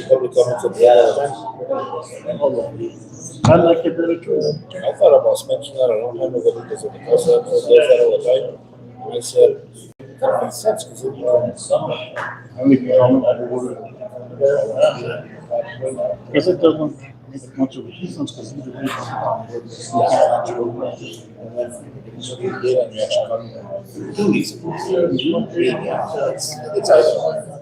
Public comments at the I like it better too. I thought about mentioning that a long time ago because of the cost of that all the time. And I said, that makes sense because it I like the comment. Because it doesn't make much of a difference because either way. It's either one.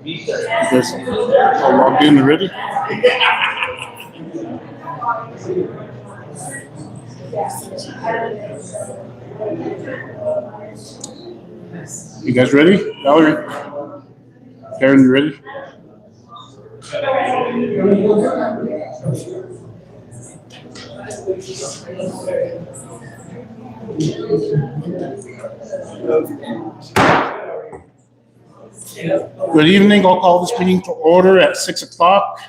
You guys all logged in already? You guys ready? Valerie? Karen, you ready? Good evening. I'll call this meeting to order at 6 o'clock.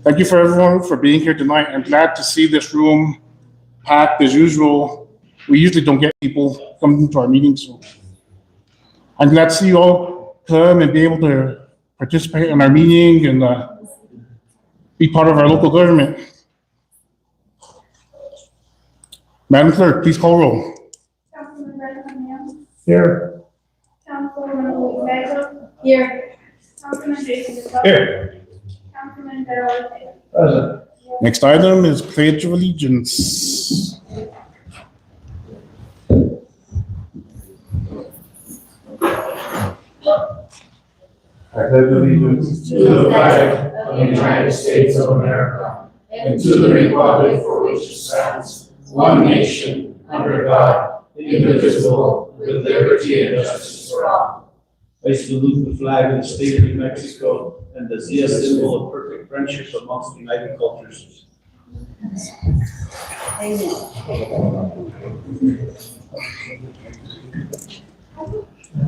Thank you for everyone for being here tonight. I'm glad to see this room packed as usual. We usually don't get people coming to our meetings, so I'm glad to see you all come and be able to participate in our meeting and be part of our local government. Madam Clerk, please call roll. Councilman Dylan Here. Councilman Questa. Here. Councilman Jason. Here. Councilman Dylan. Present. Next item is Pledge of Allegiance. I pledge allegiance to the flag of the United States of America and to the republic for which it stands, one nation, under God, indivisible, with liberty and justice for all. I salute the flag of the state of New Mexico and the symbol of perfect friendship amongst united cultures.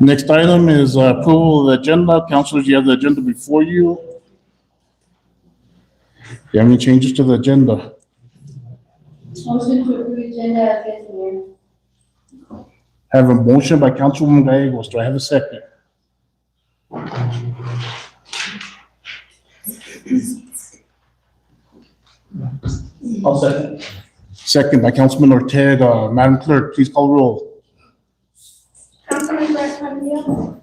Next item is approval of the agenda. Councilors, you have the agenda before you. Do you have any changes to the agenda? Motion to approve agenda as written. Have a motion by Councilwoman Gallegos. Do I have a second? I'll second. Second by Councilman Ortega. Madam Clerk, please call roll. Councilman Dylan.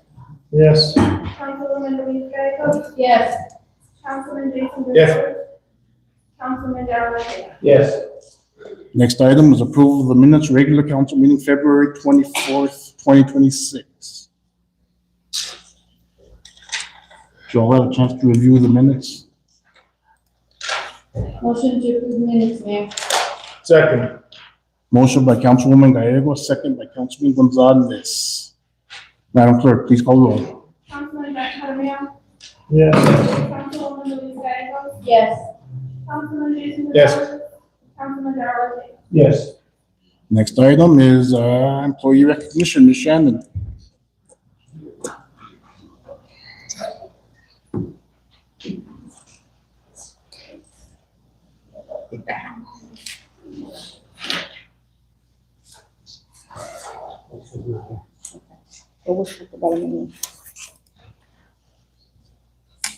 Yes. Councilwoman Louise Gagos. Yes. Councilman Jason. Yes. Councilman Dylan. Yes. Next item is approval of the minutes, regular council meeting, February 24th, 2026. Did you all have a chance to review the minutes? Motion to approve minutes, Mayor. Second. Motion by Councilwoman Gallegos, second by Councilman Gonzalez. Madam Clerk, please call roll. Councilman Dylan. Yes. Councilwoman Louise Gagos. Yes. Councilman Jason. Yes. Councilman Dylan. Yes. Next item is employee recognition, Ms. Shannon.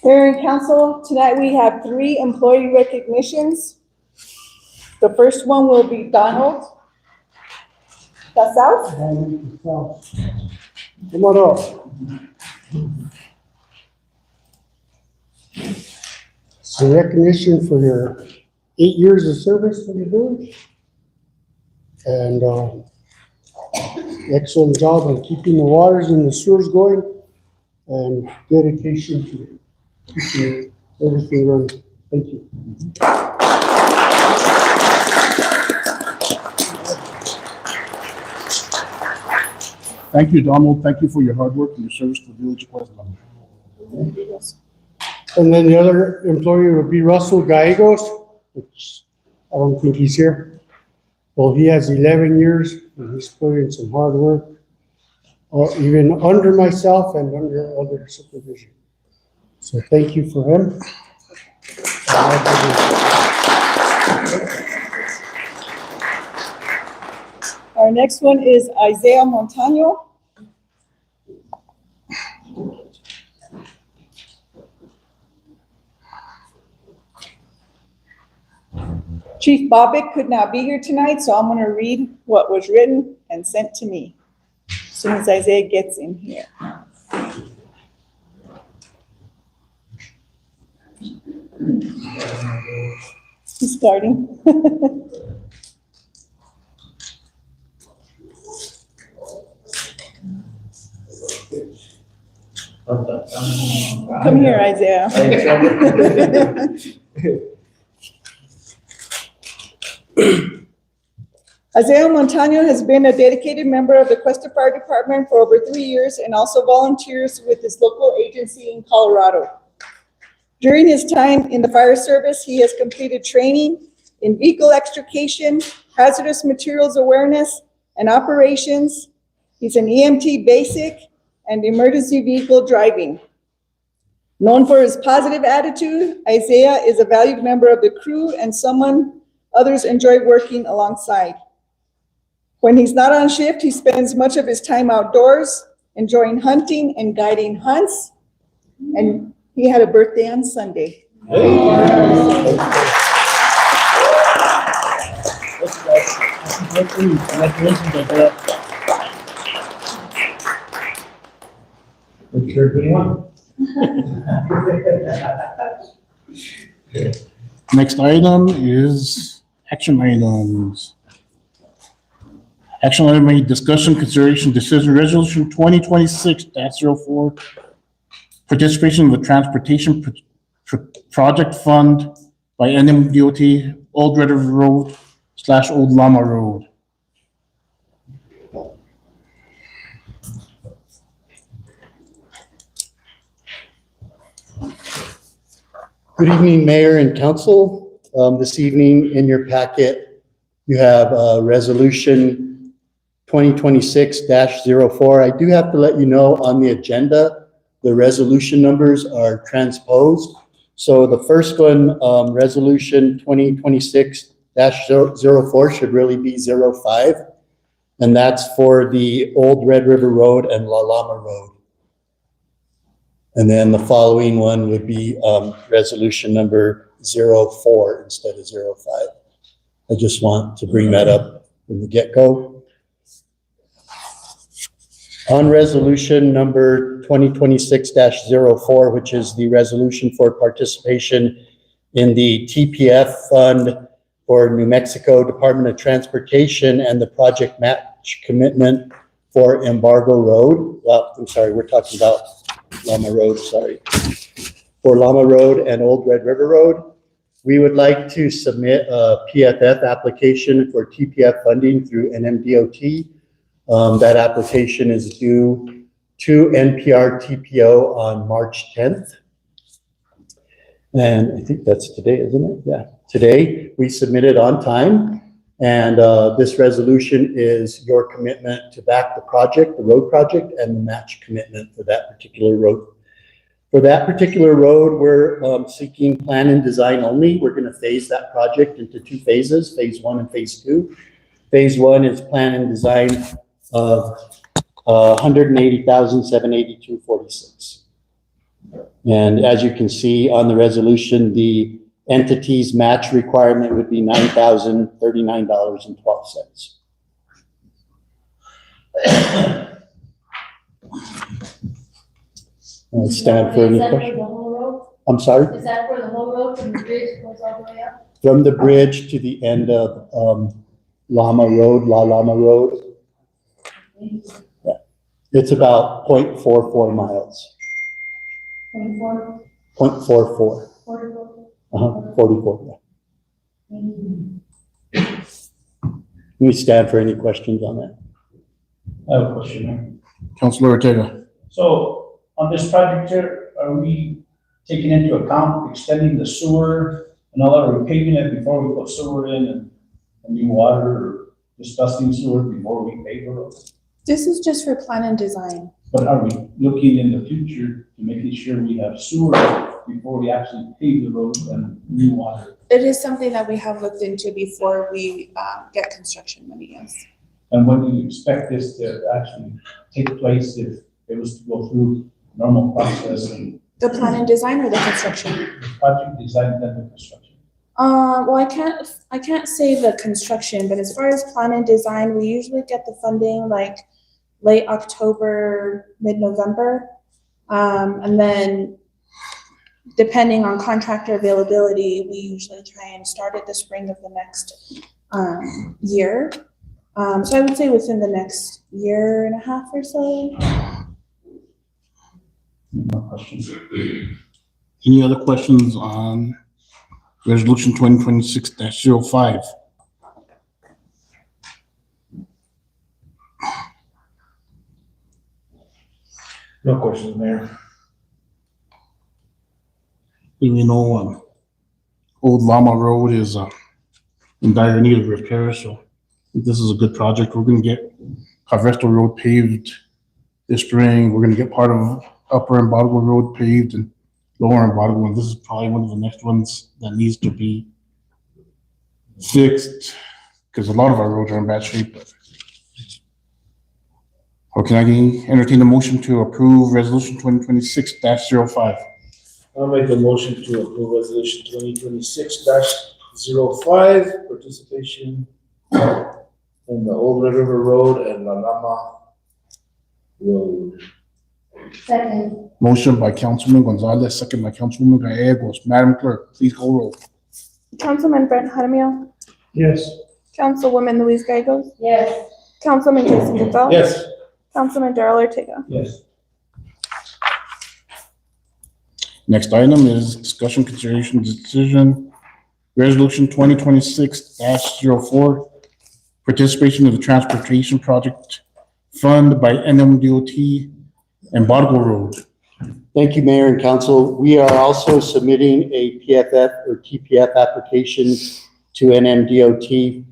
Mayor and Council, tonight we have 3 employee recognitions. The first one will be Donald Casals. Come on up. It's a recognition for your 8 years of service that you're doing. And excellent job on keeping the waters and the sewers going and dedication to keeping everything running. Thank you. Thank you, Donald. Thank you for your hard work and your service to the village of Questa. And then the other employee would be Russell Gallegos, which I don't think he's here. Well, he has 11 years and he's put in some hard work. or even under myself and under other supervision. So thank you for him. Our next one is Isaiah Montano. Chief Bobbitt could not be here tonight, so I'm going to read what was written and sent to me as soon as Isaiah gets in here. He's starting. Come here, Isaiah. Isaiah Montano has been a dedicated member of the Questa Fire Department for over 3 years and also volunteers with his local agency in Colorado. During his time in the fire service, he has completed training in vehicle extrication, hazardous materials awareness, and operations. He's an EMT basic and emergency vehicle driving. Known for his positive attitude, Isaiah is a valued member of the crew and someone others enjoy working alongside. When he's not on shift, he spends much of his time outdoors, enjoying hunting and guiding hunts. And he had a birthday on Sunday. Next item is action items. Action item A, discussion, consideration, decision, resolution 2026-04, participation in the transportation project fund by NMDOT, Old Red River Road / Old Llama Road. Good evening, Mayor and Council. This evening in your packet, you have Resolution 2026-04. I do have to let you know on the agenda, the resolution numbers are transposed. So the first one, Resolution 2026-04 should really be 05. And that's for the Old Red River Road and La Llama Road. And then the following one would be resolution number 04 instead of 05. I just want to bring that up from the get-go. On resolution number 2026-04, which is the resolution for participation in the TPF fund for New Mexico Department of Transportation and the project match commitment for Embargo Road. Well, I'm sorry, we're talking about Llama Road, sorry. For Llama Road and Old Red River Road, we would like to submit a PFF application for TPF funding through NMDOT. That application is due to NPR TPO on March 10th. And I think that's today, isn't it? Yeah, today we submitted on time. And this resolution is your commitment to back the project, the road project, and the match commitment for that particular road. For that particular road, we're seeking plan and design only. We're going to phase that project into 2 phases, phase 1 and phase 2. Phase 1 is plan and design of $180,782.46. And as you can see on the resolution, the entity's match requirement would be $9,039.12. I'll stand for any questions. I'm sorry? Is that for the whole road from the bridge goes all the way up? From the bridge to the end of Llama Road, La Llama Road. Yeah. It's about 0.44 miles. 24? 0.44. 44? 44, yeah. Let me stand for any questions on that. I have a question, Mayor. Councilor Ortega. So on this project here, are we taking into account extending the sewer and all that? Are we paving it before we put sewer in and new water, or discussing sewer before we pave the road? This is just for plan and design. But are we looking in the future to making sure we have sewer before we actually pave the road and new water? It is something that we have looked into before we get construction money, yes. And when do you expect this to actually take place if it was to go through normal process and The plan and design or the construction? project design then the construction? Well, I can't say the construction, but as far as plan and design, we usually get the funding like late October, mid-November. And then depending on contractor availability, we usually try and start at the spring of the next year. So I would say within the next year and a half or so. No more questions. Any other questions on resolution 2026-05? No questions, Mayor. You know, Old Lama Road is in dire need of repair, so I think this is a good project. We're gonna get Carvesto Road paved this spring. We're gonna get part of Upper and Bottle Road paved and Lower and Bottle, and this is probably one of the next ones that needs to be fixed, because a lot of our roads are in bad shape. Or can I entertain a motion to approve resolution 2026-05? I'll make a motion to approve resolution 2026-05, participation in the Old Red River Road and La Lama Road. Second. Motion by Councilman Gonzalez, second by Councilwoman Gallegos. Madam Clerk, please call roll. Councilman Brent Jaramillo. Yes. Councilwoman Louise Gallegos. Yes. Councilman Jason Gonzalez. Yes. Councilman Darrell Ortega. Yes. Next item is discussion, consideration, decision, resolution 2026-04, participation in the transportation project fund by NMDOT and Bargo Road. Thank you, Mayor and Council. We are also submitting a PFF or TPF application to NMDOT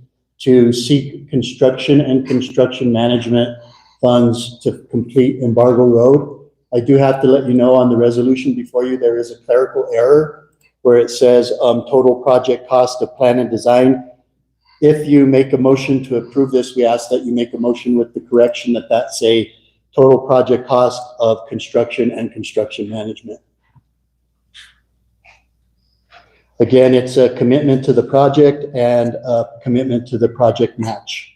to seek construction and construction management funds to complete Embargo Road. I do have to let you know on the resolution before you, there is a clerical error where it says total project cost of plan and design. If you make a motion to approve this, we ask that you make a motion with the correction that that's a total project cost of construction and construction management. Again, it's a commitment to the project and a commitment to the project match.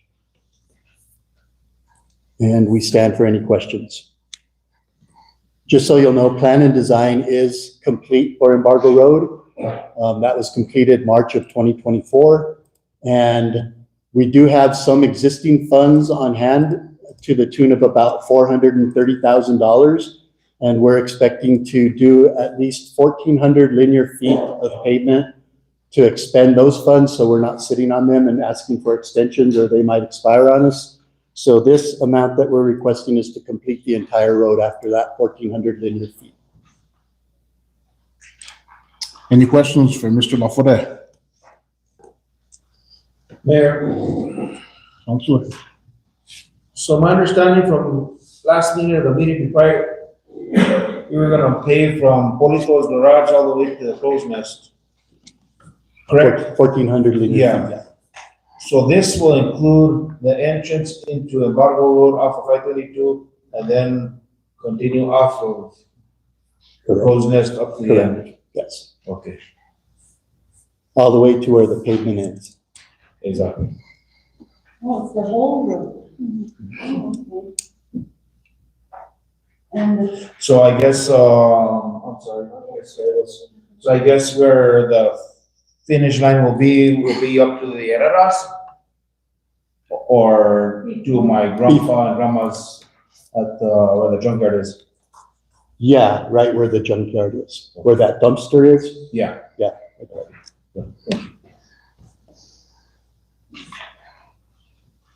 And we stand for any questions. Just so you'll know, plan and design is complete for Embargo Road. That was completed March of 2024. And we do have some existing funds on hand to the tune of about $430,000. And we're expecting to do at least 1,400 linear feet of pavement to expend those funds. So we're not sitting on them and asking for extensions or they might expire on us. So this amount that we're requesting is to complete the entire road after that 1,400 linear feet. Any questions for Mr. Lafore? Mayor, Councilor? so my understanding from last meeting or the meeting prior, we were gonna pay from Polito's garage all the way to the crow's nest. Correct? 1,400 linear feet. Yeah. So this will include the entrance into Embargo Road off of 522 and then continue off of the Correct. crow's nest up to the end. Correct. Yes. Okay, All the way to where the pavement ends. exactly. Oh, it's the whole road. And So I guess, I'm sorry. So I guess where the finish line will be up to the Herreras or to my grandpa and grandma's at where the junkyard is. Yeah, right where the junkyard is, where that dumpster is. Yeah. Yeah.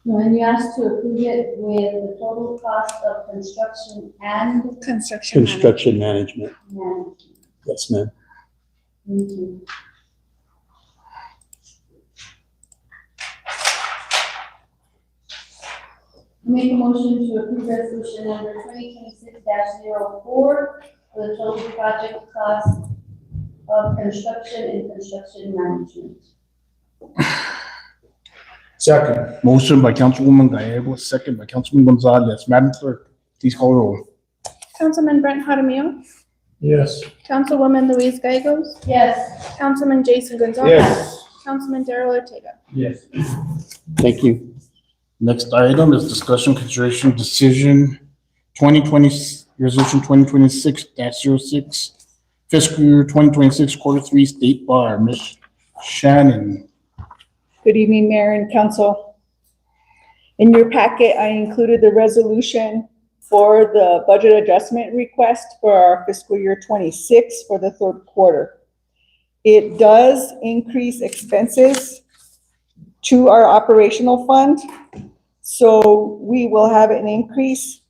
when you asked to approve it with the total cost of construction and Construction. Construction management. management. Yes, ma'am. Thank you. Make a motion to approve resolution number 2026-04 for the total project cost of construction and construction management. Second. Motion by Councilwoman Gallego, second by Councilman Gonzalez. Madam Clerk, please call the roll. Councilman Brent Jaramillo, Yes. Councilwoman Louise Gallegos, Yes. Councilman Jason Gonzalez, Yes. Councilman Darrell Ortega. Yes. Thank you. Next item is discussion consideration decision 2020, resolution 2026-06, fiscal year 2026, quarter 3, State Bar. Ms. Shannon. Good evening, Mayor and Council. In your packet, I included the resolution for the budget adjustment request for our fiscal year 26 for the third quarter. It does increase expenses to our operational fund. So we will have an increase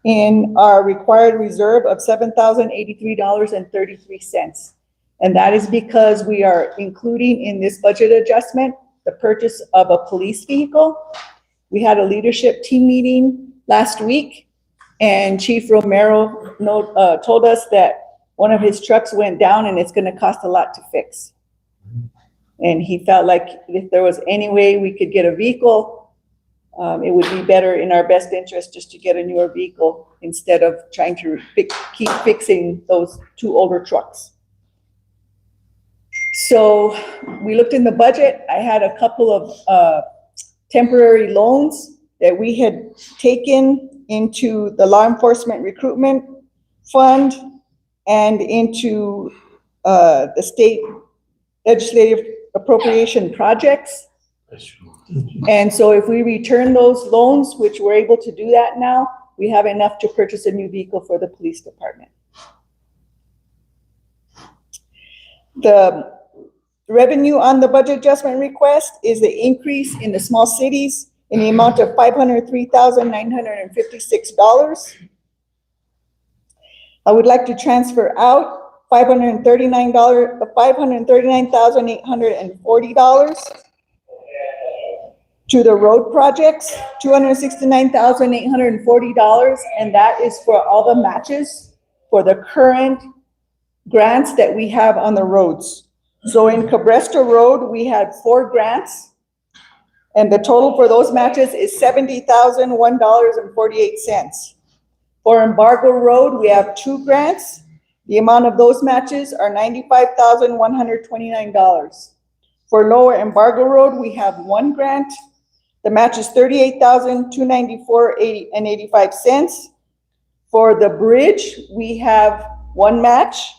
in our required reserve of $7,083.33. And that is because we are including in this budget adjustment the purchase of a police vehicle. We had a leadership team meeting last week, and Chief Romero told us that one of his trucks went down and it's going to cost a lot to fix. And he felt like if there was any way we could get a vehicle, it would be better in our best interest just to get a newer vehicle instead of trying to keep fixing those two older trucks. So we looked in the budget. I had a couple of temporary loans that we had taken into the law enforcement recruitment fund and into the state legislative appropriation projects. And so if we return those loans, which we're able to do that now, we have enough to purchase a new vehicle for the police department. The revenue on the budget adjustment request is the increase in the small cities in the amount of $503,956. I would like to transfer out $539,840 to the road projects, $269,840, and that is for all the matches for the current grants that we have on the roads. So in Cabresto Road, we had 4 grants, and the total for those matches is $70,001.48. For Embargo Road, we have 2 grants. The amount of those matches are $95,129. For Lower Embargo Road, we have 1 grant. The match is $38,294.85. For the bridge, we have 1 match,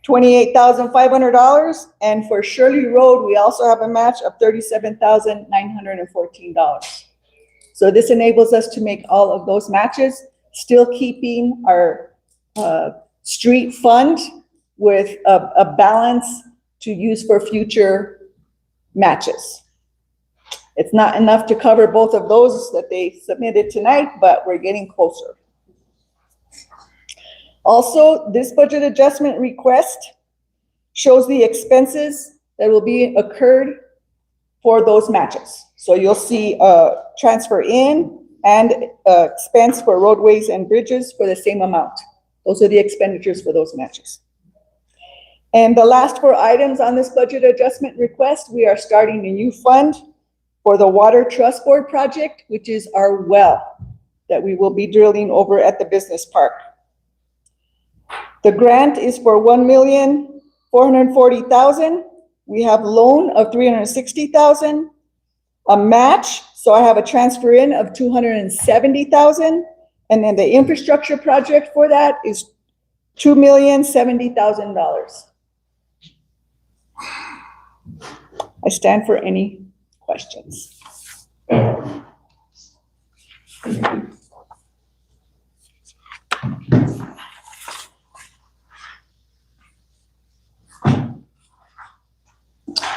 $28,500. And for Shirley Road, we also have a match of $37,914. So this enables us to make all of those matches, still keeping our street fund with a balance to use for future matches. It's not enough to cover both of those that they submitted tonight, but we're getting closer. Also, this budget adjustment request shows the expenses that will be occurred for those matches. So you'll see a transfer in and expense for roadways and bridges for the same amount. Those are the expenditures for those matches. And the last 4 items on this budget adjustment request, we are starting a new fund for the Water Trust Board project, which is our well that we will be drilling over at the business park. The grant is for $1,440,000. We have loan of $360,000, a match. So I have a transfer in of $270,000. And then the infrastructure project for that is $2,070,000. I stand for any questions.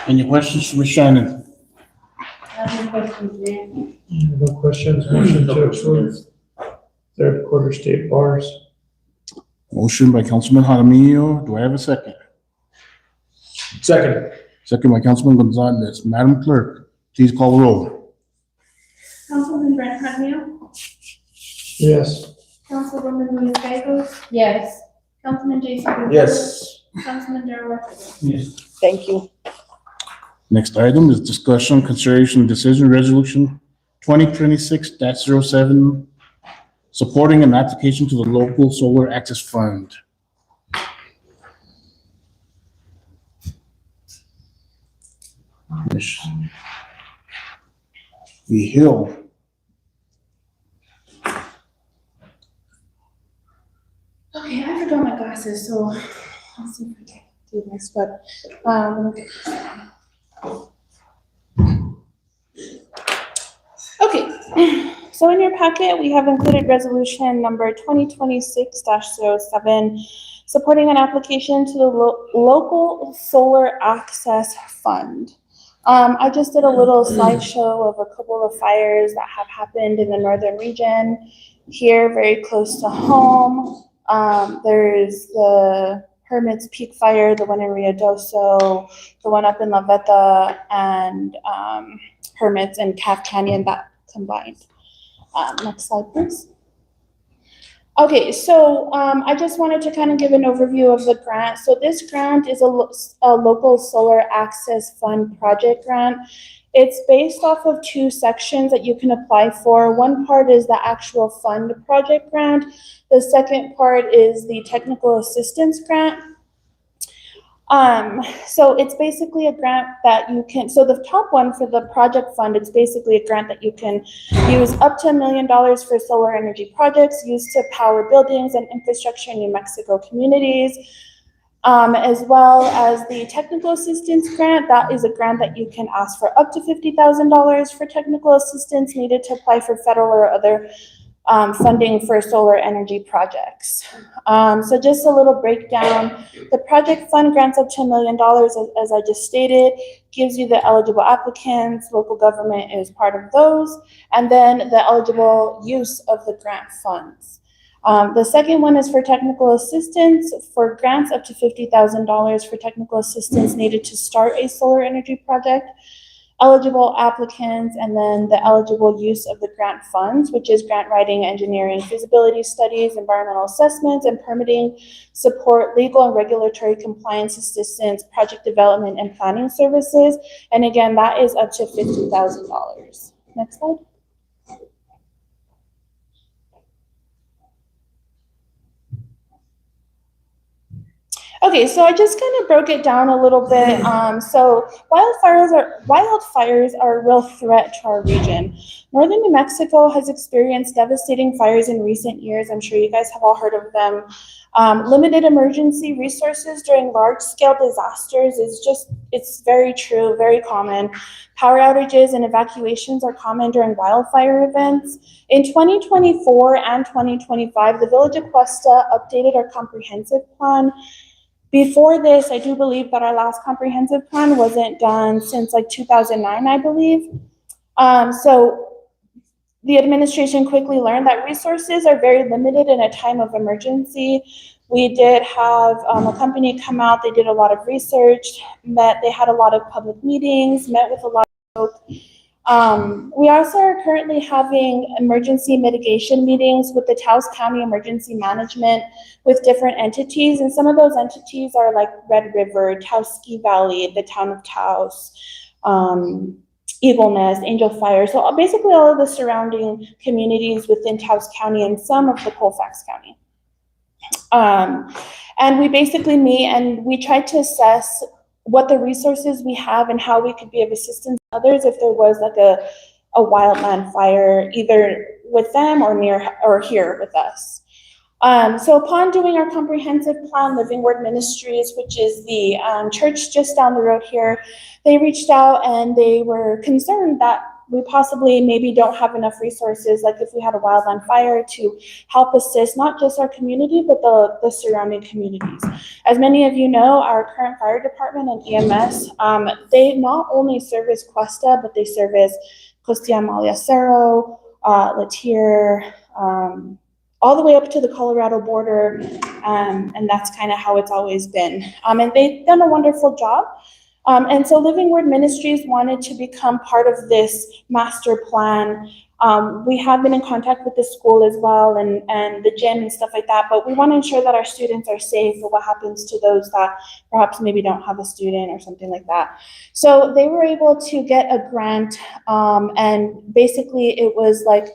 Any questions for Ms. Shannon? Any questions, Mayor? No questions, motion to approve third quarter state bars. Motion by Councilman Jaramillo. Do I have a second? Second. Second by Councilman Gonzalez. Madam Clerk, please call the roll. Councilman Brent Jaramillo, Yes. Councilwoman Luis Gagos, Yes. Councilman Jason Rivera. Yes. Councilman Darrell. Yes. Thank you. Next item is discussion, consideration, and decision resolution 2026-07, supporting an application to the local solar access fund. The Hill. Okay, I forgot my glasses, so let's see if I can do this, but, okay, so in your packet, we have included resolution number 2026-07, supporting an application to the local solar access fund. I just did a little slideshow of a couple of fires that have happened in the northern region here, very close to home. There's the Hermit's Peak Fire, the one in Rio Doso, the one up in La Veta, and Hermit's and Calf Canyon that combined. Next slide, please. Okay, so I just wanted to kind of give an overview of the grant. So this grant is a local solar access fund project grant. It's based off of two sections that you can apply for. One part is the actual fund project grant. The second part is the technical assistance grant. So it's basically a grant that you can, so the top one for the project fund, it's basically a grant that you can use up to $1 million for solar energy projects used to power buildings and infrastructure in New Mexico communities. As well as the technical assistance grant, that is a grant that you can ask for up to $50,000 for technical assistance needed to apply for federal or other funding for solar energy projects. So just a little breakdown. The project fund grants up to $1 million, as I just stated, gives you the eligible applicants, local government is part of those, and then the eligible use of the grant funds. The second one is for technical assistance, for grants up to $50,000 for technical assistance needed to start a solar energy project, eligible applicants, and then the eligible use of the grant funds, which is grant writing, engineering, feasibility studies, environmental assessments, and permitting support, legal and regulatory compliance assistance, project development, and planning services. And again, that is up to $50,000. Next slide. Okay, so I just kind of broke it down a little bit. So wildfires are a real threat to our region. Northern New Mexico has experienced devastating fires in recent years. I'm sure you guys have all heard of them. Limited emergency resources during large-scale disasters it's very true, very common. Power outages and evacuations are common during wildfire events. In 2024 and 2025, the Village of Questa updated our comprehensive plan. Before this, I do believe that our last comprehensive plan wasn't done since like 2009, I believe. So the administration quickly learned that resources are very limited in a time of emergency. We did have a company come out, they did a lot of research, they had a lot of public meetings, met with a lot of folks. We also are currently having emergency mitigation meetings with the Taos County Emergency Management with different entities. And some of those entities are like Red River, Taos Ski Valley, the town of Taos, Eagle Nest, Angel Fire. So basically all of the surrounding communities within Taos County and some of the Colfax County. And we basically meet and we try to assess what the resources we have and how we could be of assistance to others if there was like a wildland fire, either with them or near or here with us. So upon doing our comprehensive plan, Living Word Ministries, which is the church just down the road here, they reached out and they were concerned that we possibly maybe don't have enough resources, like if we had a wildland fire, to help assist not just our community, but the surrounding communities. As many of you know, our current fire department and EMS, they not only service Questa, but they service Costilla Amalia Cerro, Latier, all the way up to the Colorado border, and that's kind of how it's always been. And they've done a wonderful job. And so Living Word Ministries wanted to become part of this master plan We have been in contact with the school as well and the gym and stuff like that, but we want to ensure that our students are safe for what happens to those that perhaps maybe don't have a student or something like that. So they were able to get a grant, and basically it was like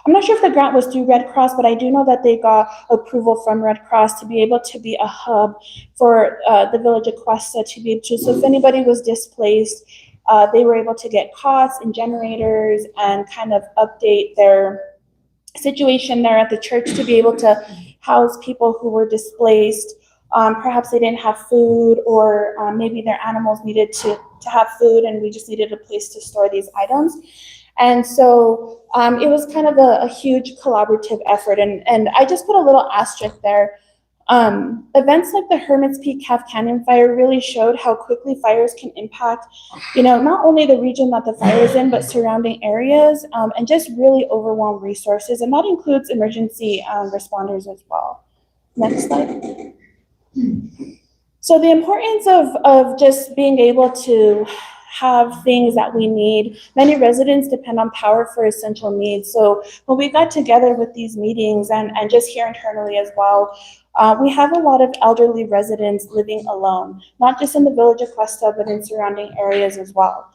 I'm not sure if the grant was through Red Cross, but I do know that they got approval from Red Cross to be able to be a hub for the village of Questa to be able to, so if anybody was displaced, they were able to get cots and generators and kind of update their situation there at the church to be able to house people who were displaced. Perhaps they didn't have food, or maybe their animals needed to have food and we just needed a place to store these items. And so it was kind of a huge collaborative effort. And I just put a little asterisk there. Events like the Hermit's Peak Calf Canyon fire really showed how quickly fires can impact, not only the region that the fire is in, but surrounding areas, and just really overwhelm resources. And that includes emergency responders as well. Next slide. So the importance of just being able to have things that we need. Many residents depend on power for essential needs. So when we got together with these meetings and just here internally as well, we have a lot of elderly residents living alone, not just in the village of Questa, but in surrounding areas as well.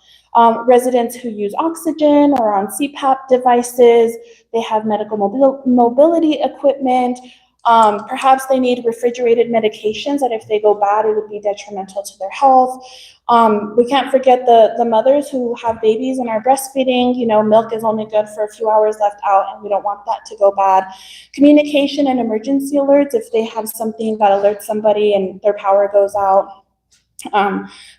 Residents who use oxygen or on CPAP devices, they have medical mobility equipment. Perhaps they need refrigerated medications that if they go bad, it would be detrimental to their health. We can't forget the mothers who have babies and are breastfeeding. Milk is only good for a few hours left out, and we don't want that to go bad. Communication and emergency alerts if they have something that alerts somebody and their power goes out.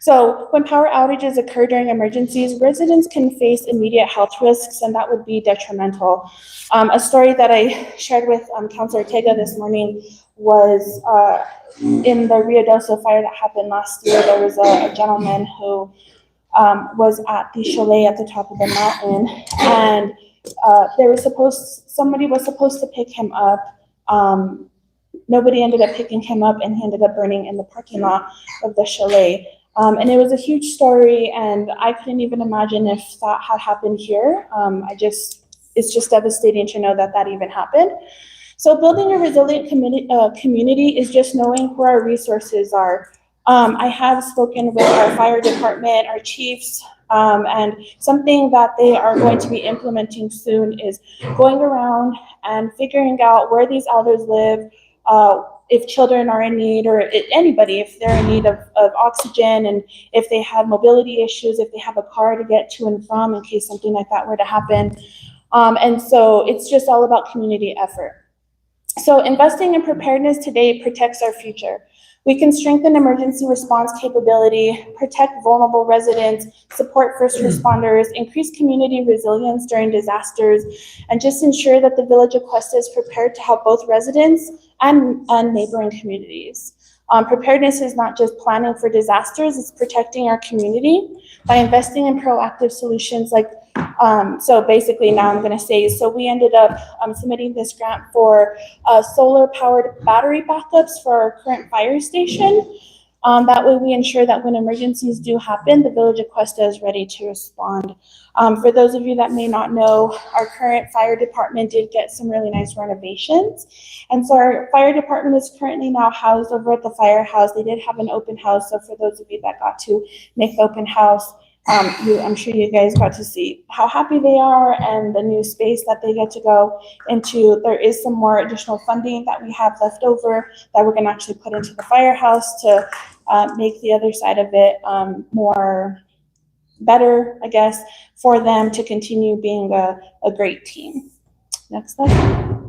So when power outages occur during emergencies, residents can face immediate health risks, and that would be detrimental. A story that I shared with Councilor Ortega this morning was in the Rio Doso fire that happened last year. There was a gentleman who was at the chalet at the top of the mountain, and somebody was supposed to pick him up. Nobody ended up picking him up, and he ended up burning in the parking lot of the chalet. And it was a huge story, and I couldn't even imagine if that had happened here. It's just devastating to know that even happened. So building a resilient community is just knowing where our resources are. I have spoken with our fire department, our chiefs, and something that they are going to be implementing soon is going around and figuring out where these elders live, if children are in need, or anybody, if they're in need of oxygen, and if they have mobility issues, if they have a car to get to and from in case something like that were to happen. And so it's just all about community effort. So investing in preparedness today protects our future. We can strengthen emergency response capability, protect vulnerable residents, support first responders, increase community resilience during disasters, and just ensure that the village of Questa is prepared to help both residents and neighboring communities. Preparedness is not just planning for disasters, it's protecting our community by investing in proactive solutions like, so basically now I'm gonna say, so we ended up submitting this grant for solar powered battery backups for our current fire station. That way we ensure that when emergencies do happen, the village of Questa is ready to respond. For those of you that may not know, our current fire department did get some really nice renovations. And so our fire department is currently now housed over at the firehouse. They did have an open house. So for those of you that got to make the open house, I'm sure you guys got to see how happy they are and the new space that they get to go into. There is some more additional funding that we have left over that we're going to actually put into the firehouse to make the other side of it more better, I guess, for them to continue being a great team. Next slide.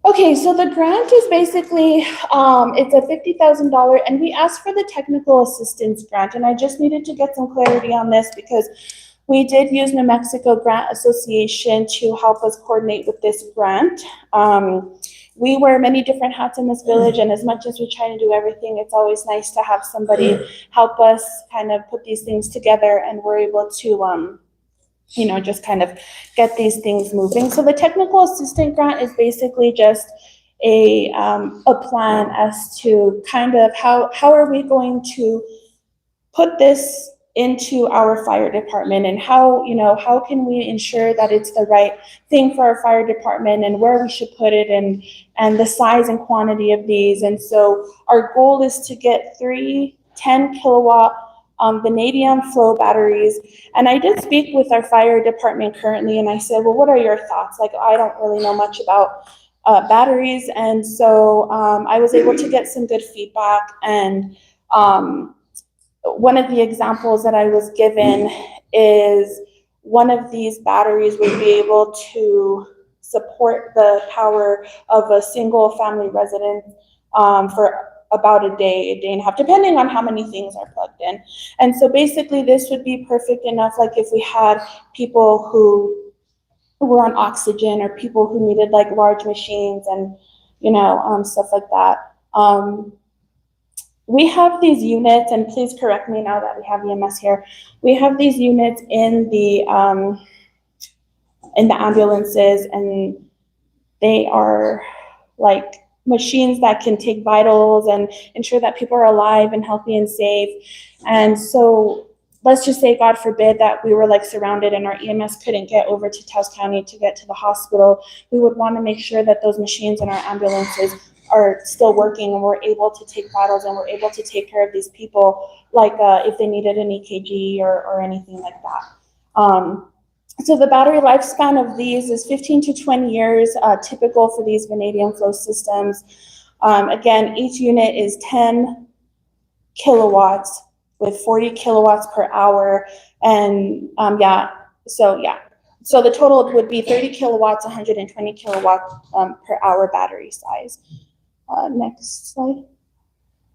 Okay, so the grant is basically, it's a $50,000, and we asked for the technical assistance grant, and I just needed to get some clarity on this because we did use New Mexico Grant Association to help us coordinate with this grant. We wear many different hats in this village, and as much as we try to do everything, it's always nice to have somebody help us kind of put these things together, and we're able to just kind of get these things moving. So the technical assistant grant is basically just a plan as to kind of how are we going to put this into our fire department and how, how can we ensure that it's the right thing for our fire department and where we should put it and the size and quantity of these. And so our goal is to get 3 10-kilowatt vanadium flow batteries. And I did speak with our fire department currently, and I said, well, what are your thoughts? Like, I don't really know much about batteries. And so I was able to get some good feedback. And one of the examples that I was given is one of these batteries would be able to support the power of a single family residence for about a day and a half, depending on how many things are plugged in. And so basically this would be perfect enough, like if we had people who were on oxygen or people who needed like large machines and, stuff like that. We have these units, and please correct me now that we have EMS here. We have these units in the ambulances, and they are like machines that can take vitals and ensure that people are alive and healthy and safe. And so let's just say, God forbid, that we were like surrounded and our EMS couldn't get over to Taos County to get to the hospital. We would want to make sure that those machines in our ambulances are still working and we're able to take vitals and we're able to take care of these people, like if they needed an EKG or anything like that. So the battery lifespan of these is 15 to 20 years, typical for these vanadium flow systems. Again, each unit is 10 kilowatts with 40 kilowatts per hour. And so the total would be 30 kilowatts, 120 kilowatts per hour battery size. Next slide.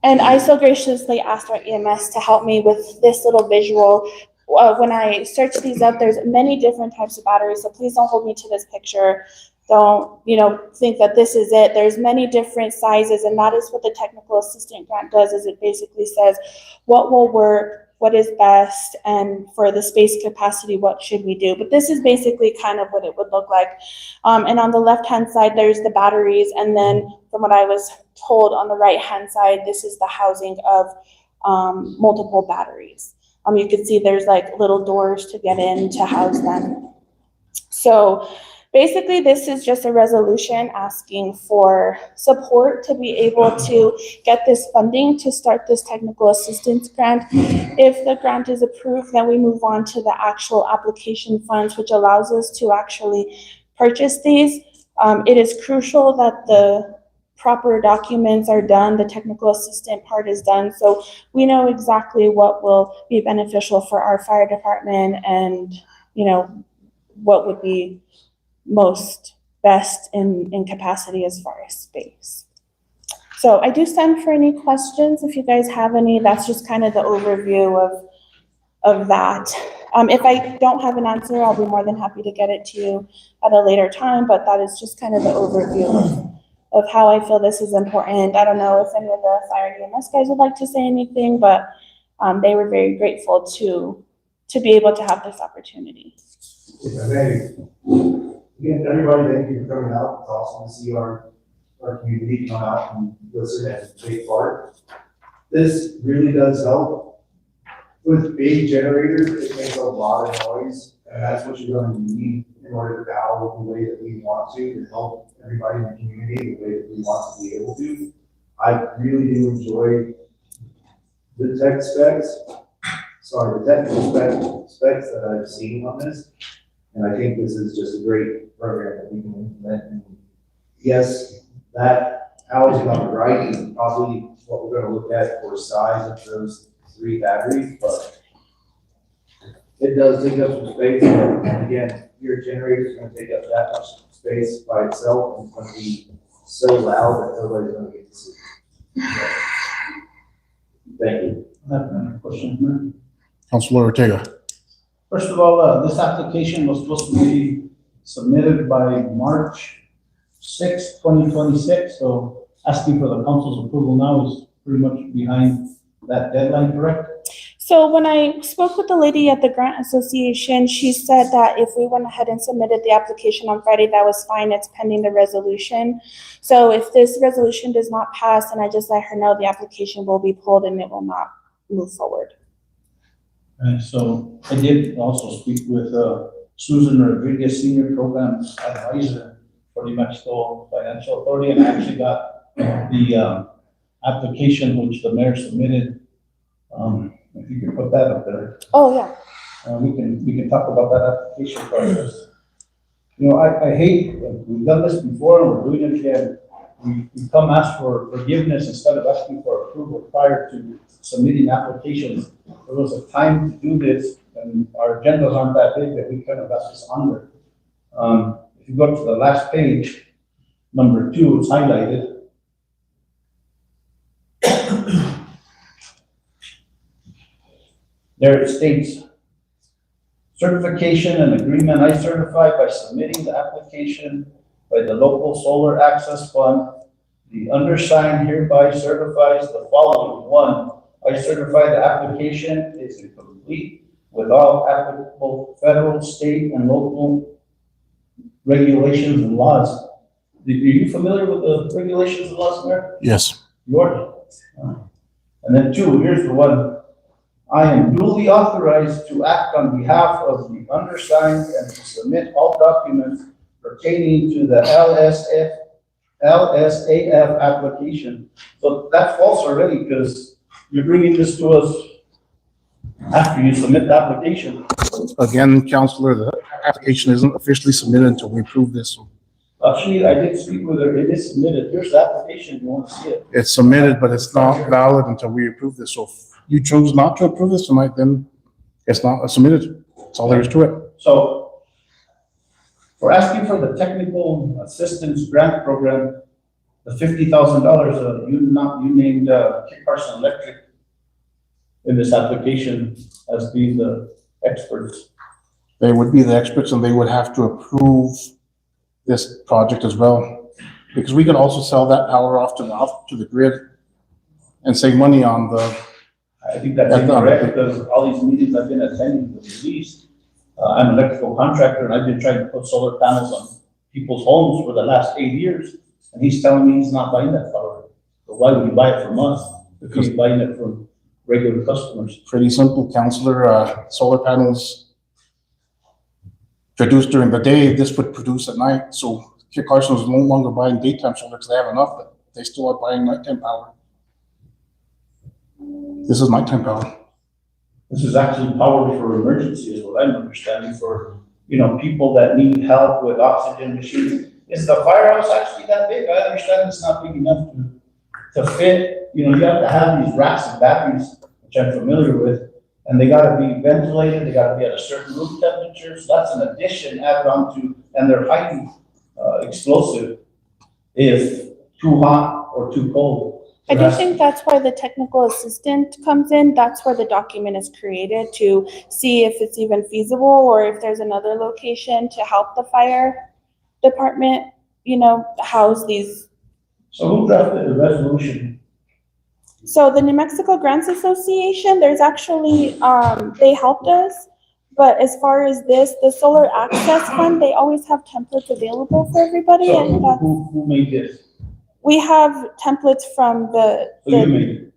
And I so graciously asked our EMS to help me with this little visual. When I search these up, there's many different types of batteries, so please don't hold me to this picture. Don't, think that this is it. There's many different sizes, and that is what the technical assistant grant does, is it basically says what will work, what is best, and for the space capacity, what should we do? But this is basically kind of what it would look like. And on the left-hand side, there's the batteries, and then from what I was told on the right-hand side, this is the housing of multiple batteries. You can see there's like little doors to get in to house them. So basically, this is just a resolution asking for support to be able to get this funding to start this technical assistance grant. If the grant is approved, then we move on to the actual application funds, which allows us to actually purchase these. It is crucial that the proper documents are done, the technical assistant part is done, so we know exactly what will be beneficial for our fire department and, what would be most best in capacity as far as space. So I do stand for any questions if you guys have any. That's just kind of the overview of that. If I don't have an answer, I'll be more than happy to get it to you at a later time, but that is just kind of the overview of how I feel this is important. I don't know if any of the fire and EMS guys would like to say anything, but they were very grateful to be able to have this opportunity. If I may, again, everybody, thank you for coming out. It's awesome to see our community come out and listen and take part. This really does help. With big generators, it makes a lot of noise, and that's what you're going to need in order to power the way that we want to help everybody in the community the way that we want to be able to. I really do enjoy the technical specs that I've seen on this. And I think this is just a great program that we can implement. And yes, that housing on the right is probably what we're going to look at for size of those 3 batteries, but it does take up some space. And again, your generator is going to take up that much space by itself, and it's going to be so loud that nobody's going to get to see it. Thank you. I have another question. Councilor Ortega. First of all, this application was supposed to be submitted by March 6th, 2026. So asking for the council's approval now is pretty much behind that deadline, correct? So when I spoke with the lady at the Grant Association, she said that if we went ahead and submitted the application on Friday, that was fine. It's pending the resolution. So if this resolution does not pass, and I just let her know, the application will be pulled and it will not move forward. And so I did also speak with Susan Rodriguez, Senior Program Advisor for New Mexico Financial Authority, and I actually got the application which the mayor submitted. If you could put that up there, Oh, yeah. we can talk about that application process. You know, I hate, we've done this before and we're doing it again. We come ask for forgiveness instead of asking for approval prior to submitting applications. There was a time to do this, and our agendas aren't that big that we kind of got this under. If you go to the last page, number 2, it's highlighted. There it states, certification and agreement, I certify by submitting the application by the local solar access fund. The undersigned hereby certifies the following. 1, I certify the application is complete with all applicable federal, state, and local regulations and laws. Are you familiar with the regulations and laws, Mayor? Yes. You are? And then 2, here's the one. I am duly authorized to act on behalf of the undersigned and to submit all documents pertaining to the LSAF application. So that's false already because you're bringing this to us after you submit the application. Again, Counselor, the application isn't officially submitted until we approve this. So Actually, I did speak with her. It is submitted. Here's the application. You want to see it? it's submitted, but it's not valid until we approve this. So if you chose not to approve this tonight, then it's not submitted. That's all there is to it. So for asking for the technical assistance grant program, the $50,000, you named Kit Carson Electric in this application as being the experts. They would be the experts and they would have to approve this project as well. Because we could also sell that power off to the grid and save money on the, I think that's incorrect because all these meetings I've been attending with release, I'm an electrical contractor and I've been trying to put solar panels on people's homes for the last 8 years. And he's telling me he's not buying that power. So why would he buy it from us if he's buying it from regular customers? pretty simple, Counselor, solar panels produced during the day, this would produce at night. So Kit Carson is no longer buying daytime solar because they have enough, but they still are buying nighttime power. This is nighttime power. This is actually power for emergency is what I'm understanding for, people that need help with oxygen machines. Is the firehouse actually that big? I understand it's not big enough to fit, you have to have these racks of batteries, which I'm familiar with, and they gotta be ventilated, they gotta be at a certain room temperature, so that's an addition added on to, and they're highly explosive if too hot or too cold. I do think that's where the technical assistant comes in. That's where the document is created to see if it's even feasible or if there's another location to help the fire department, house these. So who drafted the resolution? So the New Mexico Grants Association, there's actually, they helped us. But as far as this, the Solar Access Fund, they always have templates available for everybody. So And who made this? we have templates from So you made it.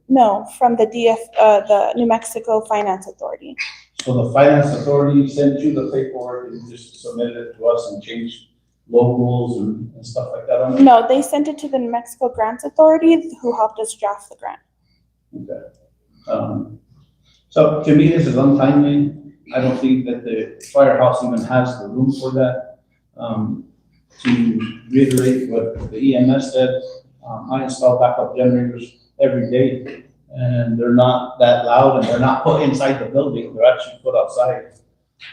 from the the New Mexico Finance Authority. So the finance authority sent you the paperwork and you just submitted it to us and changed logos and stuff like that on it? No, they sent it to the New Mexico Grants Authority who helped us draft the grant. Okay. So to me, this is untimely. I don't think that the firehouse even has the room for that. To reiterate what the EMS said, I install backup generators every day and they're not that loud and they're not put inside the building. They're actually put outside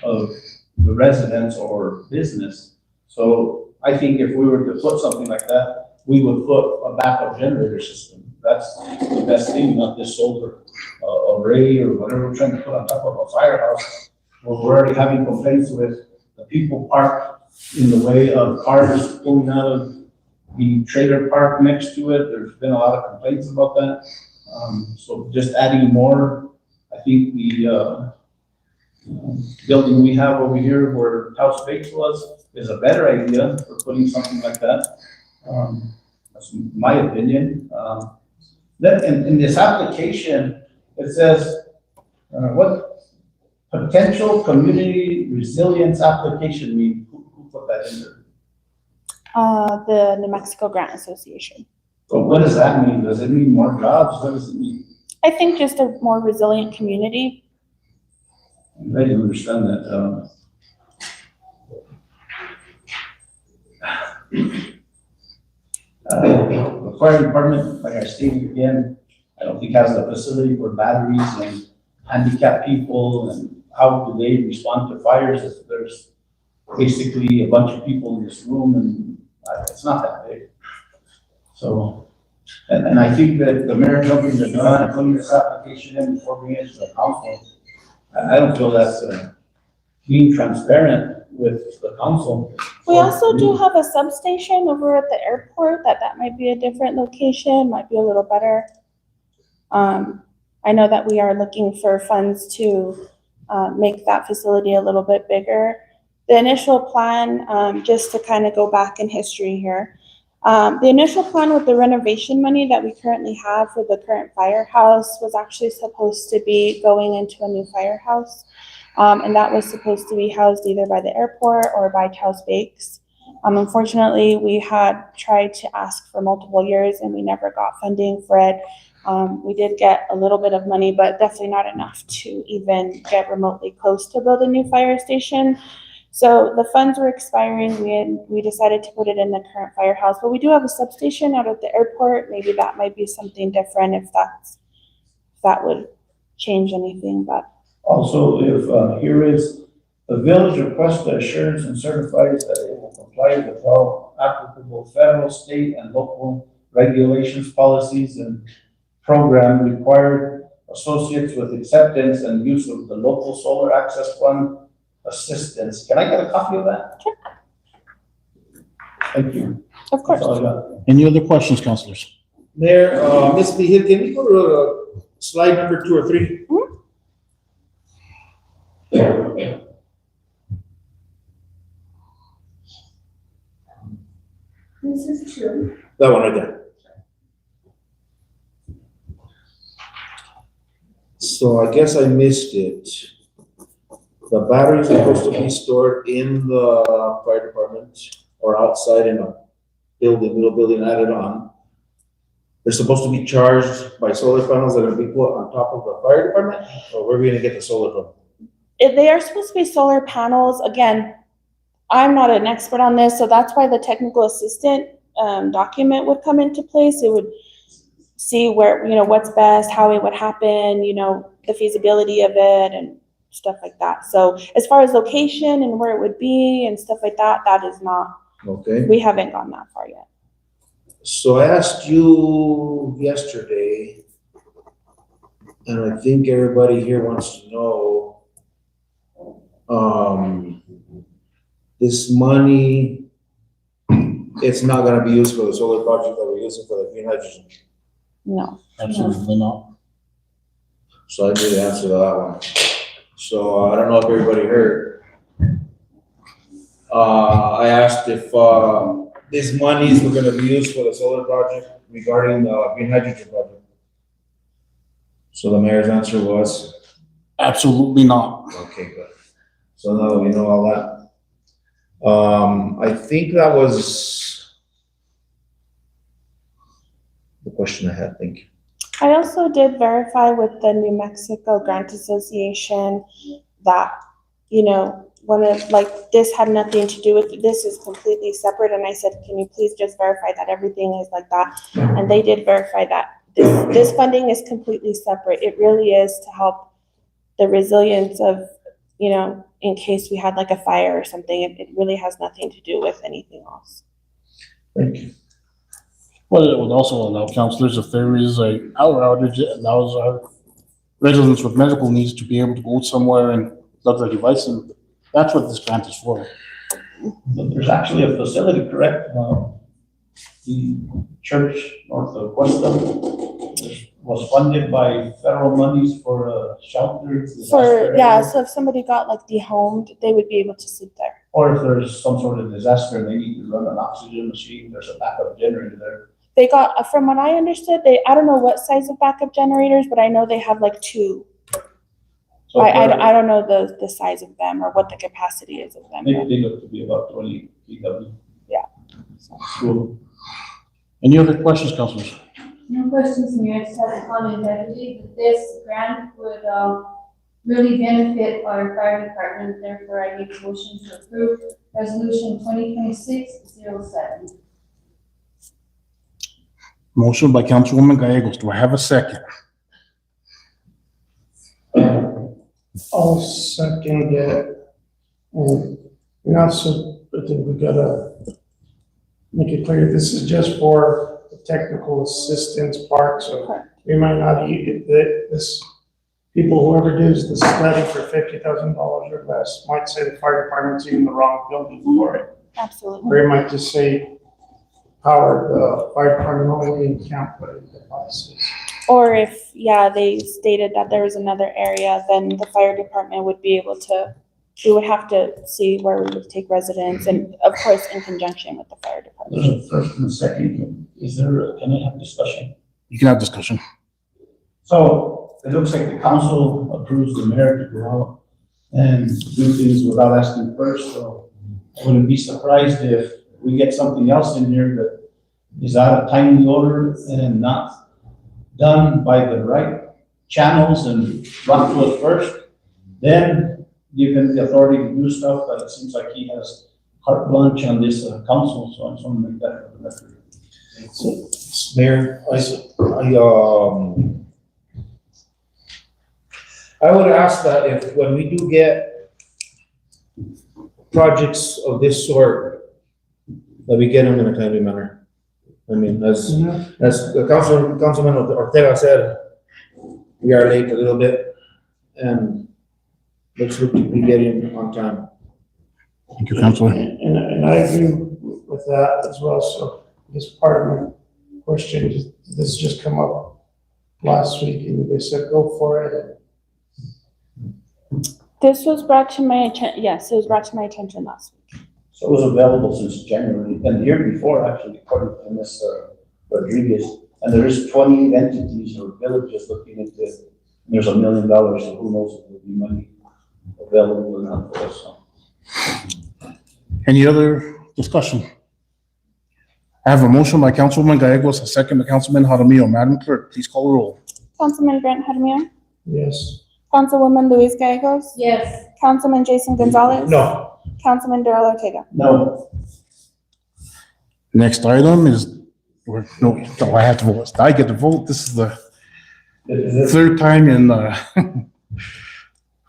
of the residence or business. So I think if we were to put something like that, we would put a backup generator system. That's the best thing, not this solar array or whatever we're trying to put on top of a firehouse. Where we're already having complaints with the people parked in the way of cars pulling out of the trailer park next to it. There's been a lot of complaints about that. So just adding more, I think the building we have over here where House Bakes was is a better idea for putting something like that. That's my opinion. Then in this application, it says, Potential community resilience application, who put that in there? The New Mexico Grant Association. So what does that mean? Does it mean more jobs? What does it mean? I think just a more resilient community. I didn't understand that. The fire department, like I stated again, I don't think has the facility for batteries and handicapped people, and how do they respond to fires if there's basically a bunch of people in this room, and it's not that big. So, and I think that the mayor jumping the gun and putting this application in before bringing it to the council, I don't feel that's being transparent with the council. We also do have a substation over at the airport that might be a different location, might be a little better. I know that we are looking for funds to make that facility a little bit bigger. The initial plan, just to kind of go back in history here, the initial plan with the renovation money that we currently have for the current firehouse was actually supposed to be going into a new firehouse. And that was supposed to be housed either by the airport or by Taos Bakes. Unfortunately, we had tried to ask for multiple years and we never got funding for it. We did get a little bit of money, but definitely not enough to even get remotely close to build a new fire station. So the funds were expiring. We decided to put it in the current firehouse, but we do have a substation out at the airport. Maybe that might be something different if that would change anything, but. Also, if here is, the village requests the assurance and certifies that it will comply with all applicable federal, state, and local regulations, policies, and program required associates with acceptance and use of the local solar access fund assistance. Can I get a copy of that? Sure. Thank you. Of course. That's all I got. Any other questions, councilors? Mayor, Ms. Behil, can you go to slide number 2 or 3? This is two. That one right there. So I guess I missed it. The batteries are supposed to be stored in the fire department or outside in a building, little building added on. They're supposed to be charged by solar panels that are gonna be put on top of the fire department, or where are we gonna get the solar from? If they are supposed to be solar panels, again, I'm not an expert on this, so that's why the technical assistant document would come into place. It would see where, what's best, how it would happen, the feasibility of it and stuff like that. So as far as location and where it would be and stuff like that, that is not, Okay, we haven't gone that far yet. so I asked you yesterday, and I think everybody here wants to know, this money, it's not gonna be used for the solar project that we're using for the green hydrogen. No. Absolutely not. So I did answer that one. So I don't know if everybody heard. I asked if, these monies were gonna be used for the solar project regarding the green hydrogen project. So the mayor's answer was, Absolutely not. okay, good. So now that we know all that. I think that was the question I had, thank you. I also did verify with the New Mexico Grant Association that, one of, this had nothing to do with, this is completely separate. And I said, can you please just verify that everything is like that? And they did verify that this funding is completely separate. It really is to help the resilience of, in case we had like a fire or something. It really has nothing to do with anything else. Thank you. Well, it would also allow councilors, if there is a power outage, it allows our residents with medical needs to be able to go somewhere and plug their device in. That's what this grant is for. But there's actually a facility, correct? The church north of Questa was funded by federal monies for a shelter. So if somebody got like dehomed, they would be able to sleep there. Or if there's some sort of disaster and they need to run an oxygen machine, there's a backup generator there. They got, from what I understood, I don't know what size of backup generators, but I know they have like 2. So I don't know the size of them or what the capacity is of them. They look to be about 20 PW. Yeah. Cool. Any other questions, councilors? No questions, Mayor, I just have a comment. I believe that this grant would, really benefit our fire department, therefore I make a motion to approve resolution 2026-07. Motion by Councilwoman Gallegos. Do I have a second? I'll second it. And also, I think we gotta make it clear, this is just for the technical assistance part, so Correct. we might not use it, this, people, whoever does the study for $50,000 or less might say the fire department's in the wrong building for it. Absolutely. Or it might just say power, the fire department only in Camp devices. Or if, they stated that there was another area, then the fire department would be able to, we would have to see where we would take residents and of course in conjunction with the fire department. There's a first and a second. Can I have discussion? You can have discussion. So it looks like the council approves the mayor to go out and do things without asking first, so I wouldn't be surprised if we get something else in here that is out of timely order and not done by the right channels and run to us first, then give him the authority to do stuff, but it seems like he has carte blanche on this council, so I just want to make that for the record. Mayor, I would ask that if, when we do get projects of this sort, that we get them in a timely manner. I mean, as the Councilman Ortega said, we are late a little bit, and let's look to be getting on time. Thank you, Councilor. And I agree with that as well, so this part of my question, this just come up last week, and they said, go for it. This was brought to my yes, it was brought to my attention last week. So it was available since January, and the year before, actually, according to Ms. Rodriguez. And there is 20 entities or villages looking into it. And there's $1 million, so who knows if there'll be money available or not for us. So. Any other discussion? I have a motion by Councilwoman Gallegos, a second by Councilman Jaramillo. Madam Clerk, please call the roll. Councilman Brent Jaramillo, Yes. Councilwoman Luis Gallegos, Yes. Councilman Jason Gonzalez. No, Councilman Darrell Ortega. No, Next item is, no, I have to vote. I get to vote. This is the third time in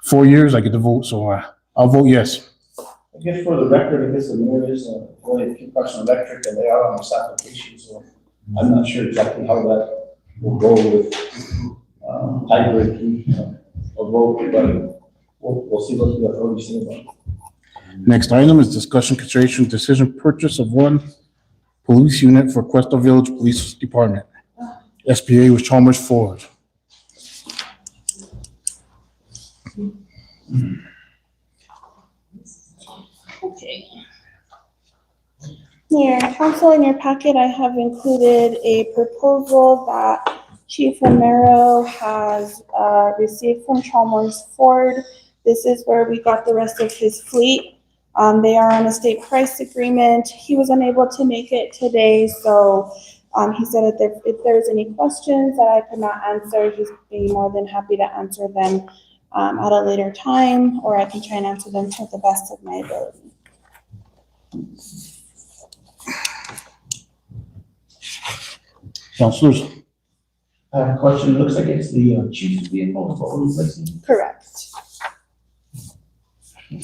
4 years I get to vote, so I'll vote yes. I guess for the record, I guess the mayor is going to keep Parks and Electric, and they are on this application, so I'm not sure exactly how that will go with tiebreaking or vote, but we'll see what the authorities say about it. Next item is discussion, consideration, decision, purchase of one police unit for Questa Village Police Department. SPA with Chalmers Ford. Okay. Mayor and Council, in your packet, I have included a proposal that Chief Romero has received from Chalmers Ford. This is where we got the rest of his fleet. They are on a state price agreement. He was unable to make it today, so he said if there's any questions that I could not answer, he's be more than happy to answer them at a later time, or I can try and answer them to the best of my ability. Councilors, I have a question. It looks like it's the chief's vehicle, is what we're replacing. Correct.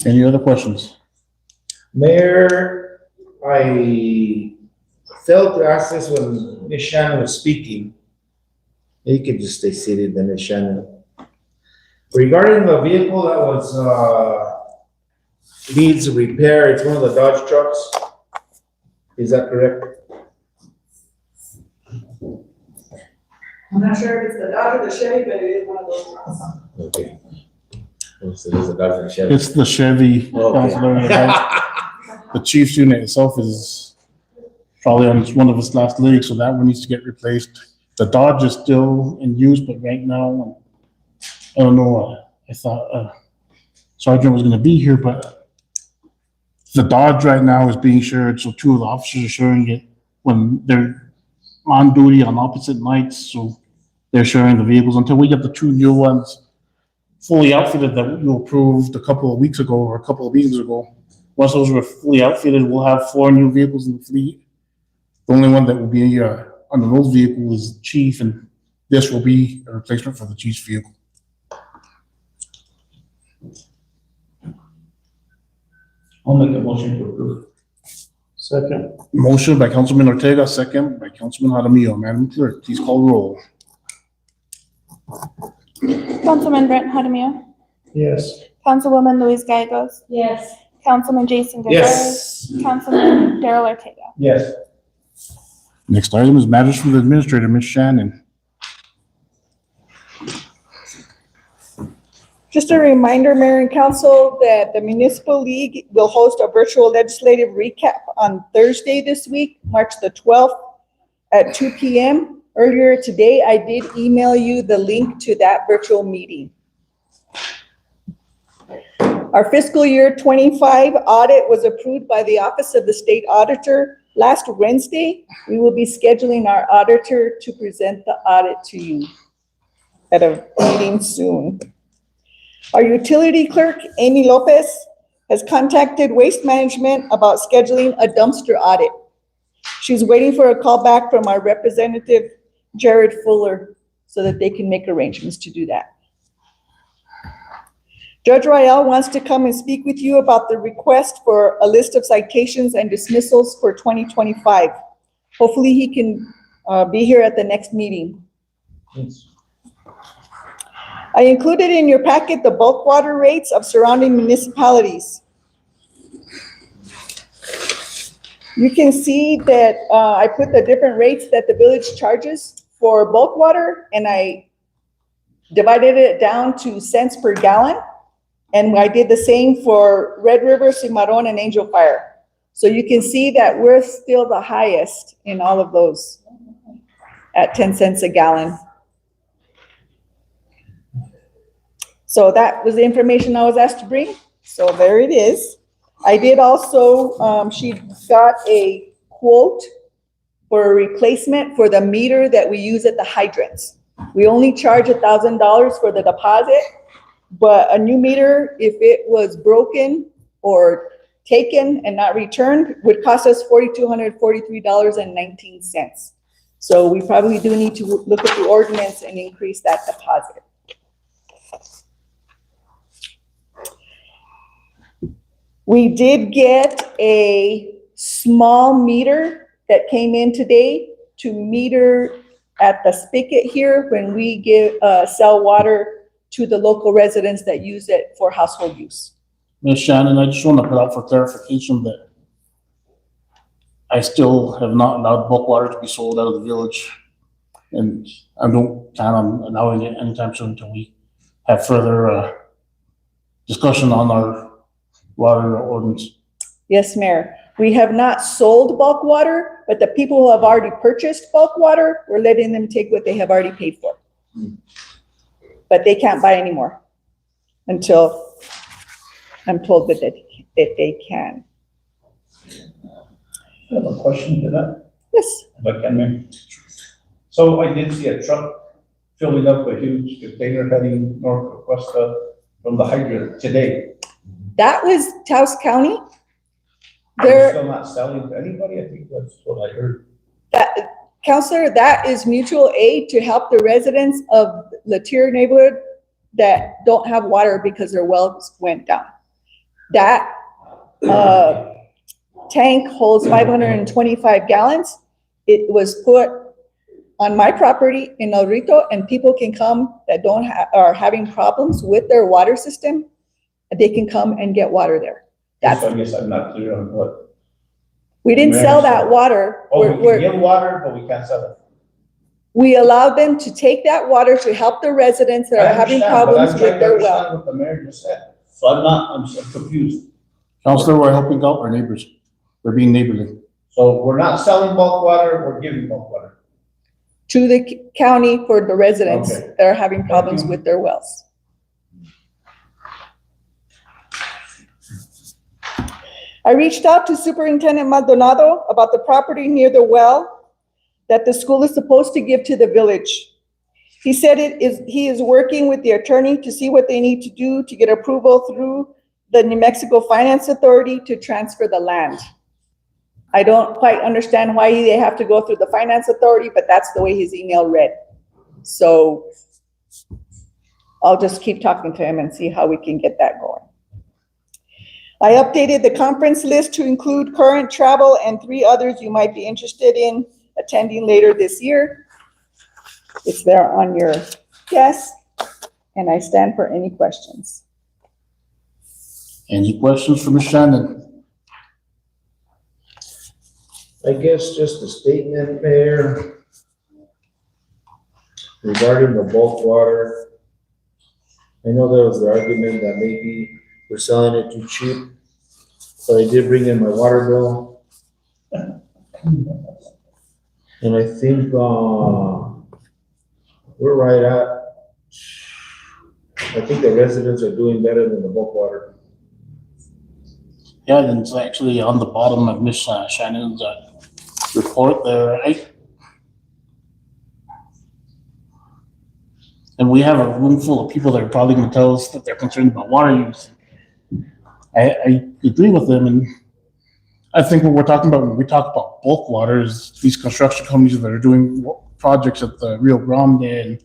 any other questions? Mayor, I failed to ask this when Ms. Shannon was speaking. You could just stay seated then, Ms. Shannon. Regarding the vehicle that was, needs repair, it's one of the Dodge trucks. Is that correct? I'm not sure if it's the Dodge or the Chevy, but it is one of those trucks. Okay. So there's a Dodge and a Chevy. It's the Chevy, Councilor. The chief's unit itself is probably on one of its last legs, so that one needs to get replaced. The Dodge is still in use, but right now, I don't know, I thought Sergeant was gonna be here, but the Dodge right now is being shared, so two of the officers are sharing it when they're on duty on opposite nights, so they're sharing the vehicles until we get the two new ones fully outfitted that you approved a couple of weeks ago or a couple of meetings ago. Once those were fully outfitted, we'll have 4 new vehicles in the fleet. The only one that will be on the road vehicle is Chief, and this will be a replacement for the Chief's vehicle. I'll make a motion to approve. Second. Motion by Councilman Ortega, second by Councilman Jaramillo. Madam Clerk, please call roll. Councilman Brent Jaramillo, Yes. Councilwoman Luis Gallegos, Yes. Councilman Jason Gonzalez, Councilman Darrell Ortega. Yes. Next item is matters from the administrator, Ms. Shannon. Just a reminder, Mayor and Council, that the Municipal League will host a virtual legislative recap on Thursday this week, March the 12th at 2 p.m. Earlier today, I did email you the link to that virtual meeting. Our fiscal year 25 audit was approved by the Office of the State Auditor last Wednesday. We will be scheduling our auditor to present the audit to you at a meeting soon. Our utility clerk, Amy Lopez, has contacted Waste Management about scheduling a dumpster audit. She's waiting for a call back from our representative, Jared Fuller, so that they can make arrangements to do that. Judge Royale wants to come and speak with you about the request for a list of citations and dismissals for 2025. Hopefully he can be here at the next meeting. Yes. I included in your packet the bulk water rates of surrounding municipalities. You can see that I put the different rates that the village charges for bulk water, and I divided it down to cents per gallon. And I did the same for Red River, Cimarron, and Angel Fire. So you can see that we're still the highest in all of those at 10 cents a gallon. So that was the information I was asked to bring. So there it is. I did also, she got a quote for a replacement for the meter that we use at the hydrants. We only charge $1,000 for the deposit, but a new meter, if it was broken or taken and not returned, would cost us $4,243.19. So we probably do need to look at the ordinance and increase that deposit. We did get a small meter that came in today to meter at the spigot here when we sell water to the local residents that use it for household use. Ms. Shannon, I just want to put out for clarification that I still have not allowed bulk water to be sold out of the village. And I don't plan on allowing it anytime soon until we have further discussion on our water ordinance. Yes, Mayor. We have not sold bulk water, but the people who have already purchased bulk water, we're letting them take what they have already paid for. But they can't buy anymore until I'm told that they can. I have a question to that, Yes. if I can, Mayor. So I did see a truck filling up a huge container heading north of Questa from the hydrant today. That was Taos County. They're still not selling to anybody? I think that's what I heard. Counselor, that is mutual aid to help the residents of Latier neighborhood that don't have water because their wells went down. That tank holds 525 gallons. It was put on my property in El Rito, and people can come that are having problems with their water system. They can come and get water there. So I guess I'm not clear on what. We didn't sell that water. Oh, we can give water, but we can't sell it. We allowed them to take that water to help the residents that are having problems with their well. I understand what the mayor just said. So I'm confused. Counselor, we're helping out our neighbors. We're being neighborly. So we're not selling bulk water, we're giving bulk water. To the county for the residents Okay. that are having problems you. with their wells. I reached out to Superintendent Maldonado about the property near the well that the school is supposed to give to the village. He said he is working with the attorney to see what they need to do to get approval through the New Mexico Finance Authority to transfer the land. I don't quite understand why they have to go through the Finance Authority, but that's the way his email read. So I'll just keep talking to him and see how we can get that going. I updated the conference list to include current travel and 3 others you might be interested in attending later this year. It's there on your desk, and I stand for any questions. Any questions for Ms. Shannon? I guess just a statement, Mayor, regarding the bulk water. I know there was the argument that maybe we're selling it too cheap, but I did bring in my water bill. And I think, we're right at, I think the residents are doing better than the bulk water. Yeah, and it's actually on the bottom of Ms. Shannon's report there, right? And we have a room full of people that are probably gonna tell us that they're concerned about water use. I agree with them, and I think what we're talking about when we talk about bulk water is these construction companies that are doing projects at the Rio Grande, and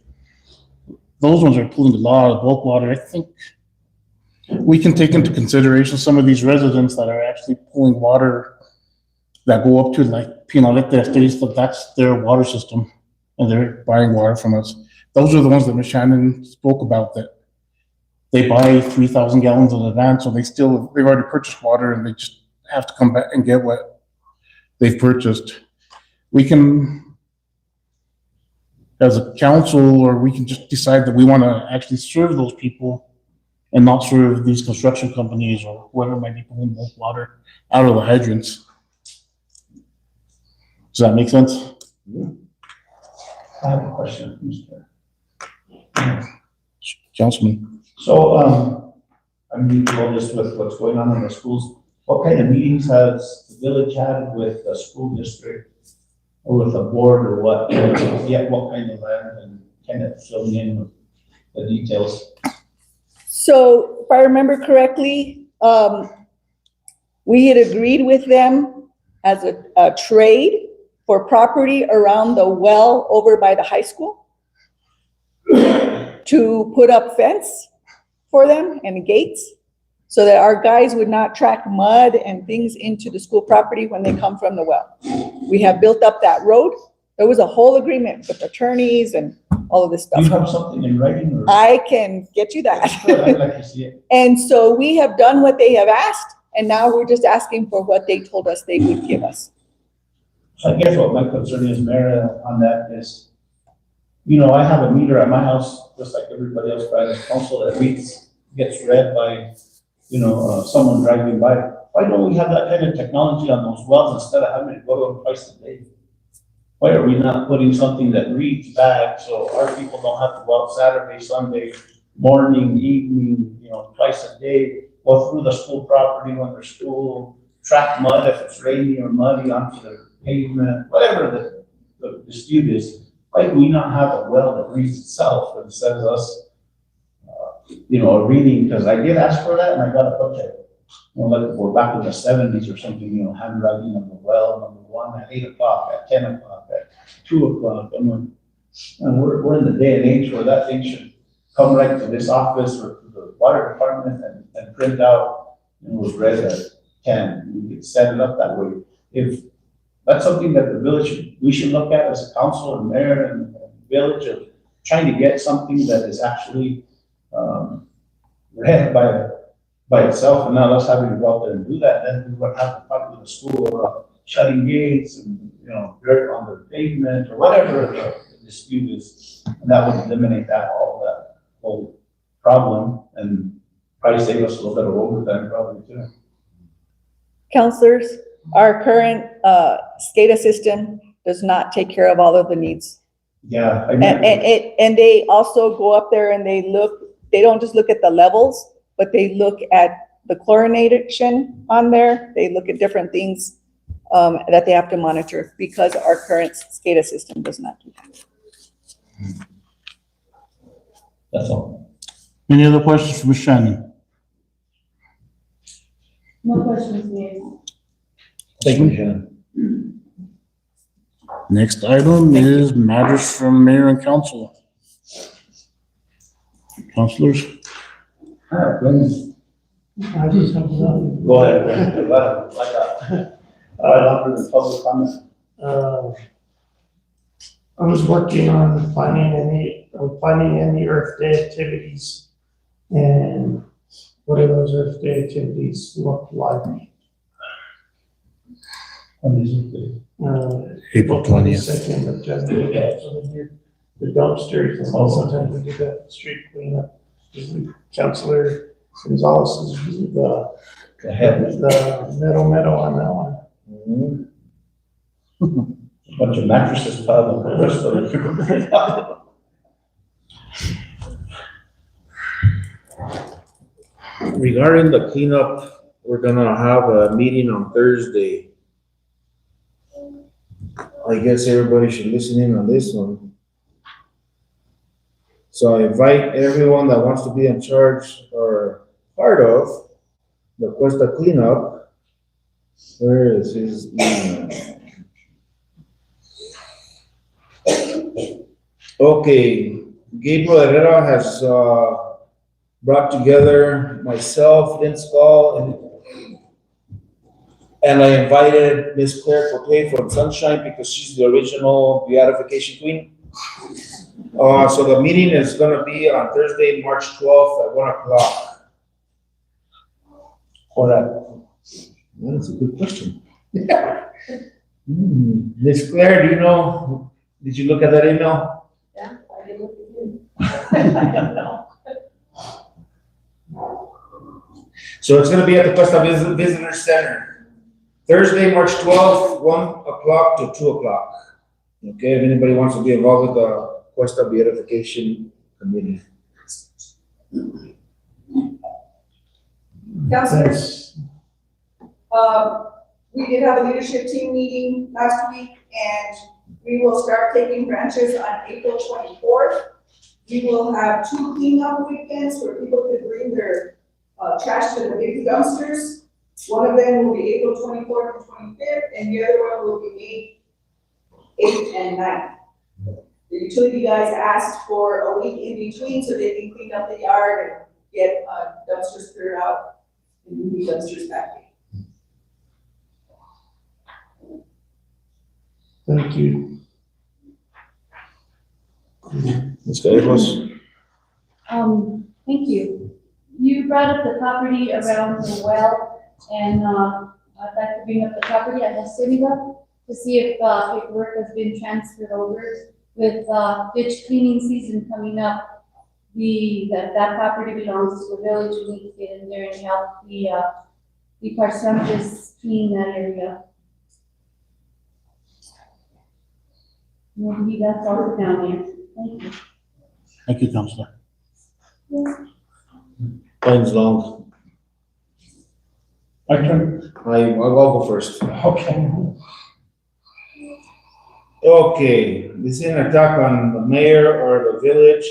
those ones are pulling a lot of bulk water. I think we can take into consideration some of these residents that are actually pulling water that go up to like Pinalete Estates, but that's their water system, and they're buying water from us. Those are the ones that Ms. Shannon spoke about, that they buy 3,000 gallons in advance, so they've already purchased water and they just have to come back and get what they've purchased. We can, as a council, or we can just decide that we want to actually serve those people and not serve these construction companies or whoever might be pulling bulk water out of the hydrants. Does that make sense? I have a question, Mr. Councilman. So, I mean, all this with what's going on in the schools, what kind of meetings has the village had with the school district or with the board or what? Yeah, what kind of land, and kind of fill me in with the details? So if I remember correctly, we had agreed with them as a trade for property around the well over by the high school to put up fence for them and gates so that our guys would not track mud and things into the school property when they come from the well. We have built up that road. There was a whole agreement with attorneys and all of this Do you stuff. have something in writing or? I can get you Good, I'd that. like to see it. And so we have done what they have asked, and now we're just asking for what they told us they would give us. So I guess what my concern is, Mayor, on that is, you know, I have a meter at my house, just like everybody else by the council, that gets read by, you know, someone driving by. Why don't we have that kind of technology on those wells instead of having to go to them twice a day? Why are we not putting something that reads back so our people don't have to go out Saturday, Sunday, morning, evening, you know, twice a day, go through the school property when there's school, track mud if it's rainy or muddy onto the pavement, whatever the dispute is. Why do we not have a well that reads itself instead of us, you know, a reading? Because I did ask for that and I got a bunch of, you know, like we're back in the 70s or something, you know, handwriting on the well, number 1 at 8 o'clock, at 10 o'clock, at 2 o'clock. And we're in the day and age where that thing should come right to this office or to the water department and print out, and it was read at 10. We could set it up that way. If that's something that the village, we should look at as a council and mayor and village, of trying to get something that is actually read by itself, and not us having to go out there and do that. Then we would have to talk to the school about shutting gates and, you know, dirt on the pavement or whatever the dispute is. And that would eliminate that whole problem and probably save us a little bit of overtime probably too. Counselors, our current SCADA system does not take care of all of the needs. Yeah. And they also go up there and they don't just look at the levels, but they look at the chlorination on there. They look at different things that they have to monitor because our current SCADA system does not do that. That's all. Any other questions for Ms. Shannon? No questions, Mayor. Thank you, Shannon. Next item is matters from mayor and council. Councilors? I just have one. Go ahead. Under the public comment. I was working on planning any Earth Day activities. And what do those Earth Day activities look like? April 20th. Second of January, the dumpsters, and sometimes we do the street cleanup. Usually Councilor Gonzalez is usually the meadow on that one. Bunch of mattresses piled on the rest of it. Regarding the cleanup, we're gonna have a meeting on Thursday. I guess everybody should listen in on this one. So I invite everyone that wants to be in charge or part of the Questa cleanup. Where is his email? Okay, Gabriel Herrera has brought together myself, Lynn Skull, and I invited Miss Claire Cote from Sunshine because she's the original beatification queen. So the meeting is gonna be on Thursday, March 12th at 1 o'clock. Or that's a good question. Miss Claire, do you know, did you look at that email? Yeah, I did look at you. So it's gonna be at the Questa Visitor Center, Thursday, March 12th, 1 o'clock to 2 o'clock. Okay, if anybody wants to be involved with the Questa Beatification Committee. Councilors, we did have a leadership team meeting last week, and we will start taking branches on April 24th. We will have 2 cleanup weekends where people could bring their trash to the big dumpsters. One of them will be April 24th and 25th, and the other one will be May 8th and 9th. The utility guys asked for a week in between so they can clean up the yard and get dumpsters cleared out and move dumpsters back in. Thank you. Ms. Gallegos? Thank you. You brought up the property around the well, and I'd like to bring up the property at La Ciénaga to see if paperwork has been transferred over. With ditch cleaning season coming up, that property belongs to the village. We need to get in there and help the Parsantes clean that area. Maybe that's all down there. Thank you. Thank you, Councilor. Time's long. My turn. I'll go first. Okay. Okay, this is an attack on the mayor or the village.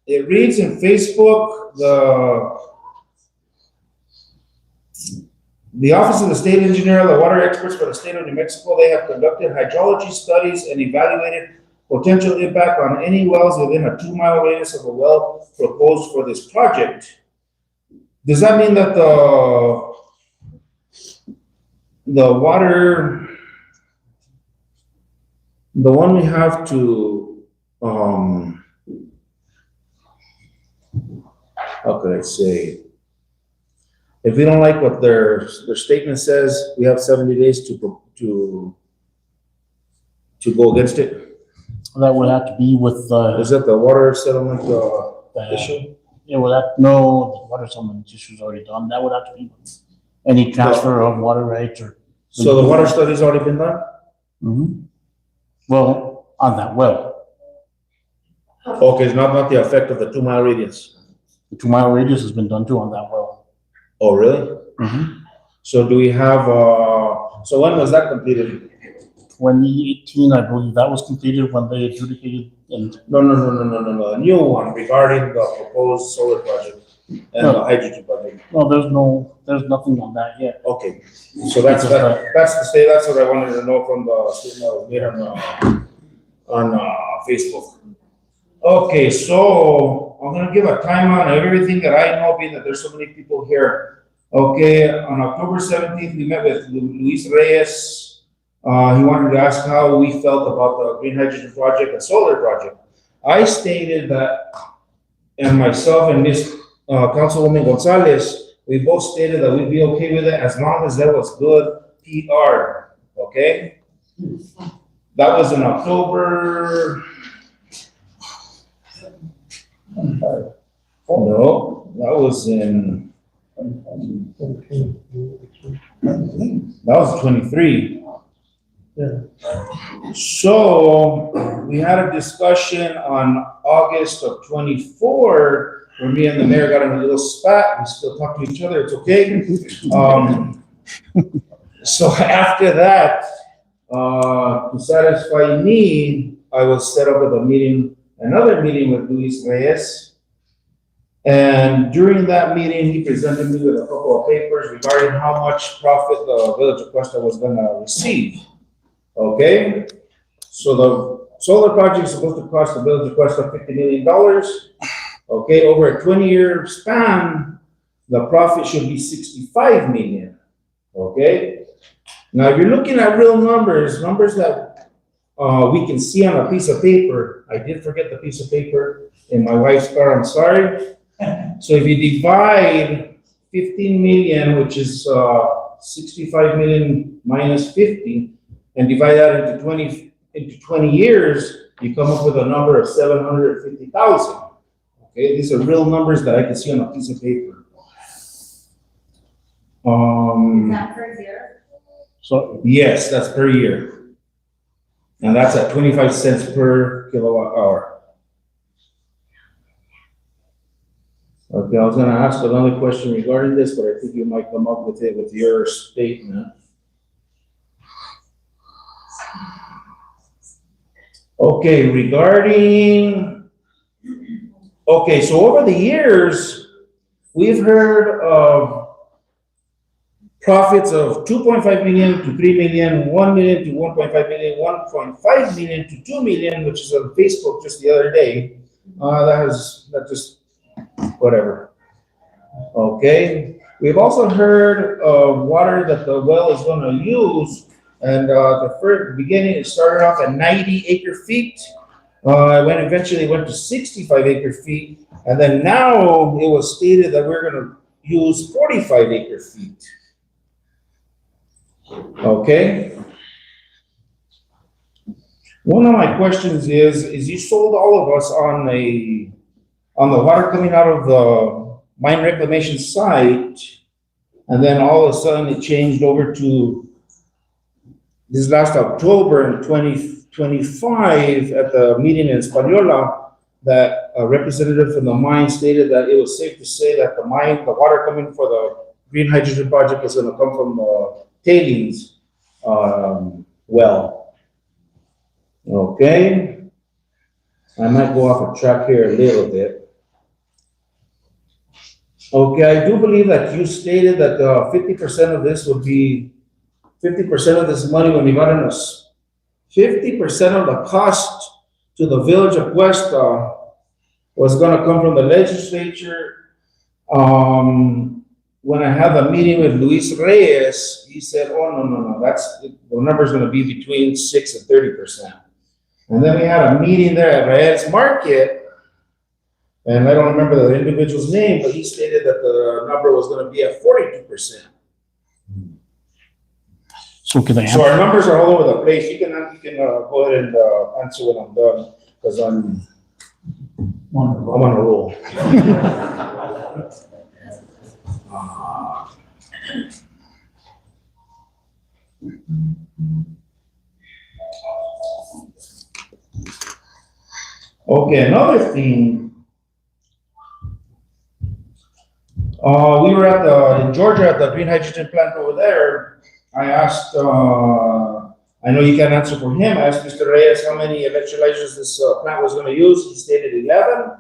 It reads in Facebook, the Office of the State Engineer, the water experts for the state of New Mexico, they have conducted hydrology studies and evaluated potential impact on any wells within a 2-mile radius of a well proposed for this project. Does that mean that the water, the one we have to, how could I say? If we don't like what their statement says, we have 70 days to go against it. That would have to be with, Is that the water settlement issue? yeah, well, no, the water settlement issue's already done. That would have to be with any transfer of water rights or. So the water study's already been done? Mhm. Well, on that well, Okay, it's not the effect of the 2-mile radius. the 2-mile radius has been done too on that well. Oh, really? Mhm. So do we have, so when was that completed? 2018, I believe that was completed when they adjudicated and No, a new one regarding the proposed solar project and the hydrogen project. there's nothing on that yet. Okay, so that's the state, that's what I wanted to know from the statement that was made on Facebook. Okay, so I'm gonna give a timeline of everything that I know, being that there's so many people here. Okay, on October 17th, we met with Luis Reyes. He wanted to ask how we felt about the green hydrogen project and solar project. I stated that, and myself and Miss Councilwoman Gonzalez, we both stated that we'd be okay with it as long as there was good PR, okay? That was in October. No, that was in, that was 23. So we had a discussion on August of 24, where me and the mayor got in a little spat. We still talk to each other, it's okay. So after that, to satisfy me, I was set up with another meeting with Luis Reyes. And during that meeting, he presented me with a couple of papers regarding how much profit the village of Questa was gonna receive. Okay, so the solar project is supposed to cost the village of Questa $50 million. Okay, over a 20-year span, the profit should be 65 million. Okay, now if you're looking at real numbers that we can see on a piece of paper. I did forget the piece of paper in my wife's car, I'm sorry. So if you divide 15 million, which is 65 million minus 50, and divide that into 20 years, you come up with a number of 750,000. Okay, these are real numbers that I can see on a piece of paper. Is that per year? So Yes, that's per year. And that's at 25 cents per kilowatt hour. Okay, I was gonna ask another question regarding this, but I think you might come up with it with your statement. Okay, so over the years, we've heard of profits of 2.5 million to 3 million, 1 million to 1.5 million, 1.5 million to 2 million, which is on Facebook just the other day. That just, whatever. Okay, we've also heard of water that the well is gonna use. And the beginning, it started off at 90 acre feet. Eventually went to 65 acre feet. And then now it was stated that we're gonna use 45 acre feet. Okay. One of my questions is you sold all of us on the water coming out of the mine reclamation site. And then all of a sudden it changed over to this last October in 2025 at the meeting in Española, that a representative from the mine stated that it was safe to say that the water coming for the green hydrogen project was gonna come from the tailings well. Okay. I might go off a track here a little bit. Okay, I do believe that you stated that 50% of this would be 50% of this money when we got in us, 50% of the cost to the village of Questa was gonna come from the legislature. When I had the meeting with Luis Reyes, he said, oh, no, the number's gonna be between 6 and 30%. And then we had a meeting there at Reyes Market, and I don't remember the individual's name, but he stated that the number was gonna be at 42%. So can I So answer? our numbers are all over the place. You can go ahead and answer when I'm done, because I'm on a roll. Okay, another thing. We were in Georgia at the green hydrogen plant over there. I asked, I know you can't answer for him. I asked Mr. Reyes how many electrolyzers this plant was gonna use. He stated 11.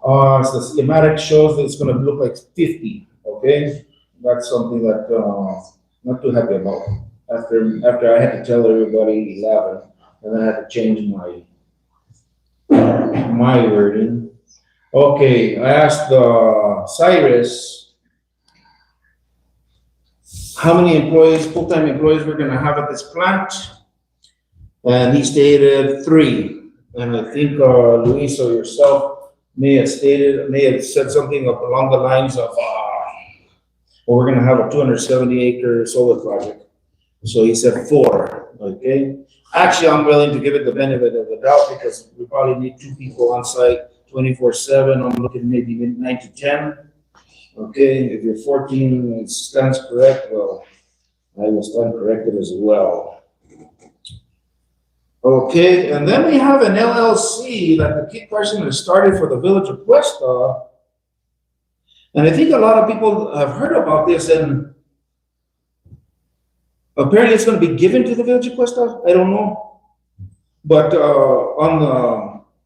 So the schematic shows that it's gonna look like 50, okay? That's something that, not too happy about. After I had to tell everybody 11, and then I had to change my wording. Okay, I asked Cyrus how many employees, full-time employees we're gonna have at this plant. And he stated 3. And I think Luis or yourself may have said something along the lines of, well, we're gonna have a 270-acre solar project. So he said 4, okay? Actually, I'm willing to give it the benefit of the doubt because we probably need 2 people on site 24/7. I'm looking maybe 9 to 10. Okay, if you're 14, it stands correct, well, I will stand corrected as well. Okay, and then we have an LLC that the key question has started for the village of Questa. And I think a lot of people have heard about this, and apparently it's gonna be given to the village of Questa, I don't know. But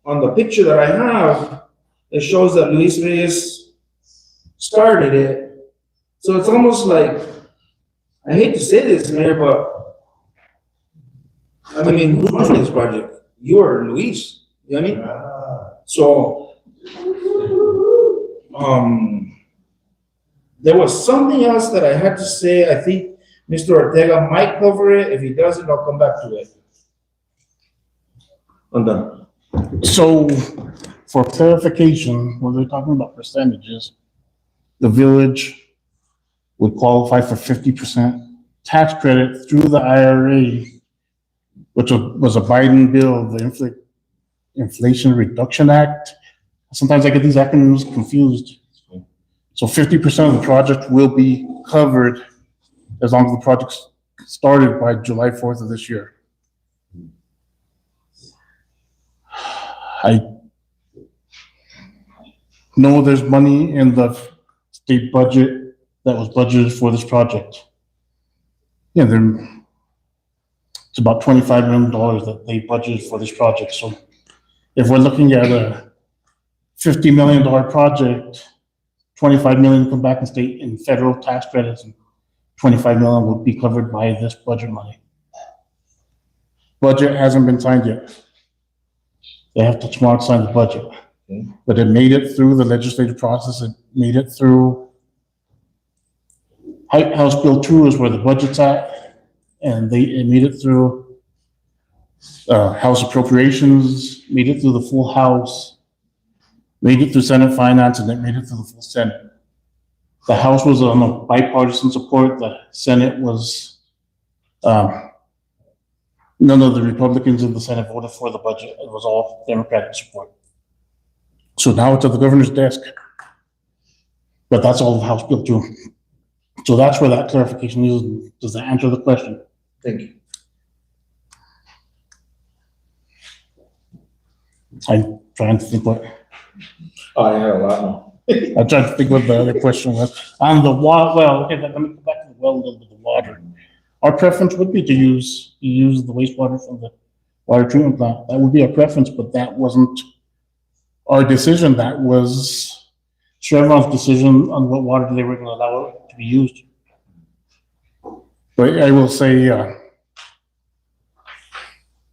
on the picture that I have, it shows that Luis Reyes started it. So it's almost like, I hate to say this, Mayor, but I mean, who's running this project? You or Luis, you know what I mean? So, there was something else that I had to say. I think Mr. Ortega might cover it. If he doesn't, I'll come back to it. I'm done. So for clarification, when they're talking about percentages, the village would qualify for 50% tax credit through the IRA, which was a Biden bill, the Inflation Reduction Act. Sometimes I get these acronyms confused. So 50% of the project will be covered as long as the project started by July 4th of this year. I know there's money in the state budget that was budgeted for this project. Yeah, it's about $25 million that they budgeted for this project. So if we're looking at a $50 million project, 25 million come back in state and federal tax credits, and 25 million would be covered by this budget money. Budget hasn't been signed yet. They have to tomorrow sign the budget. Okay. But it made it through the legislative process. It made it through House Bill 2 is where the budget's at, and it made it through House Appropriations, made it through the full House, made it through Senate Finance, and it made it through the full Senate. The House was on a bipartisan support. The Senate was, none of the Republicans in the Senate voted for the budget. It was all Democratic support. So now it's at the governor's desk. But that's all of House Bill 2. So that's where that clarification is. Does that answer the question? Thank you. I'm trying to think what, I had a lot more. I'm trying to think what the other question was. On the water, well, okay, let me go back to the well with the water. Our preference would be to use the wastewater from the water treatment plant. That would be our preference, but that wasn't our decision. That was Chevron's decision on what water they were going to allow it to be used. But I will say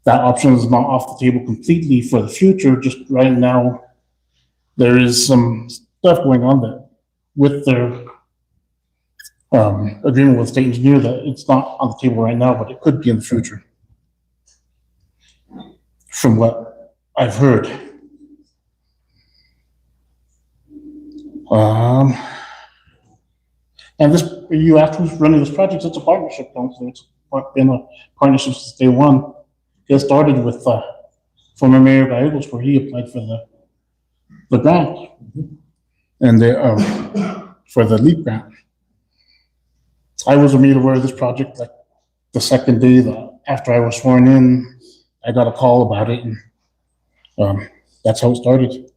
that option is not off the table completely for the future. Just right now, there is some stuff going on that with their agreement with state engineer that it's not on the table right now, but it could be in the future. From what I've heard. And this, you asked who's running this project, it's a partnership, so it's been a partnership since day one. It started with former Mayor Gallegos, where he applied for the grant, and they, for the LEAP grant. I was made aware of this project like the second day that after I was sworn in, I got a call about it, and that's how it started.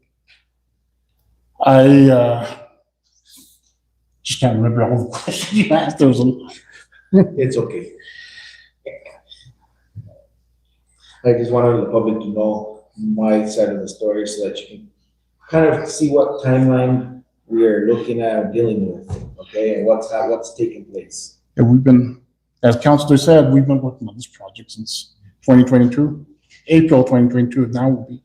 Just can't remember all the questions you asked. There was a, It's okay. I just wanted the public to know my side of the story so that you can kind of see what timeline we are looking at and dealing with, okay, and what's taking place. and we've been, as Councilor said, we've been working on this project since 2022, April 2022. Now will be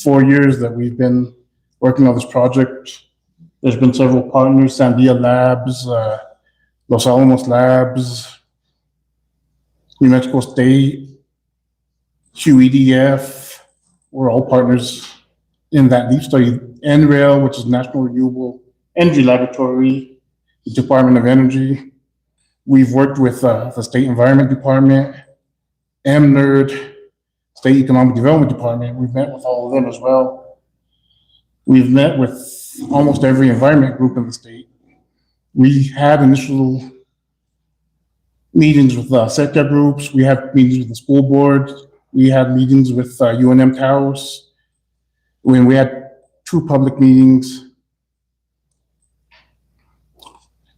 4 years that we've been working on this project. There's been several partners, Sandia Labs, Los Alamos Labs, New Mexico State, QEDF. We're all partners in that deep study. NREL, which is National Renewable Energy Laboratory, the Department of Energy. We've worked with the State Environment Department, MNERD, State Economic Development Department. We've met with all of them as well. We've met with almost every environment group in the state. We had initial meetings with sector groups. We had meetings with the school board. We had meetings with UNM Taos. When we had 2 public meetings.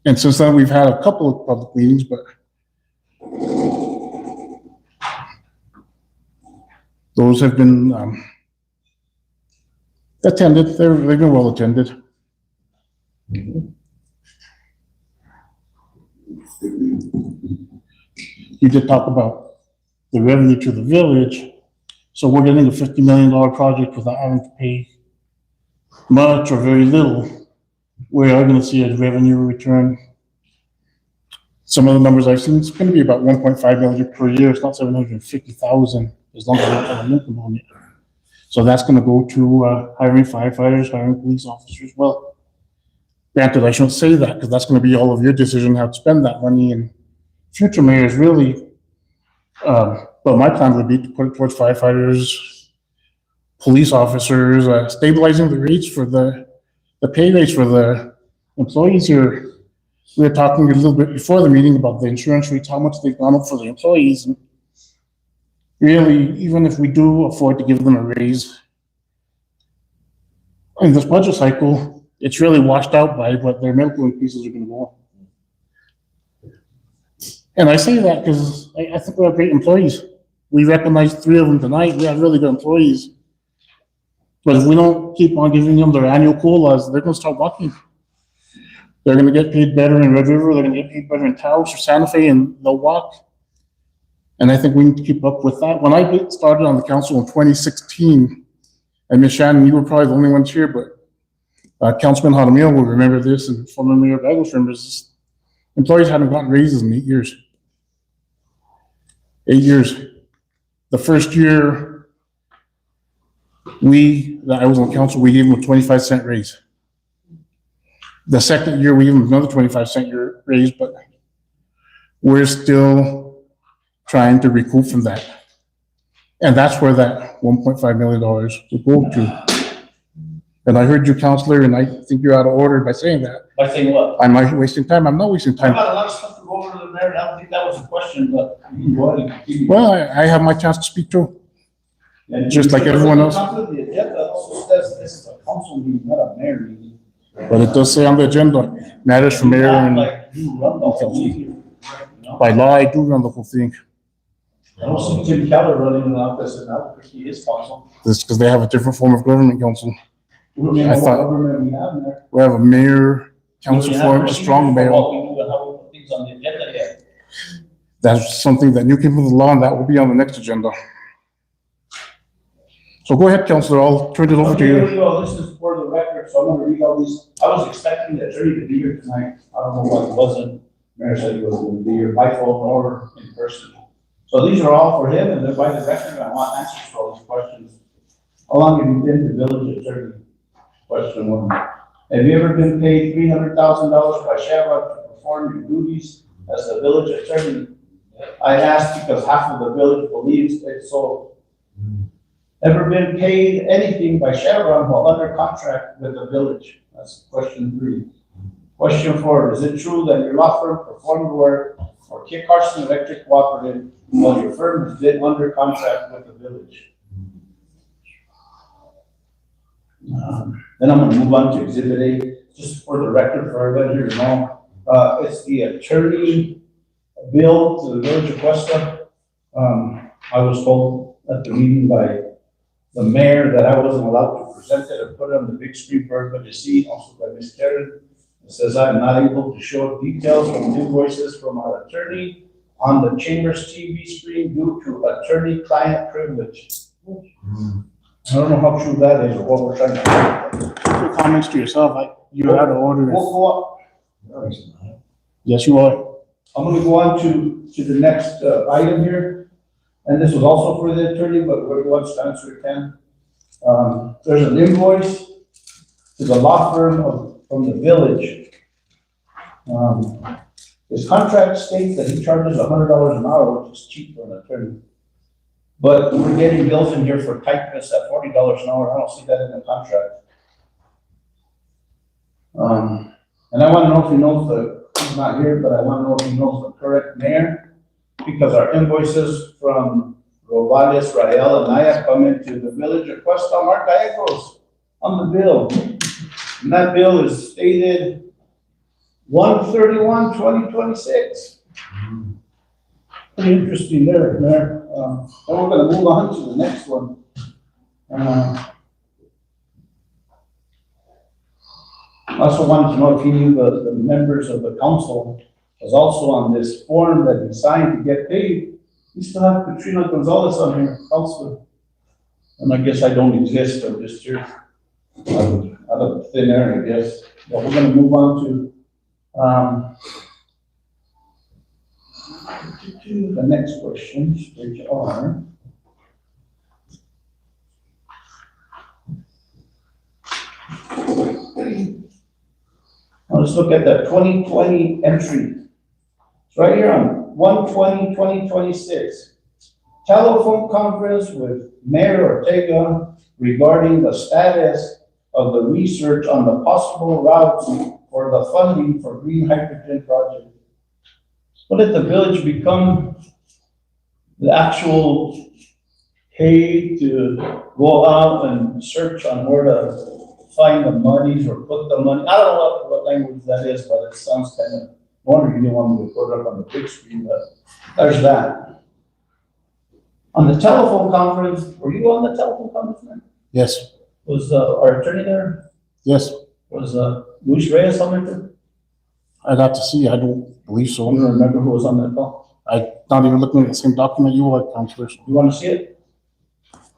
And since then, we've had a couple of public meetings, but those have been attended. They've been well attended. You did talk about the revenue to the village. So we're getting a $50 million project without having to pay much or very little. We are going to see a revenue return. Some of the numbers I've seen, it's going to be about 1.5 million per year. It's not 750,000 as long as we have a minimum on it. So that's going to go to hiring firefighters, hiring police officers. Well, granted, I shouldn't say that because that's going to be all of your decision how to spend that money. And future mayors really, but my plan would be to put it towards firefighters, police officers, stabilizing the rates for the pay rates for the employees here. We were talking a little bit before the meeting about the insurance rates, how much they've gone up for the employees. And really, even if we do afford to give them a raise in this budget cycle, it's really washed out by what their medical increases are going to go. And I say that because I think we have great employees. We recognized 3 of them tonight. We have really good employees. But if we don't keep on giving them their annual COLAs, they're going to start walking. They're going to get paid better in Red River. They're going to get paid better in Taos or Santa Fe, and they'll walk. And I think we need to keep up with that. When I started on the council in 2016, and Ms. Shannon, you were probably the only ones here, but Councilman Jaramillo will remember this, and former Mayor Bagels remembers this. Employees haven't gotten raises in 8 years. 8 years. The first year that I was on council, we gave them a 25-cent raise. The second year, we gave them another 25-cent raise, but we're still trying to recoup from that. And that's where that $1.5 million will go to. And I heard you, Counselor, and I think you're out of order by saying that. By saying what? Am I wasting time? I'm not wasting I've time. got a lot of stuff to go over to the mayor, and I don't think that was a question, but you go ahead and continue. Well, I have my chance to speak too. And just like everyone else. The agenda also says this is a council meeting, not a mayor meeting. But it does say on the agenda, matters for mayor and Like, you run the whole meeting, you know? by law, I do run the whole thing. I don't see Tim Keller running in the office, and that would be his council. This because they have a different form of government council. We don't know I what thought- government we have there. We have a mayor, council form, a strong mayor. What we do and how we put things on the agenda yet. That's something that you came with the law, and that will be on the next agenda. So go ahead, Councilor, I'll turn it over to Okay, here we you. go. This is for the record, so I'm gonna read all these. I was expecting the attorney to be here tonight. I don't know why he wasn't. Mayor said he wasn't gonna be here by phone or in person. So these are all for him, and they're by the record. I want answers for all these questions. How long have you been the village attorney? Question 1. Have you ever been paid $300,000 by Chevron to perform your duties as the village attorney? I ask because half of the village believes it's so. Ever been paid anything by Chevron while under contract with the village? That's question 3. Question 4, is it true that your law firm performed work for Kit Carson Electric Cooperative while your firm has been under contract with the village? Then I'm gonna move on to Exhibit A, just for the record for everybody here to know. It's the attorney bill to the village of Questa. I was told at the meeting by the mayor that I wasn't allowed to present it and put it on the big screen for everybody to see, also by Ms. Karen. It says I'm not able to show details from invoices from our attorney on the chamber's TV screen due to attorney-client privilege. I don't know how true that is or what we're trying to do. Your comments to yourself, you had to order. We'll go up. Yes, you are. I'm gonna go on to the next item here, and this was also for the attorney, but whoever wants to answer it can. There's an invoice to the law firm from the village. His contract states that he charges $100 an hour, which is cheap for an attorney. But we're getting bills in here for typists at $40 an hour. I don't see that in the contract. And I want to know if he knows he's not here, but I want to know if he knows the correct mayor, because our invoices from Robales, Rael, and Naya come into the village of Questa, Mark Gallegos on the bill. And that bill is stated 1/31/2026. Pretty interesting there, Mayor. Then we're gonna move on to the next one. I also wanted to know if he knew the members of the council was also on this form that he signed to get paid. We still have Katrina Gonzalez on here, councilor. And I guess I don't exist, I'm just here out of thin air, I guess. But we're gonna move on to the next questions, which are let's look at the 2020 entry. It's right here on 1/20/2026. Telephone conference with Mayor Ortega regarding the status of the research on the possible routes for the funding for green hydrogen project. What did the village become the actual pay to go out and search on where to find the monies or put the money? I don't know what language that is, but it sounds kind of, I wonder if you want me to put it up on the big screen, but there's that. On the telephone conference, were you on the telephone conference, man? Yes, Was our attorney there? yes. Was Luis Reyes on there? I got to see, I don't believe I so. don't remember who was on that call. I'm not even looking at the same document you are, Councilor. You want to see it?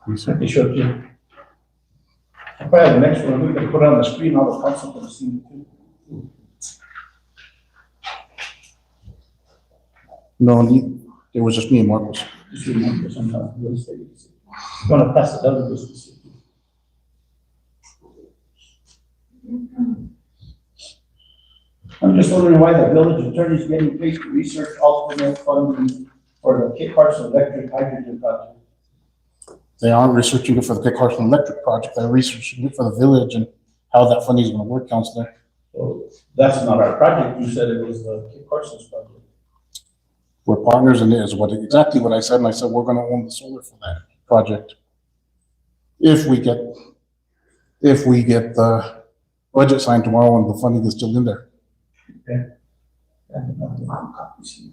Yes, sir. He showed you. I'll probably have the next one, we can put it on the screen, all the council can see it too. No, it was just me and Marcos. Just remember sometime, real estate. You want to pass it down to this? I'm just wondering why the village attorney is getting paid to research alternate funding for the Kit Carson electric hydrogen project. They aren't researching it for the Kit Carson Electric project, they're researching it for the village and how that funding is gonna work, Councilor. So that's not our project, you said it was the Kit Carson's project. We're partners in it is exactly what I said, and I said, we're gonna own the solar for that project. If we get the budget signed tomorrow and the funding is still in there. Okay. I have the wrong copies here.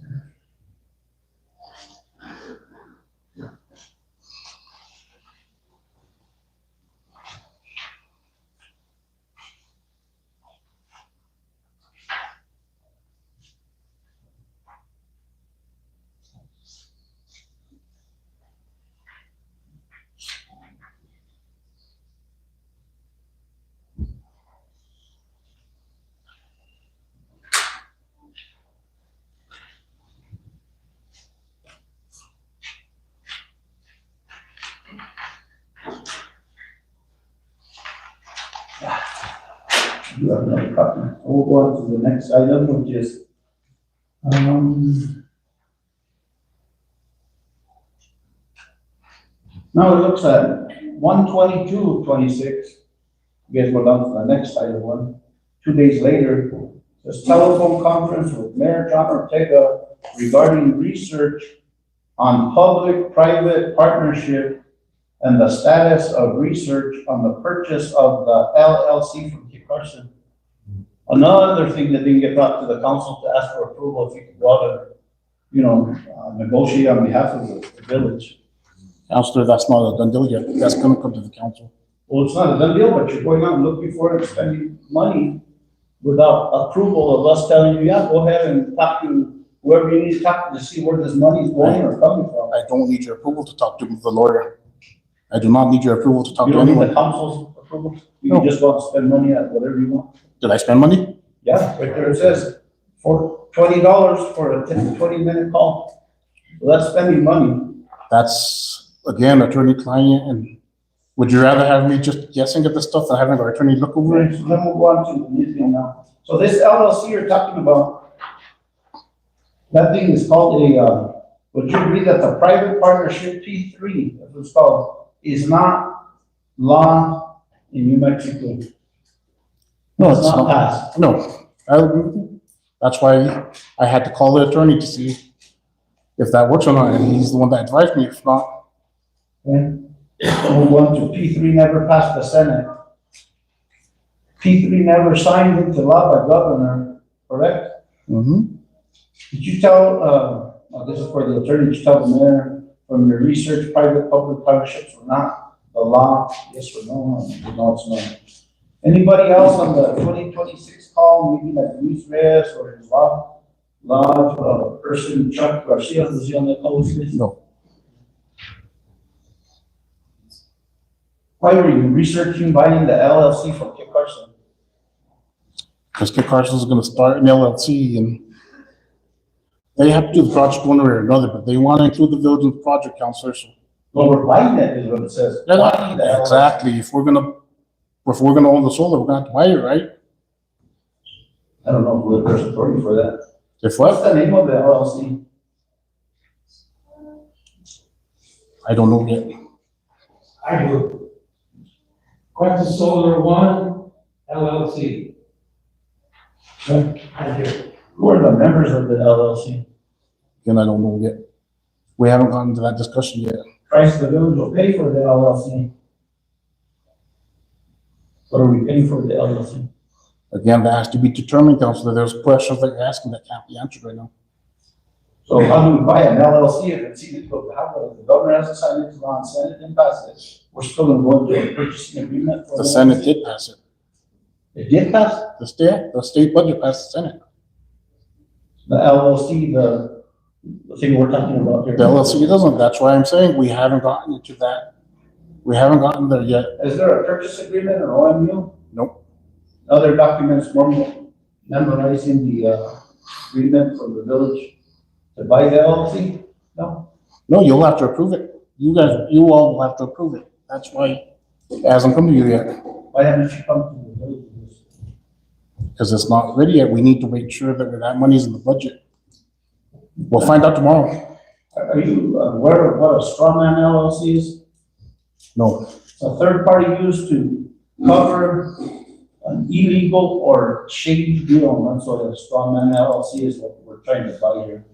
You have another copy. We'll go on to the next item, which is, now it looks at 1/22/26. You guys go down to the next item one. 2 days later, this telephone conference with Mayor John Ortega regarding research on public-private partnership and the status of research on the purchase of the LLC from Kit Carson. Another thing that didn't get brought to the council to ask for approval, if you could go out and, negotiate on behalf of the village. Counselor, that's not a done deal yet. That's gonna come to the council. Well, it's not a done deal, but you're going out and looking for it and spending money without approval of us telling you, yeah, go ahead and talk to whoever you need to talk to see where this money is going or coming from. I don't need your approval to talk to the lawyer. I do not need your approval to talk You to don't need anyone. the council's approval? You No. can just go out and spend money at whatever you want? Did I spend money? Yeah, right there it says, for $20 for a 20-minute call. Well, that's spending money. That's, again, attorney-client, and would you rather have me just guessing at this stuff than having our attorney look over it? So then we'll go on to the new thing now. So this LLC you're talking about, that thing is called would you agree that the private partnership P3, as it's called, is not law in New Mexico? No, It's it's not not. passed. No, I agree with you. That's why I had to call the attorney to see if that works or not, and he's the one that advised me. If not, Okay? So we're going to P3 never passed the Senate. P3 never signed into law by governor, correct? Did you tell, this is for the attorney, did you tell the mayor from your research, private-public partnerships or not, the law, yes or no? No, it's not. Anybody else on the 2026 call, maybe like Luis Reyes or his law person, Chuck Garcia, was he on the call with this? no. Why were you researching buying the LLC from Kit Carson? Because Kit Carson's gonna start an LLC, and they have to do the project one way or another, but they want to include the village in the project, counselor, so. Well, we're buying it, is what it says. Buying the LLC. Exactly, if we're gonna own the solar, we're gonna have to buy it, right? I don't know if there's authority for that. If What's what? the name of the LLC? I don't know yet. I do. Questa Solar One LLC. I do. Who are the members of the LLC? Again, I don't know yet. We haven't gotten to that discussion yet. Price the village will pay for the LLC. What are we paying for the LLC? Again, that has to be determined, counselor. There's questions that you're asking that can't be answered right now. So how do we buy an LLC if it's easy to go, the governor hasn't signed it, the Senate didn't pass it? We're still gonna go into a purchasing agreement? for The that? Senate did pass it. It did pass? The state budget passed the Senate. The LLC, the thing we're talking about here? The LLC doesn't. That's why I'm saying we haven't gotten into that. We haven't gotten there yet. Is there a purchase agreement or OMU? Nope. Other documents memorizing the agreement from the village to buy the LLC? No? No, you'll have to approve it. You all will have to approve it. That's why it hasn't come to you yet, Why haven't you come to the village with this? because it's not ready yet. We need to make sure that that money's in the budget. We'll find out tomorrow. Are you aware of what a strawman LLC is? No, It's a third party used to cover an illegal or shady deal. That's what a strawman LLC is, what we're trying to buy here.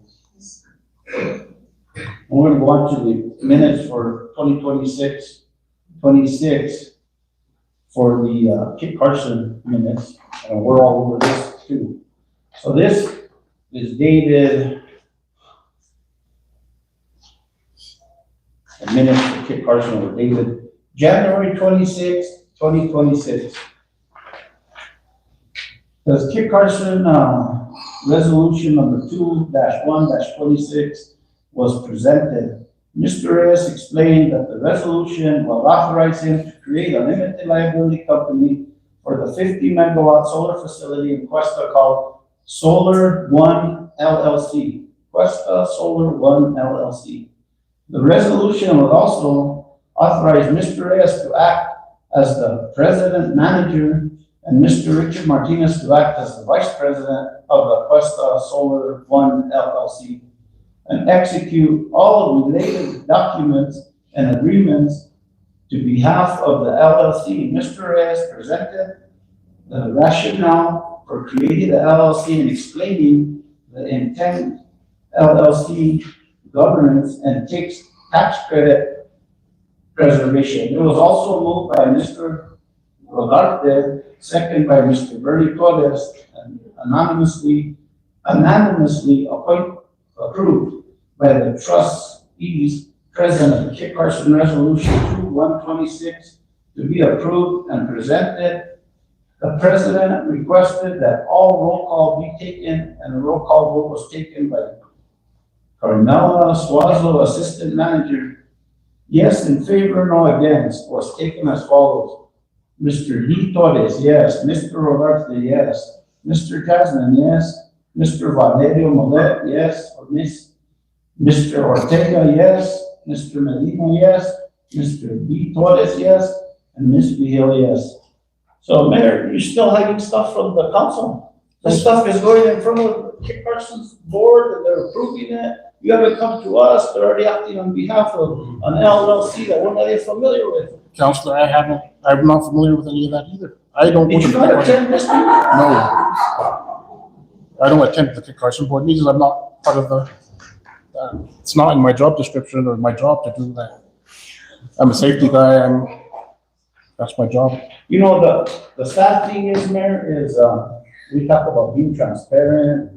We're gonna go on to the minutes for 26 for the Kit Carson minutes, and we're all over this too. So this is dated, the minutes for Kit Carson were dated January 26, 2026. The Kit Carson, resolution number 2-1-26 was presented. Mr. Reyes explained that the resolution will authorize him to create a limited liability company for the 50 megawatt solar facility in Questa called Solar One LLC. Questa Solar One LLC. The resolution will also authorize Mr. Reyes to act as the president manager and Mr. Richard Martinez to act as the vice president of the Questa Solar One LLC and execute all related documents and agreements to behalf of the LLC. Mr. Reyes presented the rationale for creating the LLC and explaining the intent LLC governance and tax credit preservation. It was also moved by Mr. Rodarte, second by Mr. Bernie Torres, and unanimously approved by the trustees present at Kit Carson Resolution 2-126 to be approved and presented. The president requested that all roll call be taken, and the roll call vote was taken by Carmela Suazo, assistant manager. Yes in favor, no against, was taken as follows. Mr. D. Torres, yes. Mr. Rodarte, yes. Mr. Jasmine, yes. Mr. Valerio Molet, yes. Or Mr. Ortega, yes. Mr. Medina, yes. Mr. D. Torres, yes. And Ms. Beal, yes. So, Mayor, you're still hiding stuff from the council. This stuff is going in front of Kit Carson's board, and they're approving it. You haven't come to us. They're already acting on behalf of an LLC that we're not even familiar with. Counselor, I'm not familiar with any of that either. I don't. Did you not attend this meeting? No. I don't attend the Kit Carson board meetings. I'm not part of the, it's not in my job description or my job to do that. I'm a safety guy. That's my job. You know, the sad thing is, Mayor, is, we talk about being transparent.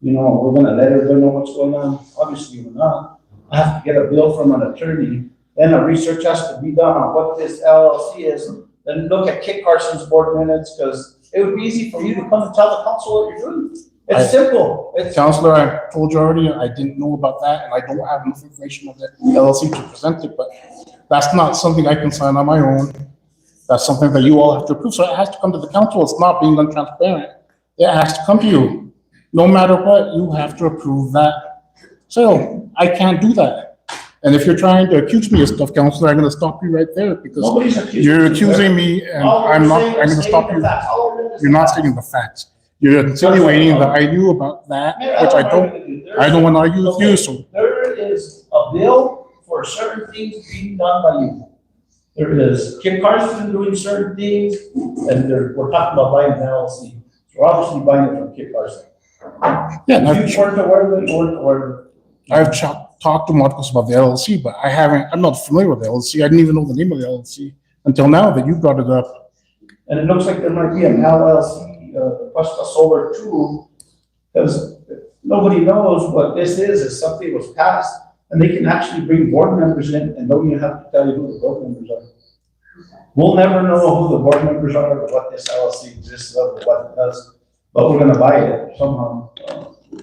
You know, we're gonna let everybody know what's going on. Obviously, we're not. I have to get a bill from an attorney. Then a research has to be done on what this LLC is. Then look at Kit Carson's board minutes, because it would be easy for you to come and tell the council what you're doing. It's simple. Counselor, I told you already, I didn't know about that, and I don't have enough information on the LLC to present it, but that's not something I can sign on my own. That's something that you all have to approve, so it has to come to the council. It's not being untransparent. It has to come to you. No matter what, you have to approve that. So I can't do that. And if you're trying to accuse me of stuff, Counselor, I'm gonna stop you right there, because you're accusing me, and I'm gonna stop you. You're not stating the facts. You're insinuating that I knew about that, which I don't want to argue with you, so. There is a bill for certain things being done by you. There is Kit Carson doing certain things, and we're talking about buying the LLC. So we're obviously buying it from Kit Carson. Yeah, If you weren't aware of it, you weren't aware of it. I've talked to Marcos about the LLC, but I'm not familiar with the LLC. I didn't even know the name of the LLC until now that you brought it up. And it looks like there might be an LLC, Questa Solar 2, because nobody knows what this is something was passed, and they can actually bring board members in and don't even have to tell you who the board members are. We'll never know who the board members are or what this LLC exists of or what it does, but we're gonna buy it somehow.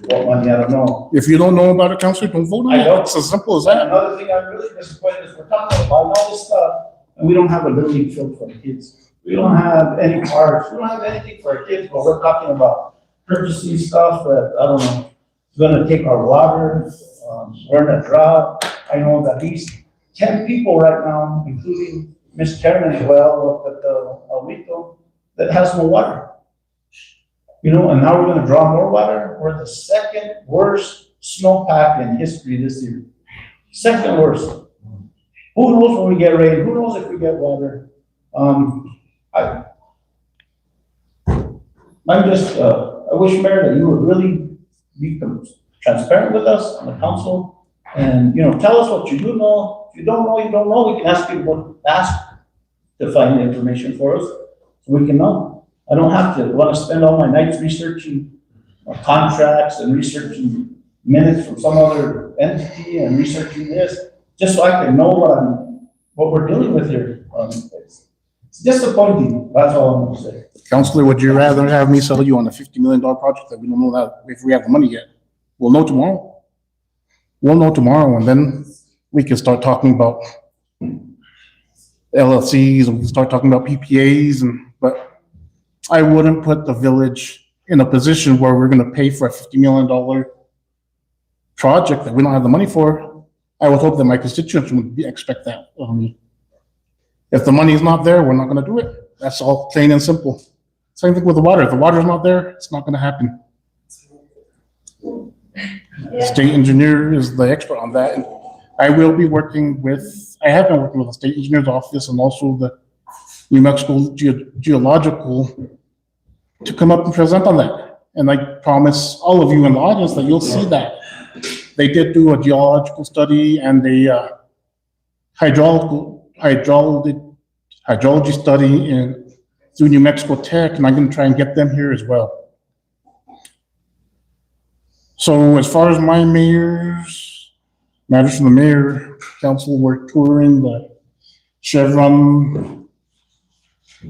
What money, I don't know. If you don't know about it, Counselor, don't vote on it. It's as simple as that. Another thing I'm really disappointed is we're talking about all this stuff, and we don't have a little league field for the kids. We don't have any parks, we don't have anything for our kids, but we're talking about purchasing stuff that, I don't know, it's gonna take our water, we're in a drought. I know that at least 10 people right now, including Miss Karen as well, up at the Alito, that has no water. You know, and now we're gonna draw more water. We're the second worst snowpack in history this year. Second worst. Who knows when we get rain? Who knows if we get water? I wish, Mayor, that you would really be transparent with us on the council, and, you know, tell us what you do know. If you don't know, you don't know. We can ask people to find the information for us, so we can know. I don't have to want to spend all my nights researching contracts and researching minutes from some other entity and researching this, just so I can know what we're dealing with here. It's disappointing, that's all I'm gonna say. Counselor, would you rather have me sell you on a $50 million project that we don't know that if we have the money yet? We'll know tomorrow. We'll know tomorrow, and then we can start talking about LLCs, and we can start talking about PPAs, but I wouldn't put the village in a position where we're gonna pay for a $50 million project that we don't have the money for. I would hope that my constituents would expect that of me. If the money is not there, we're not gonna do it. That's all, plain and simple. Same thing with the water. If the water's not there, it's not gonna happen. The state engineer is the expert on that, and I will be working with, I have been working with the state engineer's office and also the New Mexico Geological to come up and present on that. And I promise all of you in the audience that you'll see that. They did do a geological study and a hydrology study through New Mexico Tech, and I'm gonna try and get them here as well. So as far as my matters from the mayor, council, we're touring the Chevron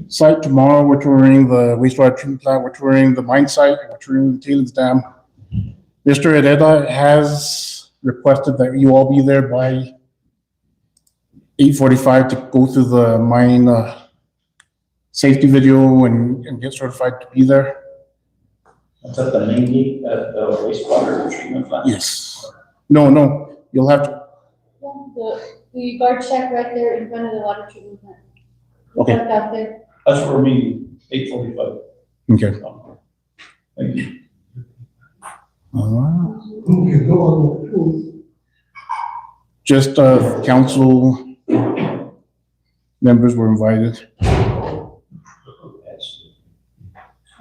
site tomorrow. We're touring the wastewater treatment plant. We're touring the mine site. We're touring the tailings dam. Mr. Herrera has requested that you all be there by 8:45 to go through the mine safety video and get certified to be there. That's at the main gate at the wastewater treatment plant. Yes. No, you'll have to, The guard shack right there in front of the water treatment plant. Okay. Park out there. That's for me, 8:45. okay. Thank you. Just council members were invited.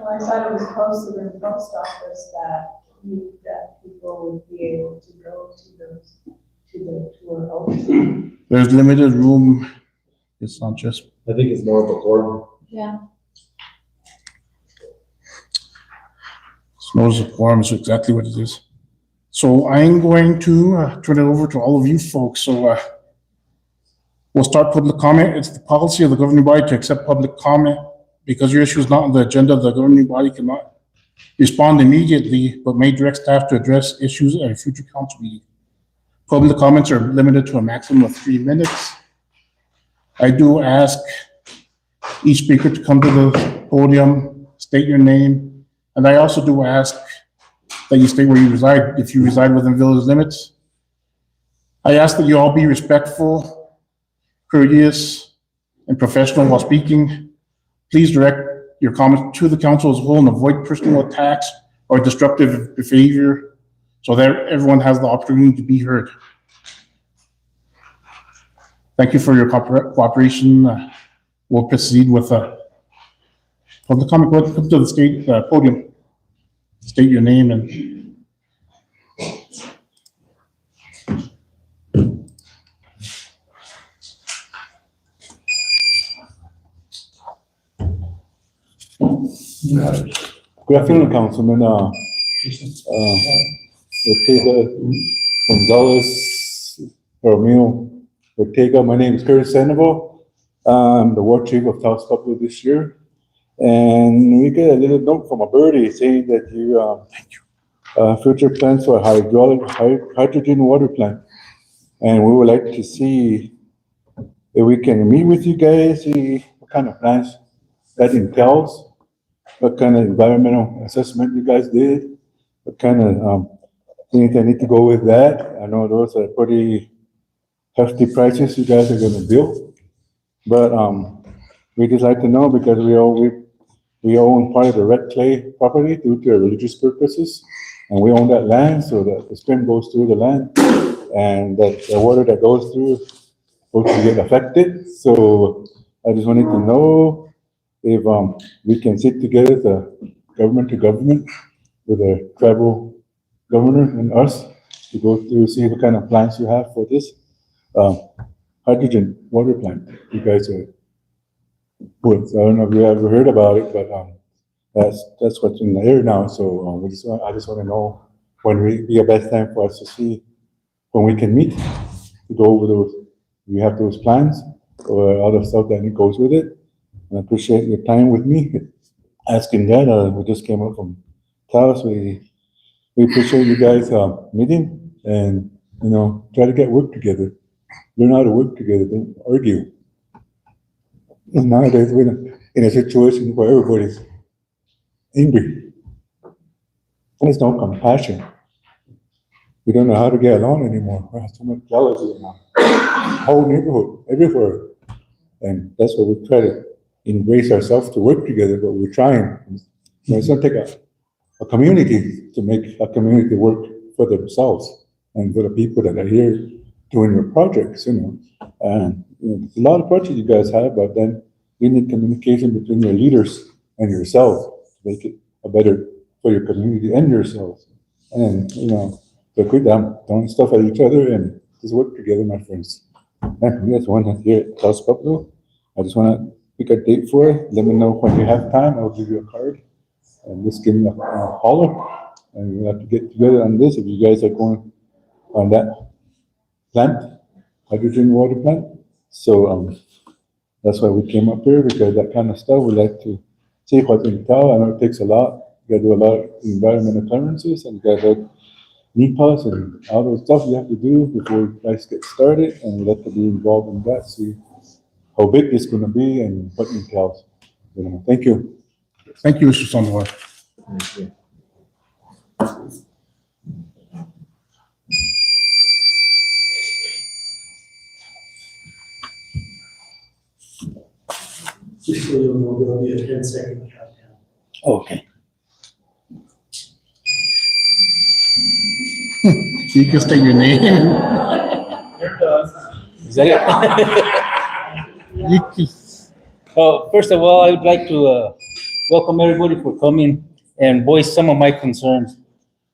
Well, I thought it was posted in the post office that people would be able to go to the tour open. There's limited room. It's not just, I think it's more of a forum. Yeah. it's notice of quorum is exactly what it is. So I'm going to turn it over to all of you folks. So we'll start public comment. It's the policy of the governing body to accept public comment. Because your issue is not on the agenda, the governing body cannot respond immediately, but may direct staff to address issues at a future council meeting. Public comments are limited to a maximum of 3 minutes. I do ask each speaker to come to the podium, state your name, and I also do ask that you state where you reside, if you reside within village limits. I ask that you all be respectful, courteous, and professional while speaking. Please direct your comments to the council as a whole and avoid personal attacks or disruptive behavior so that everyone has the opportunity to be heard. Thank you for your cooperation. We'll proceed with public comment. Go ahead, come to the podium. State your name and Good afternoon, Councilman. Ortega Gonzalez, Romeo Ortega. My name is Curtis Sandoval. I'm the ward chief of Taos Pueblo this year. And we get a little note from a birdie saying that you future plans for a hydrogen water plant. And we would like to see if we can meet with you guys, see what kind of plans that entails. What kind of environmental assessment you guys did? What kind of things that need to go with that? I know those are pretty hefty prices you guys are gonna bill. But we just like to know because we own part of the red clay property due to religious purposes. And we own that land so that the stream goes through the land and that the water that goes through will get affected. So I just wanted to know if we can sit together, the government to government, with the tribal governor and us, to go through, see what kind of plans you have for this hydrogen water plant. You guys are, well, I don't know if you ever heard about it, but that's what's in the air now. So I just want to know when will be a best time for us to see when we can meet to go over those. We have those plans or other stuff that goes with it. I appreciate your time with me asking that. We just came up from Taos. We appreciate you guys meeting and, you know, try to get work together. Learn how to work together, don't argue. And nowadays we're in a situation where everybody's angry. There's no compassion. We don't know how to get along anymore. We have so much jealousy now. Whole neighborhood, everywhere. And that's what we try to embrace ourselves to work together, but we're trying. You know, it's going to take a community to make a community work for themselves and for the people that are here doing your projects, you know. And you know, there's a lot of projects you guys have, but then you need communication between your leaders and yourself to make it a better for your community and yourselves. And, you know, so quit throwing stuff at each other and just work together, my friends. And that's one here at Taos Pueblo. I just want to pick a date for it. Let me know when you have time. I'll give you a card. And just give me a holler. And we have to get together on this if you guys are going on that plant, hydrogen water plant. So, that's why we came up here, because that kind of stuff, we like to see what's in town. I know it takes a lot. You gotta do a lot of environmental clearances, and you gotta NEPAs and all those stuff you have to do before you guys get started, and we like to be involved in that, see how big it's gonna be and what entails. Thank you. Thank you, Mr. Sandoval. Just so you'll know, there'll be a 10-second countdown. Okay. You can state your name. Is that it? You can- First of all, I would like to welcome everybody for coming and voice some of my concerns.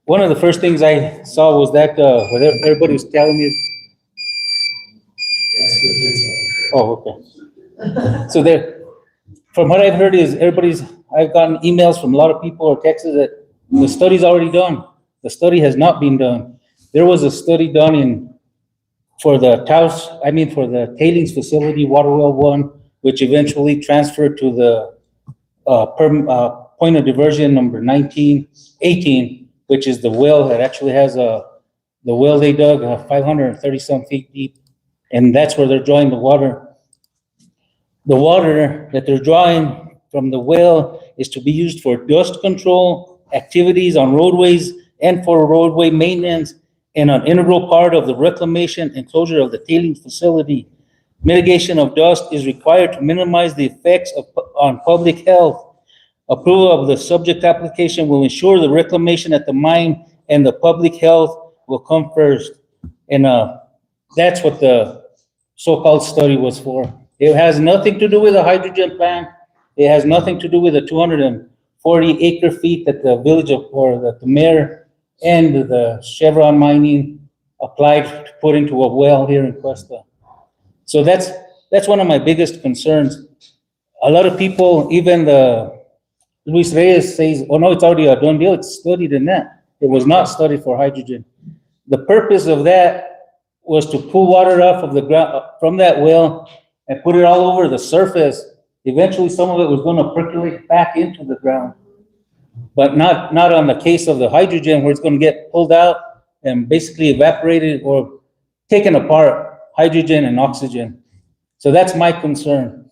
One of the first things I saw was that what everybody was telling me. That's the 10 seconds. Oh, okay. So there, from what I've heard is I've gotten emails from a lot of people or texts that the study's already done. The study has not been done. There was a study done for the tailings facility, Water Well 1, which eventually transferred to the point of diversion number 18, which is the well that actually has the well they dug 530 some feet deep. And that's where they're drawing the water. The water that they're drawing from the well is to be used for dust control activities on roadways and for roadway maintenance, and an integral part of the reclamation and closure of the tailings facility. Mitigation of dust is required to minimize the effects on public health. Approval of the subject application will ensure the reclamation at the mine and the public health will come first. And that's what the so-called study was for. It has nothing to do with the hydrogen plant. It has nothing to do with the 240 acre feet that the village or that the mayor and the Chevron Mining applied to put into a well here in Questa. So that's one of my biggest concerns. A lot of people, even Luis Reyes says, oh no, it's already a done deal. It's studied in that. It was not studied for hydrogen. The purpose of that was to pull water off of the ground from that well and put it all over the surface. Eventually, some of it was going to percolate back into the ground, but not on the case of the hydrogen, where it's going to get pulled out and basically evaporated or taken apart, hydrogen and oxygen. So that's my concern.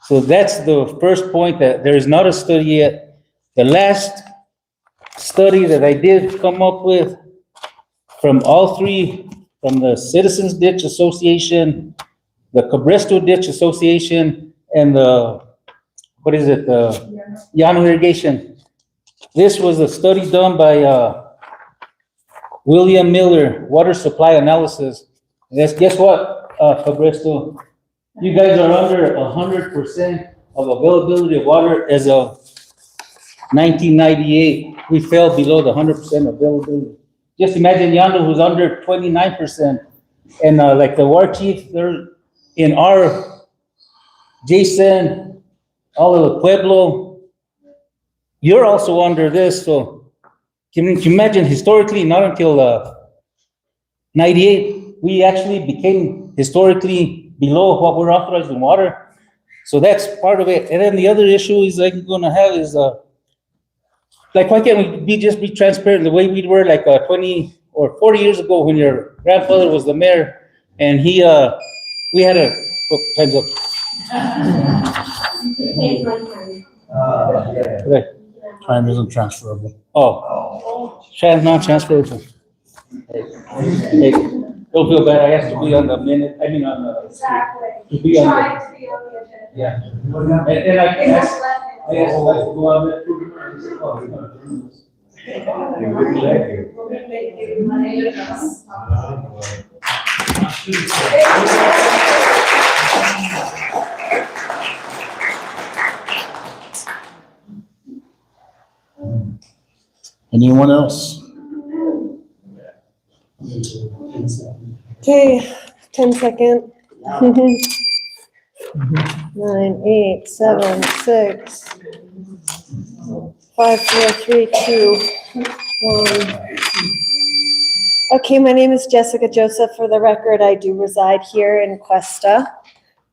So that's the first point, that there is not a study yet. The last study that I did come up with from all three, from the Citizens Ditch Association, the Cabresto Ditch Association, and the Llano Irrigation. This was a study done by William Miller, Water Supply Analysis. Guess what, Cabresto? You guys are under 100% of availability of water as of 1998. We fell below the 100% availability. Just imagine Llano, who's under 29%. And like the war chief, they're in our Jason, all of the Pueblo, you're also under this. So can you imagine, historically, not until 98, we actually became historically below what we're authorized in water. So that's part of it. And then the other issue is like going to have is like, why can't we just be transparent the way we were like 20 or 40 years ago when your grandfather was the mayor and we had a, time's up. Okay. Time isn't transferable. Oh, non-transferable. Hey, don't feel bad, I asked to be on the minute, I mean on the. Exactly. To be on the, Trying to be on the agenda. yeah. And I They asked, won't let me. I asked like to go on that. We'll make you money. Anyone else? Okay, 10-second. 9, 8, 7, 6, 5, 4, 3, 2. Okay, my name is Jessica Joseph. For the record, I do reside here in Questa.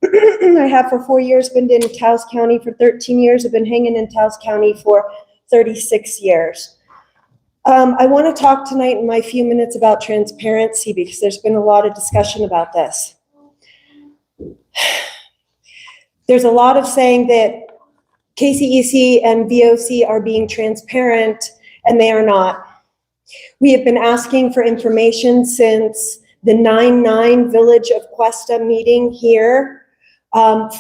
I have for 4 years, been in Taos County for 13 years. I've been hanging in Taos County for 36 years. I want to talk tonight in my few minutes about transparency because there's been a lot of discussion about this. There's a lot of saying that KCEC and VOC are being transparent, and they are not. We have been asking for information since the 9/9 Village of Questa meeting here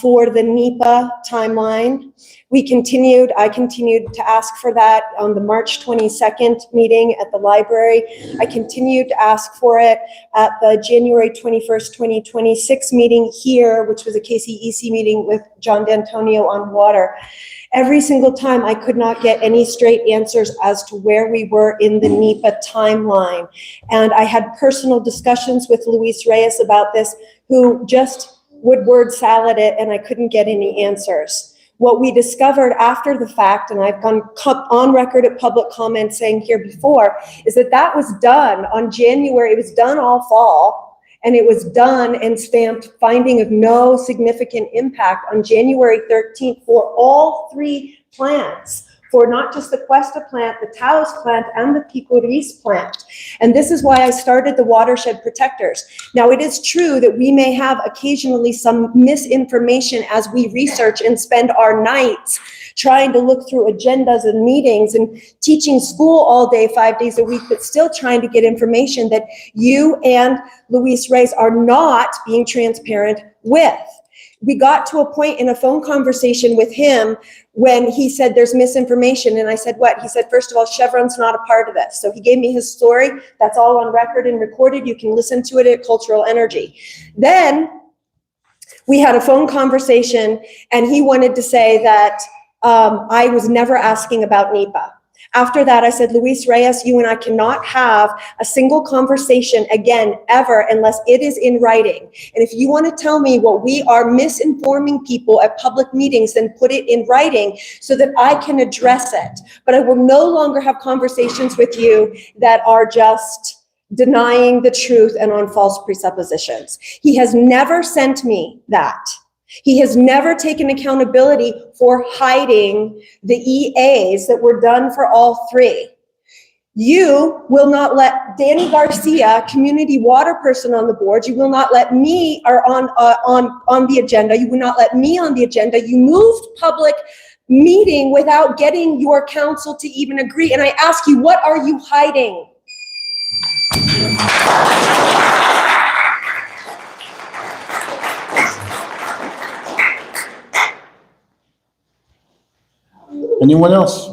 for the NEPA timeline. I continued to ask for that on the March 22nd meeting at the library. I continued to ask for it at the January 21st, 2026 meeting here, which was a KCEC meeting with John D'Antonio on water. Every single time I could not get any straight answers as to where we were in the NEPA timeline. And I had personal discussions with Luis Reyes about this, who just would word salad it, and I couldn't get any answers. What we discovered after the fact, and I've gone on record at public comment saying here before, is that that was done on January, it was done all fall, and it was done and stamped finding of no significant impact on January 13th for all three plants, for not just the Questa plant, the Taos plant, and the Pico Ruiz plant. And this is why I started the watershed protectors. Now, it is true that we may have occasionally some misinformation as we research and spend our nights trying to look through agendas and meetings and teaching school all day, 5 days a week, but still trying to get information that you and Luis Reyes are not being transparent with. We got to a point in a phone conversation with him when he said there's misinformation, and I said, what? He said, first of all, Chevron's not a part of this. So he gave me his story. That's all on record and recorded. You can listen to it at Cultural Energy. Then we had a phone conversation, and he wanted to say that I was never asking about NEPA. After that, I said, Luis Reyes, you and I cannot have a single conversation again, ever, unless it is in writing. And if you want to tell me what we are misinforming people at public meetings, then put it in writing so that I can address it. But I will no longer have conversations with you that are just denying the truth and on false presuppositions. He has never sent me that. He has never taken accountability for hiding the EAs that were done for all three. You will not let Danny Garcia, community water person on the board, you will not let me on the agenda. You will not let me on the agenda. You moved public meeting without getting your council to even agree. And I ask you, what are you hiding? Anyone else?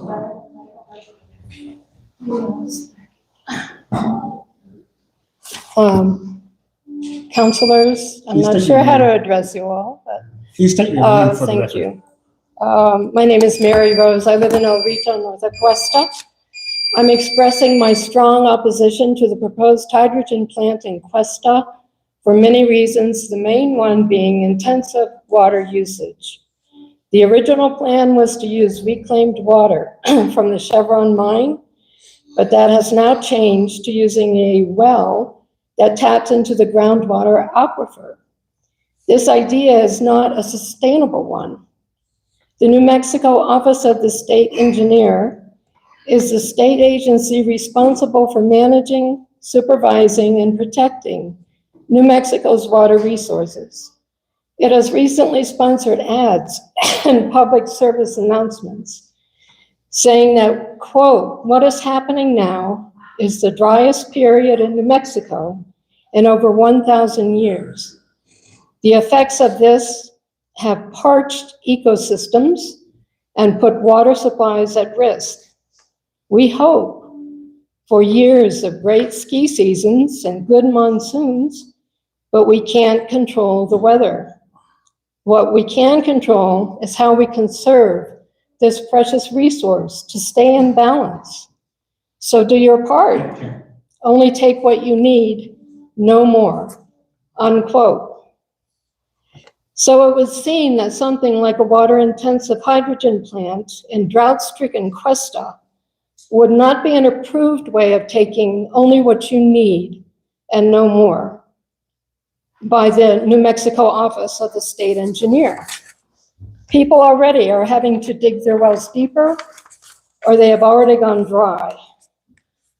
Councilors, I'm Please not state sure your how to name. address you all, but Please state your name for the thank record. you. My name is Mary Rose. I live in El Rito, North of Questa. I'm expressing my strong opposition to the proposed hydrogen plant in Questa for many reasons, the main one being intensive water usage. The original plan was to use reclaimed water from the Chevron mine, but that has now changed to using a well that taps into the groundwater aquifer. This idea is not a sustainable one. The New Mexico Office of the State Engineer is the state agency responsible for managing, supervising, and protecting New Mexico's water resources. It has recently sponsored ads and public service announcements saying that, quote, what is happening now is the driest period in New Mexico in over 1,000 years. The effects of this have parched ecosystems and put water supplies at risk. We hope for years of great ski seasons and good monsoons, but we can't control the weather. What we can control is how we conserve this precious resource to stay in balance. So do your part. Only take what you need, no more, unquote. So it was seen that something like a water-intensive hydrogen plant in drought-stricken Questa would not be an approved way of taking only what you need and no more by the New Mexico Office of the State Engineer. People already are having to dig their wells deeper, or they have already gone dry.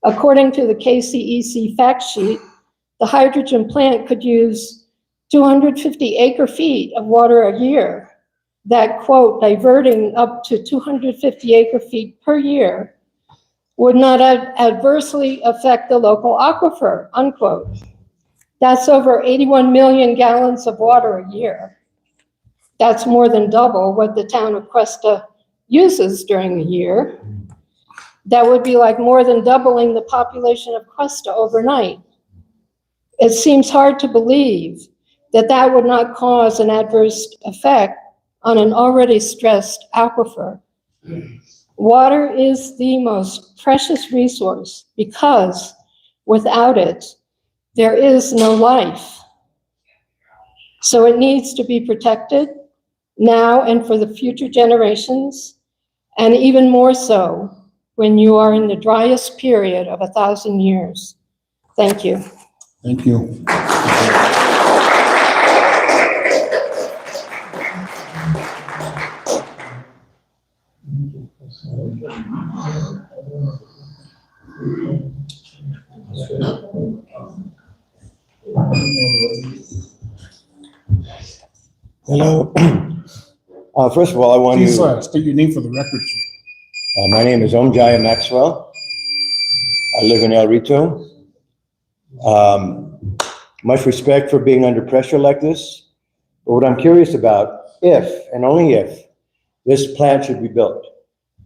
According to the KCEC fact sheet, the hydrogen plant could use 250 acre-feet of water a year. That, quote, diverting up to 250 acre-feet per year would not adversely affect the local aquifer, unquote. That's over 81 million gallons of water a year. That's more than double what the town of Questa uses during the year. That would be like more than doubling the population of Questa overnight. It seems hard to believe that that would not cause an adverse effect on an already stressed aquifer. Water is the most precious resource because without it, there is no life. So it needs to be protected now and for the future generations, and even more so when you are in the driest period of 1,000 years. Thank you. Thank you. Hello. First of all, I want Please to, state your name for the record, sir. my name is Omjaya Maxwell. I live in El Rito. Much respect for being under pressure like this. But what I'm curious about, if and only if this plant should be built,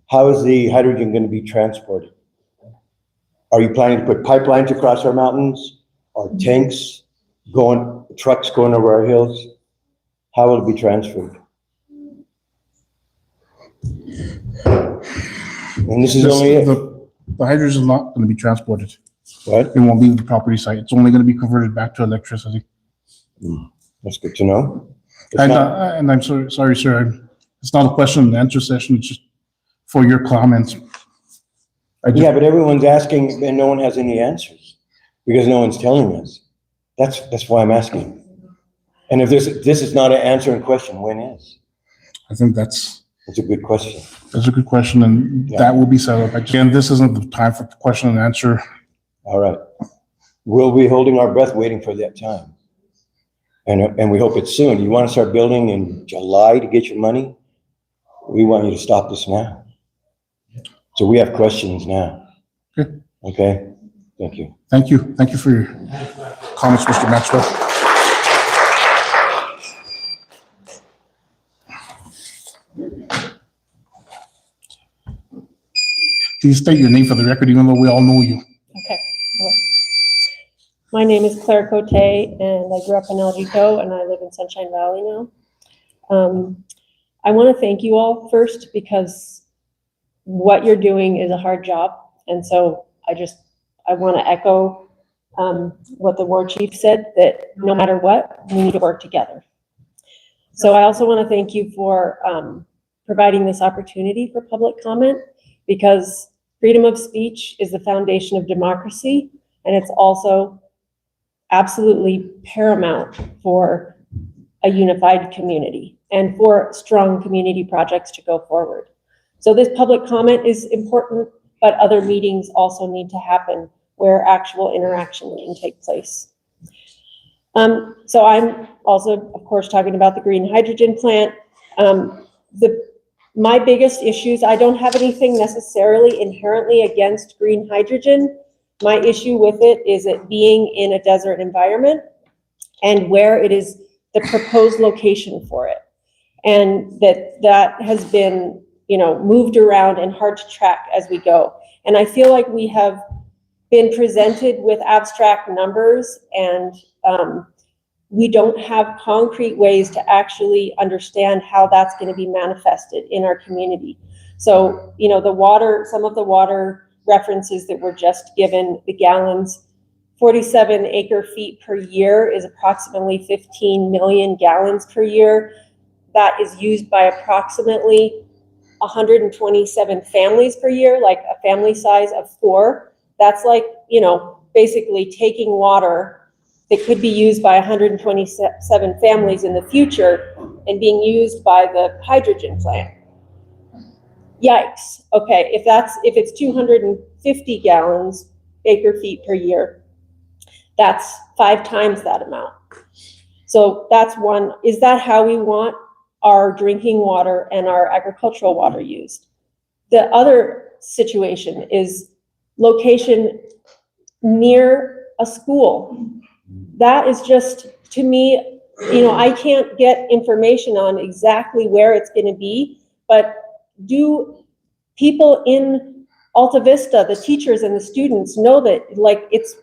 how is the hydrogen going to be transported? Are you planning to put pipelines across our mountains or tanks trucks going over our hills? How will it be transferred? And this is only if. The hydrogen is not going to be transported. What? It won't leave the property site. It's only going to be converted back to electricity. That's good to know. And I'm sorry, sir. It's not a question and answer session. It's just for your comments. Yeah, but everyone's asking and no one has any answers because no one's telling us. That's why I'm asking. And if this is not an answering question, when is? I think that's a good question. That's a good question, and that will be set up. Again, this isn't the time for question and answer. All right. We'll be holding our breath waiting for that time. And we hope it's soon. You want to start building in July to get your money? We want you to stop this now. So we have questions now. Okay. Okay? Thank you. Thank you. Thank you for your comments, Mr. Maxwell. Please state your name for the record, even though we all know you. Okay. My name is Claire Cote, and I grew up in El Rito, and I live in Sunshine Valley now. I want to thank you all first because what you're doing is a hard job, and so I want to echo what the war chief said, that no matter what, we need to work together. So I also want to thank you for providing this opportunity for public comment, because freedom of speech is the foundation of democracy, and it's also absolutely paramount for a unified community and for strong community projects to go forward. So this public comment is important, but other meetings also need to happen where actual interaction can take place. So I'm also, of course, talking about the green hydrogen plant. My biggest issues, I don't have anything necessarily inherently against green hydrogen. My issue with it is it being in a desert environment and where it is the proposed location for it. And that has been, moved around and hard to track as we go. And I feel like we have been presented with abstract numbers, and we don't have concrete ways to actually understand how that's going to be manifested in our community. So, some of the water references that were just given, the gallons, 47 acre feet per year is approximately 15 million gallons per year. That is used by approximately 127 families per year, like a family size of 4. That's like, basically taking water that could be used by 127 families in the future and being used by the hydrogen plant. Yikes. Okay, if it's 250 gallons, acre feet per year, that's 5 times that amount. So that's one. Is that how we want our drinking water and our agricultural water used? The other situation is location near a school. That is just, to me, I can't get information on exactly where it's going to be, but do people in Alta Vista, the teachers and the students, know that it's,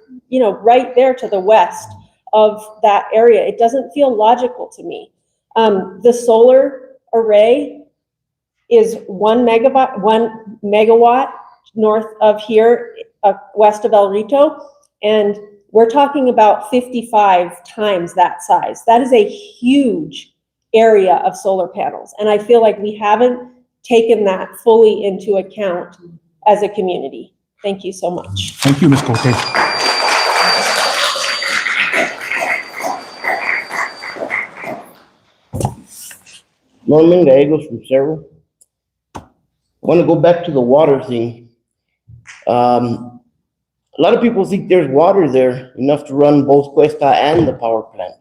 right there to the west of that area? It doesn't feel logical to me. The solar array is 1 megawatt north of here, west of El Rito, and we're talking about 55 times that size. That is a huge area of solar panels, and I feel like we haven't taken that fully into account as a community. Thank you so much. Thank you, Ms. Cote. Norman Gallegos from Cerro. I want to go back to the water thing. A lot of people think there's water there enough to run both Questa and the power plant.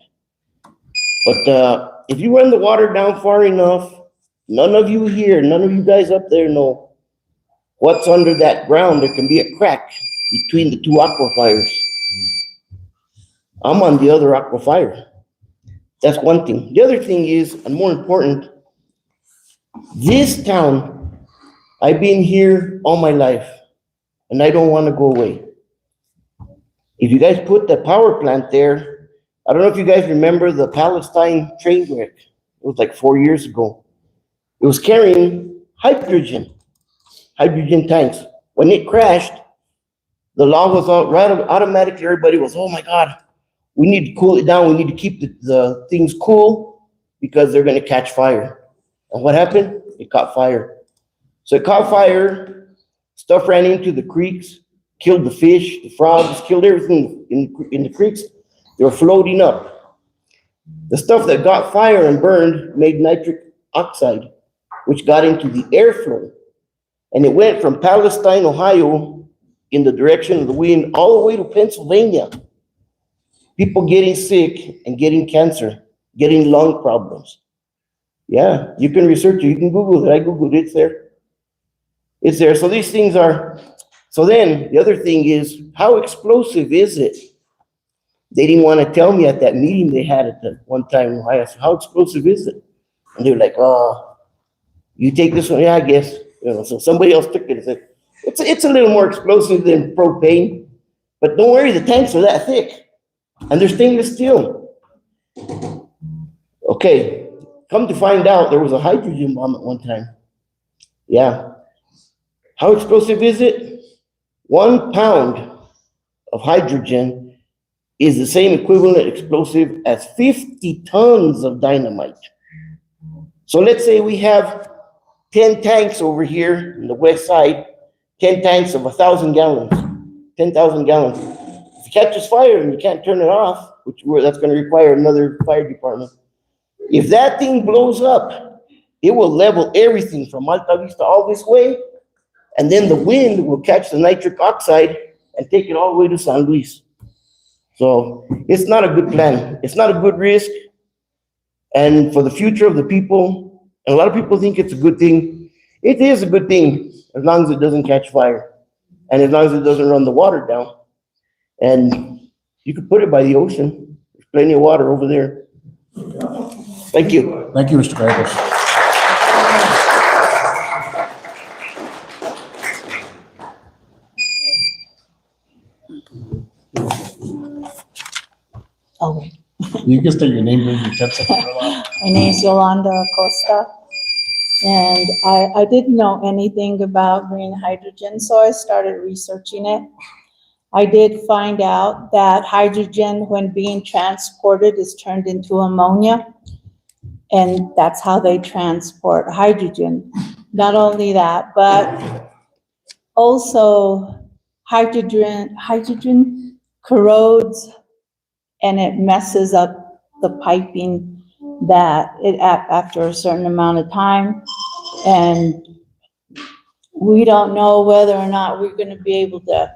But if you run the water down far enough, none of you here, none of you guys up there know what's under that ground. There can be a crack between the 2 aquifers. I'm on the other aquifer. That's one thing. The other thing is, and more important, this town, I've been here all my life, and I don't want to go away. If you guys put the power plant there, I don't know if you guys remember the Palestine train wreck. It was like 4 years ago. It was carrying hydrogen tanks. When it crashed, the law was automatically, everybody was, oh my God, we need to cool it down. We need to keep the things cool because they're going to catch fire. And what happened? It caught fire. So it caught fire, stuff ran into the creeks, killed the fish, the frogs, killed everything in the creeks. They were floating up. The stuff that got fire and burned made nitric oxide, which got into the airflow. And it went from Palestine, Ohio, in the direction of the wind, all the way to Pennsylvania. People getting sick and getting cancer, getting lung problems. Yeah, you can research it. You can Google it. I Googled it. It's there. It's there. So these things are, so then the other thing is, how explosive is it? They didn't want to tell me at that meeting they had at the one time. I asked, how explosive is it? And they were like, oh, you take this one? Yeah, I guess. So somebody else took it and said, it's a little more explosive than propane, but don't worry, the tanks are that thick. And they're stainless steel. Okay, come to find out, there was a hydrogen bomb at one time. Yeah. How explosive is it? 1 pound of hydrogen is the same equivalent explosive as 50 tons of dynamite. So let's say we have 10 tanks over here on the west side, 10 tanks of 1,000 gallons, 10,000 gallons. If it catches fire and you can't turn it off, that's going to require another fire department. If that thing blows up, it will level everything from Alta Vista all this way, and then the wind will catch the nitric oxide and take it all the way to San Luis. So it's not a good plan. It's not a good risk. And for the future of the people, and a lot of people think it's a good thing. It is a good thing as long as it doesn't catch fire and as long as it doesn't run the water down. And you could put it by the ocean. There's plenty of water over there. Thank you. Thank you, Mr. Gallegos. Oh, You can state your name and your for a while. my name is Yolanda Costa, and I didn't know anything about green hydrogen, so I started researching it. I did find out that hydrogen, when being transported, is turned into ammonia, and that's how they transport hydrogen. not only that, but also hydrogen corrodes and it messes up the piping that after a certain amount of time. And we don't know whether or not we're gonna be able to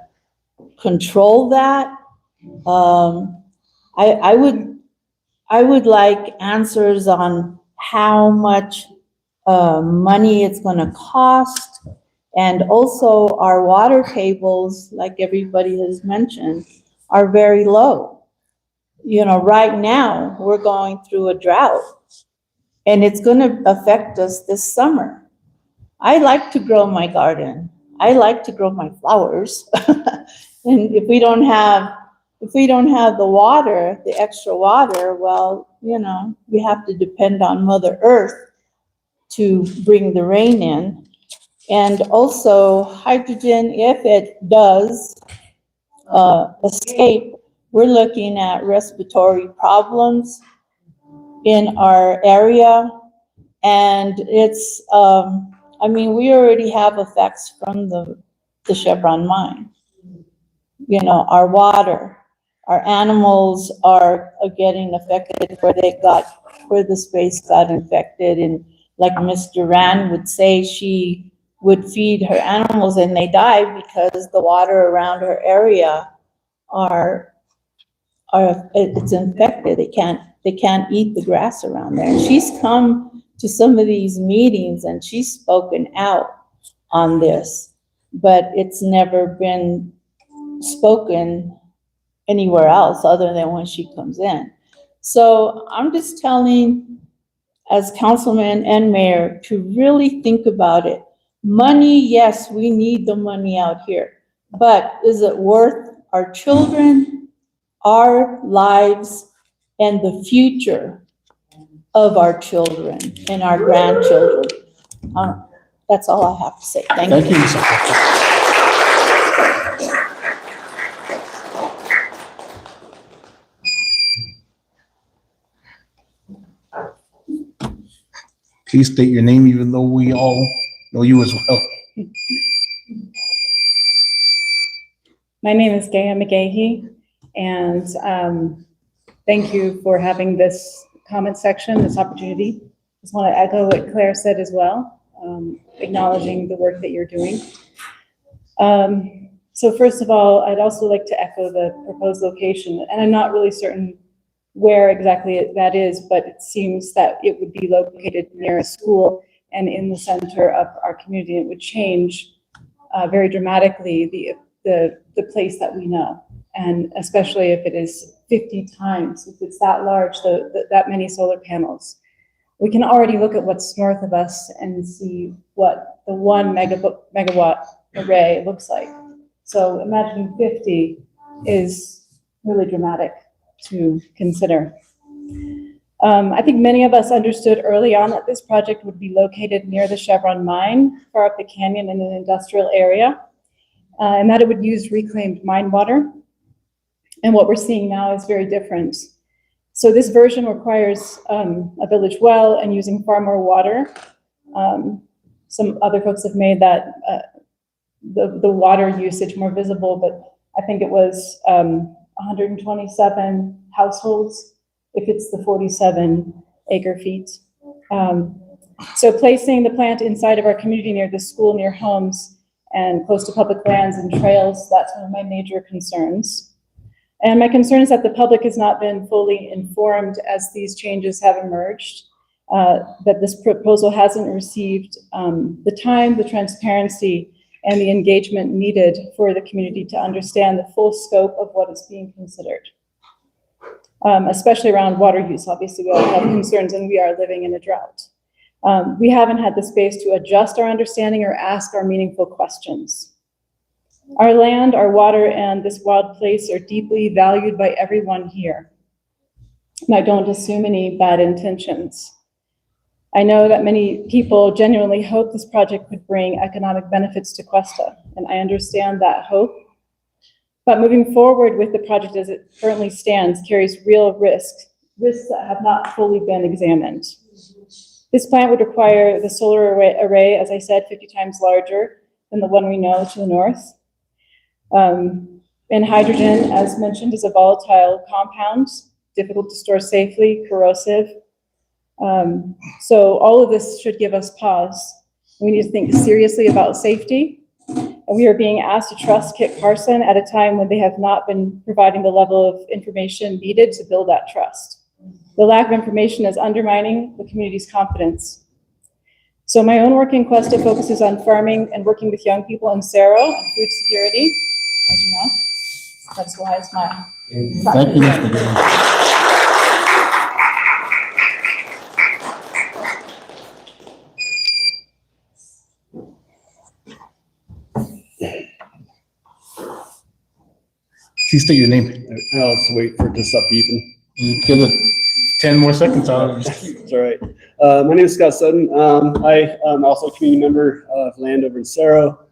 control that. I would like answers on how much money it's gonna cost. And also our water tables, like everybody has mentioned, are very low. You know, right now, we're going through a drought and it's gonna affect us this summer. I like to grow my garden. I like to grow my flowers. And if we don't have the water, the extra water, well, you know, we have to depend on Mother Earth to bring the rain in. And also hydrogen, if it does escape, we're looking at respiratory problems in our area. And it's, I mean, we already have effects from the Chevron mine. You know, our water, our animals are getting affected where the space got infected. And like Ms. Duran would say, she would feed her animals and they die because the water around her area it's infected. They can't eat the grass around there. And she's come to some of these meetings and she's spoken out on this, but it's never been spoken anywhere else other than when she comes in. So I'm just telling, as councilman and mayor, to really think about it. Money, yes, we need the money out here, but is it worth our children, our lives, and the future of our children and our grandchildren? That's all I have to say. Thank you. Thank you, Ms. Acosta. Please state your name, even though we all know you as well. My name is Gaya McGahee, and thank you for having this comment section, this opportunity. Just want to echo what Claire said as well, acknowledging the work that you're doing. So first of all, I'd also like to echo the proposed location, and I'm not really certain where exactly that is, but it seems that it would be located near a school and in the center of our community. It would change very dramatically the place that we know, and especially if it is 50 times, if it's that large, that many solar panels. We can already look at what's north of us and see what the 1 megawatt array looks like. So imagining 50 is really dramatic to consider. I think many of us understood early on that this project would be located near the Chevron mine, far up the canyon in an industrial area, and that it would use reclaimed mine water. And what we're seeing now is very different. So this version requires a village well and using far more water. Some other folks have made that the water usage more visible, but I think it was 127 households if it's the 47 acre feet. So placing the plant inside of our community near the school, near homes, and close to public lands and trails, that's one of my major concerns. And my concern is that the public has not been fully informed as these changes have emerged, that this proposal hasn't received the time, the transparency, and the engagement needed for the community to understand the full scope of what is being considered, especially around water use. Obviously, we all have concerns and we are living in a drought. We haven't had the space to adjust our understanding or ask our meaningful questions. Our land, our water, and this wild place are deeply valued by everyone here. And I don't assume any bad intentions. I know that many people genuinely hope this project would bring economic benefits to Questa, and I understand that hope. But moving forward with the project as it currently stands carries real risks that have not fully been examined. This plant would require the solar array, as I said, 50 times larger than the one we know to the north. And hydrogen, as mentioned, is a volatile compound, difficult to store safely, corrosive. So all of this should give us pause. We need to think seriously about safety. And we are being asked to trust Kit Carson at a time when they have not been providing the level of information needed to build that trust. The lack of information is undermining the community's confidence. So my own work in Questa focuses on farming and working with young people in Cerro on food security, as you know. That's why it's my. Thank you, Mr. Dylan. Please state your name. I'll just wait for it to stop beeping. You give it 10 more seconds. It's all right. My name is Scott Sutton. I am also a community member of land over in Cerro,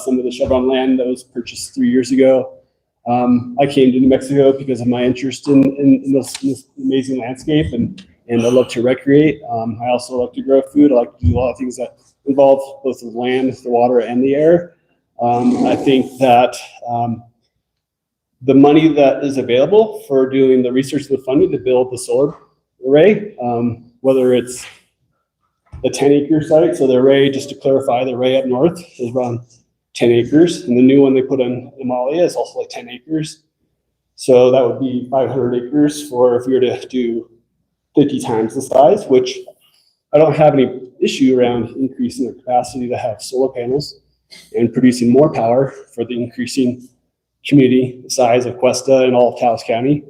some of the Chevron land that was purchased 3 years ago. I came to New Mexico because of my interest in this amazing landscape, and I love to recreate. I also like to grow food. I like to do a lot of things that involve both the land, the water, and the air. I think that the money that is available for doing the research and the funding to build the solar array, whether it's a 10-acre site, so the array, just to clarify, the array up north is around 10 acres, and the new one they put in Amalia is also like 10 acres. So that would be 500 acres for if we were to do 50 times the size, which I don't have any issue around increasing the capacity to have solar panels and producing more power for the increasing community size of Questa and all of Taos County.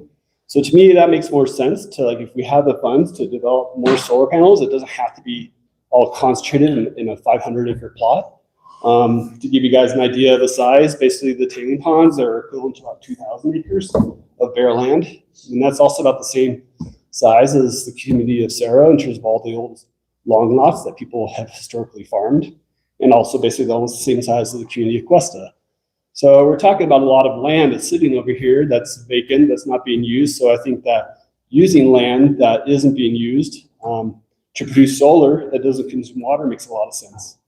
So to me, that makes more sense to, like, if we have the funds to develop more solar panels, it doesn't have to be all concentrated in a 500-acre plot. To give you guys an idea of the size, basically the tailing ponds are equivalent to about 2,000 acres of bare land. And that's also about the same size as the community of Cerro in terms of all the old long lots that people have historically farmed, and also basically almost the same size as the community of Questa. So we're talking about a lot of land that's sitting over here that's vacant, that's not being used. So I think that using land that isn't being used to produce solar that doesn't consume water makes a lot of sense.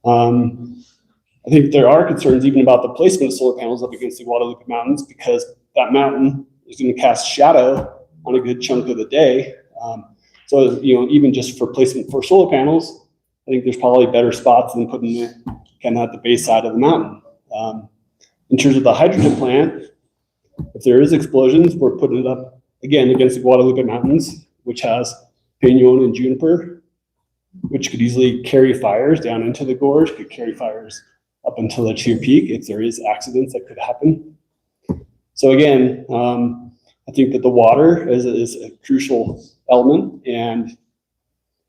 I think there are concerns even about the placement of solar panels up against the Guadalupe Mountains, because that mountain is going to cast shadow on a good chunk of the day. So, even just for placement for solar panels, I think there's probably better spots than putting it kind of at the base side of the mountain. In terms of the hydrogen plant, if there is explosions, we're putting it up again against the Guadalupe Mountains, which has pinon and juniper, which could easily carry fires down into the gorge, could carry fires up until the Cheer Peak if there is accidents that could happen. So again, I think that the water is a crucial element, and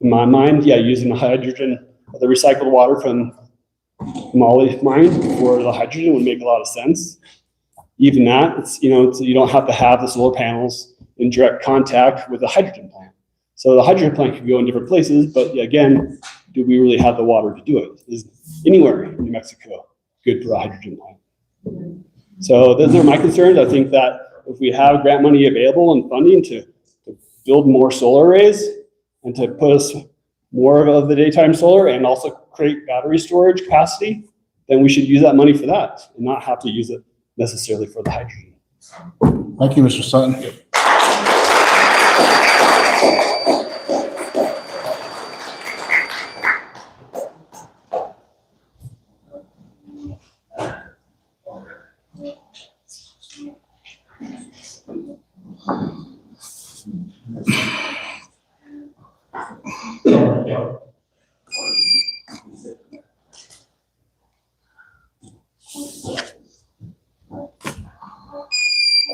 in my mind, using the hydrogen, the recycled water from Molly mine for the hydrogen would make a lot of sense. Even that, it's, you don't have to have the solar panels in direct contact with the hydrogen plant. So the hydrogen plant could go in different places, but again, do we really have the water to do it? Is anywhere in New Mexico good for a hydrogen plant? So those are my concerns. I think that if we have grant money available and funding to build more solar arrays and to put us more of the daytime solar and also create battery storage capacity, then we should use that money for that and not have to use it necessarily for the hydrogen. Thank you, Mr. Sutton.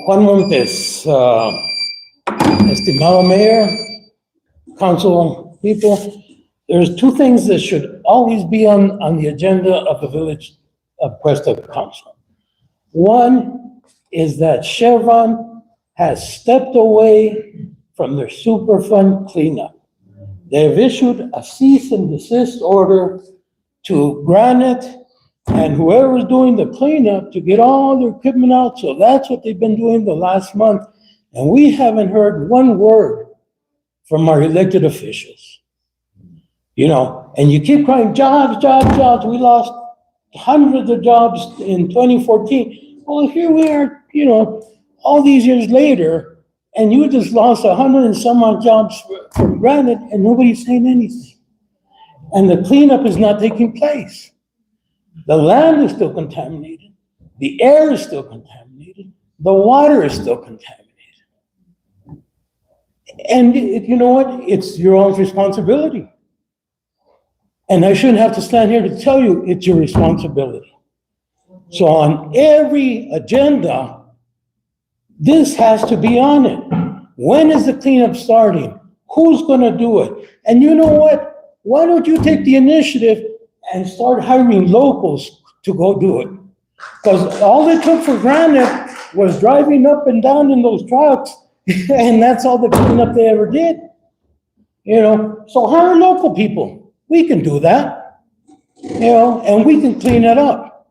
Juan Montes, estimado mayor, council people, there's two things that should always be on the agenda of the village of Questa Council. One is that Chevron has stepped away from their Superfund cleanup. They've issued a cease and desist order to Granite and whoever's doing the cleanup to get all their equipment out. So that's what they've been doing the last month. And we haven't heard one word from our elected officials. And you keep crying, jobs, jobs, jobs. We lost hundreds of jobs in 2014. Well, here we are, all these years later, and you just lost 100 and some odd jobs for granted, and nobody's saying anything. And the cleanup is not taking place. The land is still contaminated. The air is still contaminated. The water is still contaminated. And you know what? It's your own responsibility. And I shouldn't have to stand here to tell you it's your responsibility. So on every agenda, this has to be on it. When is the cleanup starting? Who's going to do it? And you know what? Why don't you take the initiative and start hiring locals to go do it? Because all they took for granted was driving up and down in those trucks, and that's all the cleanup they ever did. So hire local people. We can do that, and we can clean it up.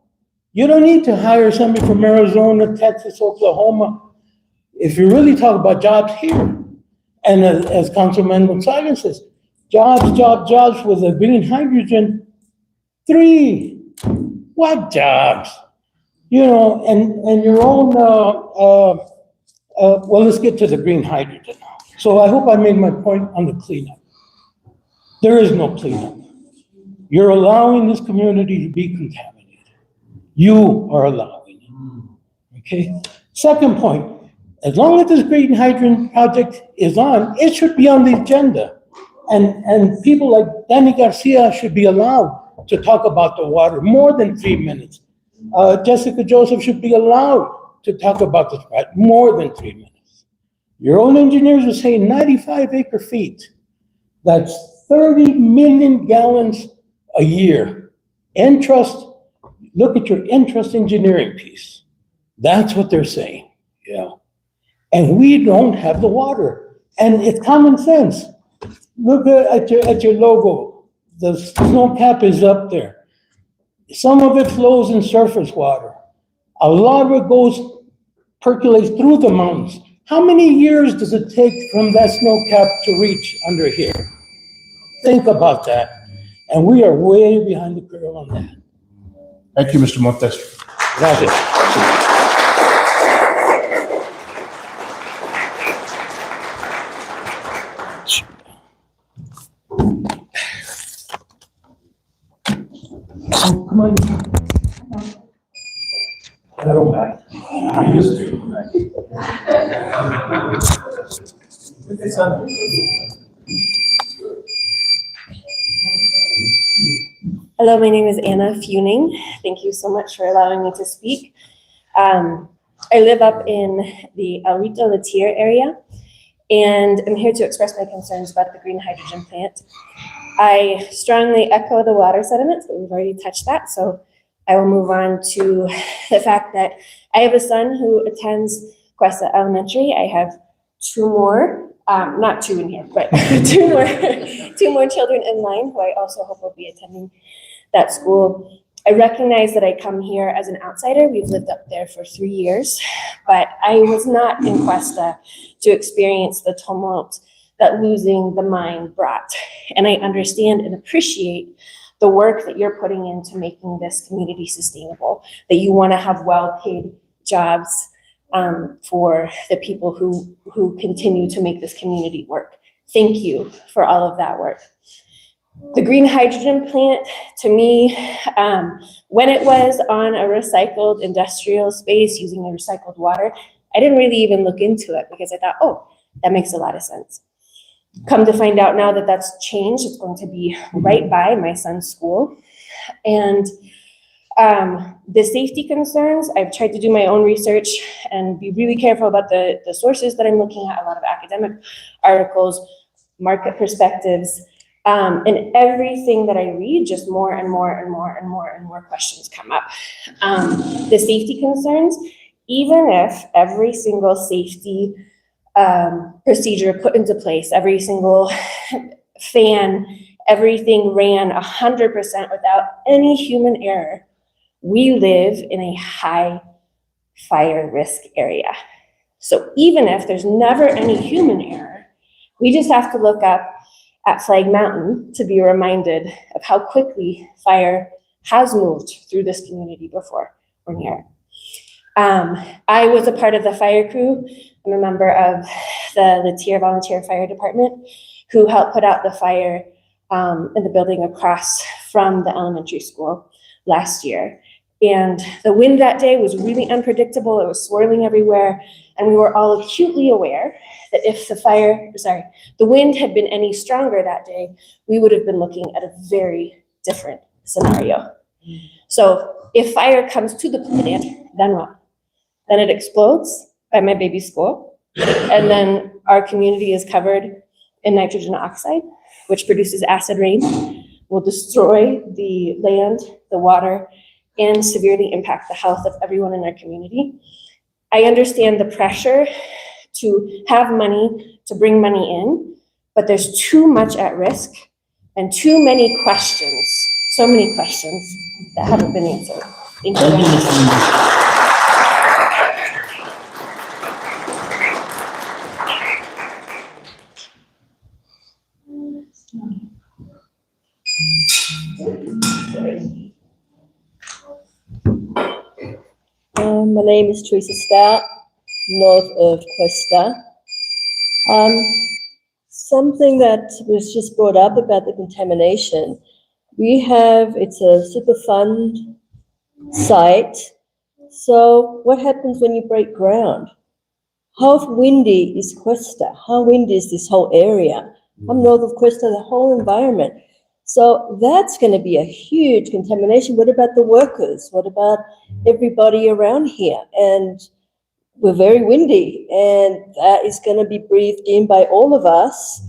You don't need to hire somebody from Arizona, Texas, Oklahoma. If you really talk about jobs here, and as Councilman Gonzalez says, jobs, jobs, jobs with the green hydrogen, 3. What jobs? And your own, well, let's get to the green hydrogen now. So I hope I made my point on the cleanup. There is no cleanup. You're allowing this community to be contaminated. You are allowing it, okay? Second point, as long as this green hydrogen project is on, it should be on the agenda. And people like Danny Garcia should be allowed to talk about the water more than 3 minutes. Jessica Joseph should be allowed to talk about this project more than 3 minutes. Your own engineers are saying 95 acre feet. That's 30 million gallons a year. Entrust, look at your Entrust engineering piece. That's what they're saying, And we don't have the water. And it's common sense. Look at your logo. The snow cap is up there. Some of it flows in surface water. A lot of it percolates through the mountains. How many years does it take from that snow cap to reach under here? Think about that. And we are way behind the curve on that. Thank you, Mr. Montes. Gracias. Oh, come on. I don't mind. I used to. Hello, my name is Anna Feuning. Thank you so much for allowing me to speak. I live up in the El Rito Latier area, and I'm here to express my concerns about the green hydrogen plant. I strongly echo the water sediments, but we've already touched that, so I will move on to the fact that I have a son who attends Questa Elementary. I have 2 more, not 2 in here, but 2 more children in line who I also hope will be attending that school. I recognize that I come here as an outsider. We've lived up there for 3 years, but I was not in Questa to experience the tumult that losing the mine brought. And I understand and appreciate the work that you're putting into making this community sustainable, that you want to have well-paid jobs for the people who continue to make this community work. Thank you for all of that work. The green hydrogen plant, to me, when it was on a recycled industrial space using the recycled water, I didn't really even look into it because I thought, oh, that makes a lot of sense. Come to find out now that that's changed. It's going to be right by my son's school. And the safety concerns, I've tried to do my own research and be really careful about the sources that I'm looking at, a lot of academic articles, market perspectives, and everything that I read, just more and more and more and more and more questions come up. The safety concerns, even if every single safety procedure put into place, every single fan, everything ran 100% without any human error, we live in a high fire risk area. So even if there's never any human error, we just have to look up at Flag Mountain to be reminded of how quickly fire has moved through this community before or near it. I was a part of the fire crew. I'm a member of the Latier Volunteer Fire Department who helped put out the fire in the building across from the elementary school last year. And the wind that day was really unpredictable. It was swirling everywhere. And we were all acutely aware that if the wind had been any stronger that day, we would have been looking at a very different scenario. So if fire comes to the plant, then what? Then it explodes by my baby's school. And then our community is covered in nitrogen oxide, which produces acid rain, will destroy the land, the water, and severely impact the health of everyone in our community. I understand the pressure to have money, to bring money in, but there's too much at risk and too many questions, so many questions that haven't been answered. Thank you very much. My name is Teresa Stout, north of Questa. Something that was just brought up about the contamination. It's a Superfund site. So what happens when you break ground? How windy is Questa? How windy is this whole area? I'm north of Questa, the whole environment. So that's going to be a huge contamination. What about the workers? What about everybody around here? And we're very windy, and that is going to be breathed in by all of us.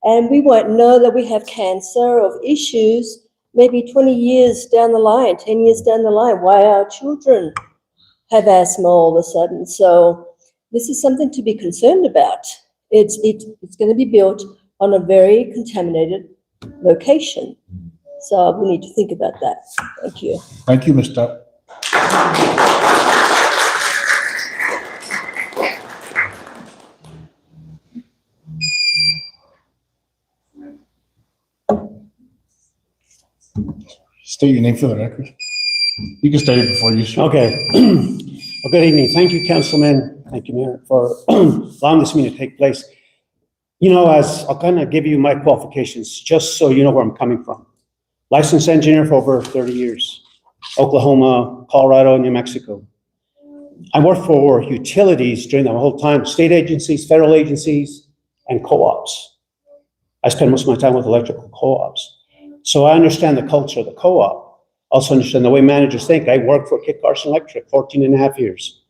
And we won't know that we have cancer or issues maybe 20 years down the line, 10 years down the line, why our children have asthma all of a sudden. So this is something to be concerned about. It's going to be built on a very contaminated location. So we need to think about that. Thank you. Thank you, Ms. Stout. State your name for the record. You can state it before you speak. Okay. Well, good evening. Thank you, Councilman. Thank you, Mayor, for allowing this meeting to take place. You know, as I'll kind of give you my qualifications, just so you know where I'm coming from. Licensed engineer for over 30 years, Oklahoma, Colorado, New Mexico. I worked for utilities during the whole time, state agencies, federal agencies, and co-ops. I spent most of my time with electrical co-ops. So I understand the culture of the co-op. Also understand the way managers think. I worked for Kit Carson Electric 14 and a half years.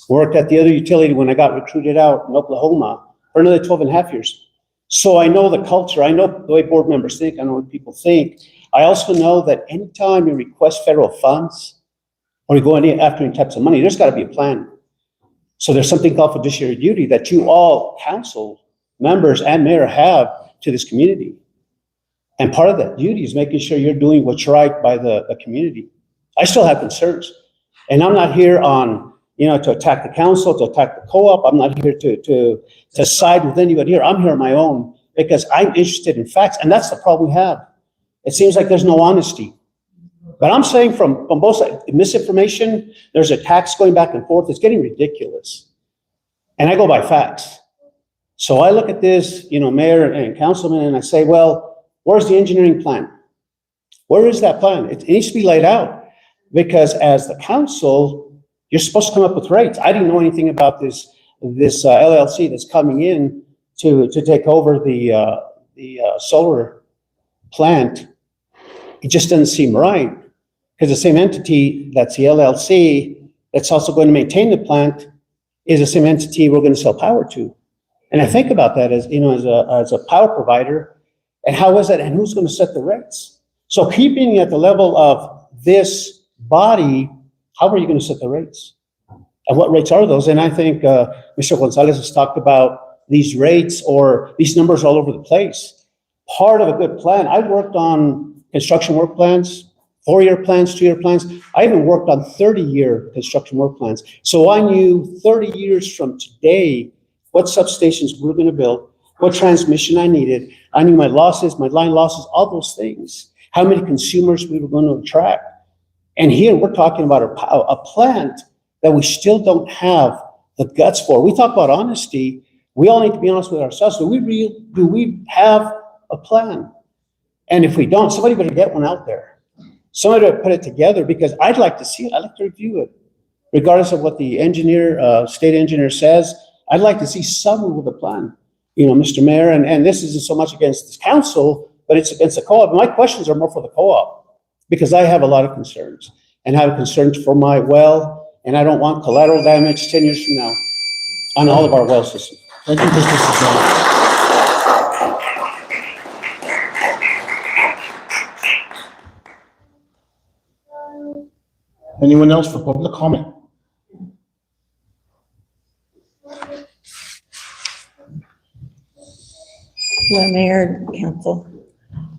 Worked at the other utility when I got recruited out in Oklahoma for another 12 and a half years. So I know the culture. I know the way board members think. I know what people think. I also know that anytime you request federal funds or you go after any types of money, there's got to be a plan. So there's something called fiduciary duty that you all council members and mayor have to this community. And part of that duty is making sure you're doing what's right by the community. I still have concerns. And I'm not here on, to attack the council, to attack the co-op. I'm not here to side with anybody here. I'm here on my own because I'm interested in facts. And that's the problem we have. It seems like there's no honesty. But I'm saying from both sides, misinformation, there's attacks going back and forth. It's getting ridiculous. And I go by facts. So I look at this, mayor and councilman, and I say, well, where's the engineering plan? Where is that plan? It needs to be laid out because as the council, you're supposed to come up with rates. I didn't know anything about this LLC that's coming in to take over the solar plant. It just doesn't seem right because the same entity that's the LLC that's also going to maintain the plant is the same entity we're going to sell power to. And I think about that as a power provider. And how is that? And who's going to set the rates? So keeping it at the level of this body, how are you going to set the rates? And what rates are those? And I think Mr. Gonzalez has talked about these rates or these numbers all over the place. Part of a good plan, I worked on construction work plans, 4-year plans, 2-year plans. I even worked on 30-year construction work plans. So I knew 30 years from today what substations we're going to build, what transmission I needed. I knew my losses, my line losses, all those things, how many consumers we were going to attract. And here we're talking about a plant that we still don't have the guts for. We talk about honesty. We all need to be honest with ourselves. Do we have a plan? And if we don't, somebody better get one out there. Somebody better put it together, because I'd like to see it. I'd like to review it. Regardless of what the engineer, state engineer says, I'd like to see someone with a plan. You know, Mr. Mayor, and this isn't so much against this council, but it's against the co-op. My questions are more for the co-op, because I have a lot of concerns, and have concerns for my well, and I don't want collateral damage 10 years from now on all of our well systems. Thank you, Mr. Cesar. Anyone else for public comment? Well, Mayor and Council.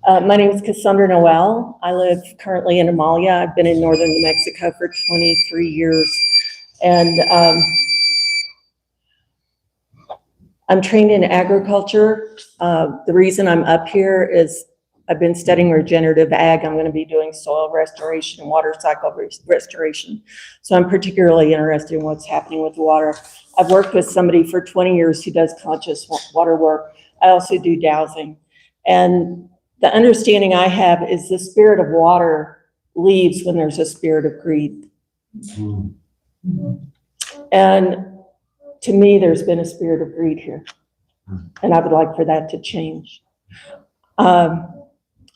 My name is Cassandra Noel. I live currently in Amalia. I've been in northern New Mexico for 23 years. And I'm trained in agriculture. The reason I'm up here is I've been studying regenerative ag. I'm going to be doing soil restoration and water cycle restoration. So I'm particularly interested in what's happening with water. I've worked with somebody for 20 years who does conscious water work. I also do dowsing. And the understanding I have is the spirit of water leaves when there's a spirit of greed. And to me, there's been a spirit of greed here. And I would like for that to change.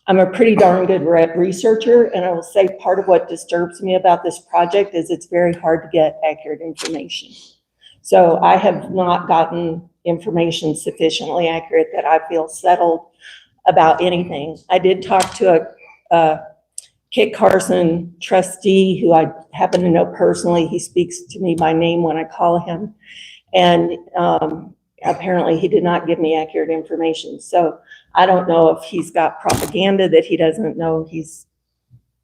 I'm a pretty darn good researcher, and I will say part of what disturbs me about this project is it's very hard to get accurate information. So I have not gotten information sufficiently accurate that I feel settled about anything. I did talk to a Kit Carson trustee who I happen to know personally. He speaks to me by name when I call him. And apparently he did not give me accurate information. So I don't know if he's got propaganda that he doesn't know he's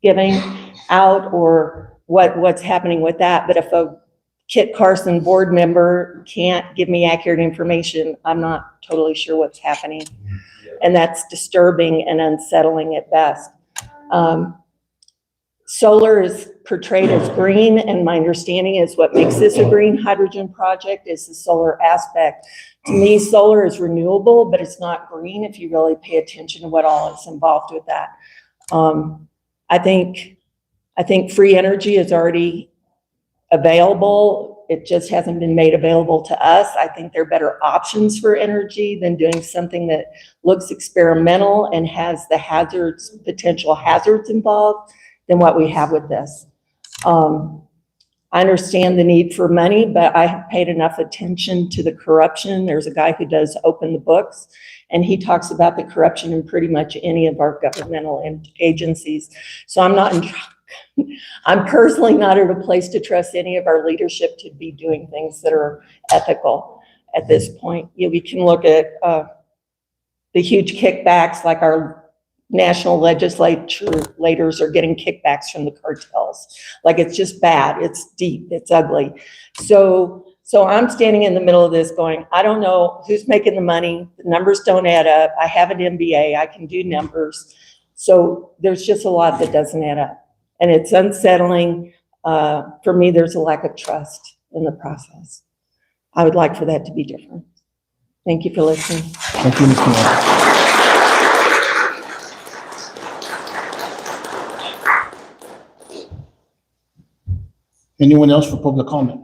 giving out, or what's happening with that. But if a Kit Carson board member can't give me accurate information, I'm not totally sure what's happening. And that's disturbing and unsettling at best. Solar is portrayed as green, and my understanding is what makes this a green hydrogen project is the solar aspect. To me, solar is renewable, but it's not green if you really pay attention to what all is involved with that. I think free energy is already available. It just hasn't been made available to us. I think there are better options for energy than doing something that looks experimental and has the hazards, potential hazards involved than what we have with this. I understand the need for money, but I have paid enough attention to the corruption. There's a guy who does Open the Books, and he talks about the corruption in pretty much any of our governmental agencies. So I'm personally not at a place to trust any of our leadership to be doing things that are ethical at this point. Yeah, we can look at the huge kickbacks, like our national legislators are getting kickbacks from the cartels. Like, it's just bad, it's deep, it's ugly. So I'm standing in the middle of this going, I don't know who's making the money, the numbers don't add up, I have an MBA, I can do numbers. So there's just a lot that doesn't add up. And it's unsettling. For me, there's a lack of trust in the process. I would like for that to be different. Thank you for listening. Thank you, Ms. Noel. Anyone else for public comment?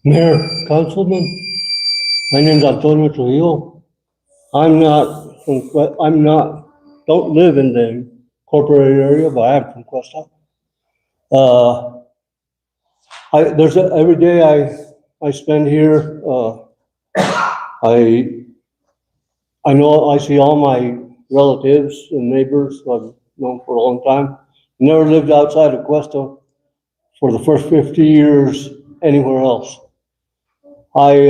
Mayor, Councilman, my name's Antonio Trujillo. Don't live in the corporate area, but I am from Questa. Every day I spend here, I know I see all my relatives and neighbors who I've known for a long time. Never lived outside of Questa for the first 50 years anywhere else. I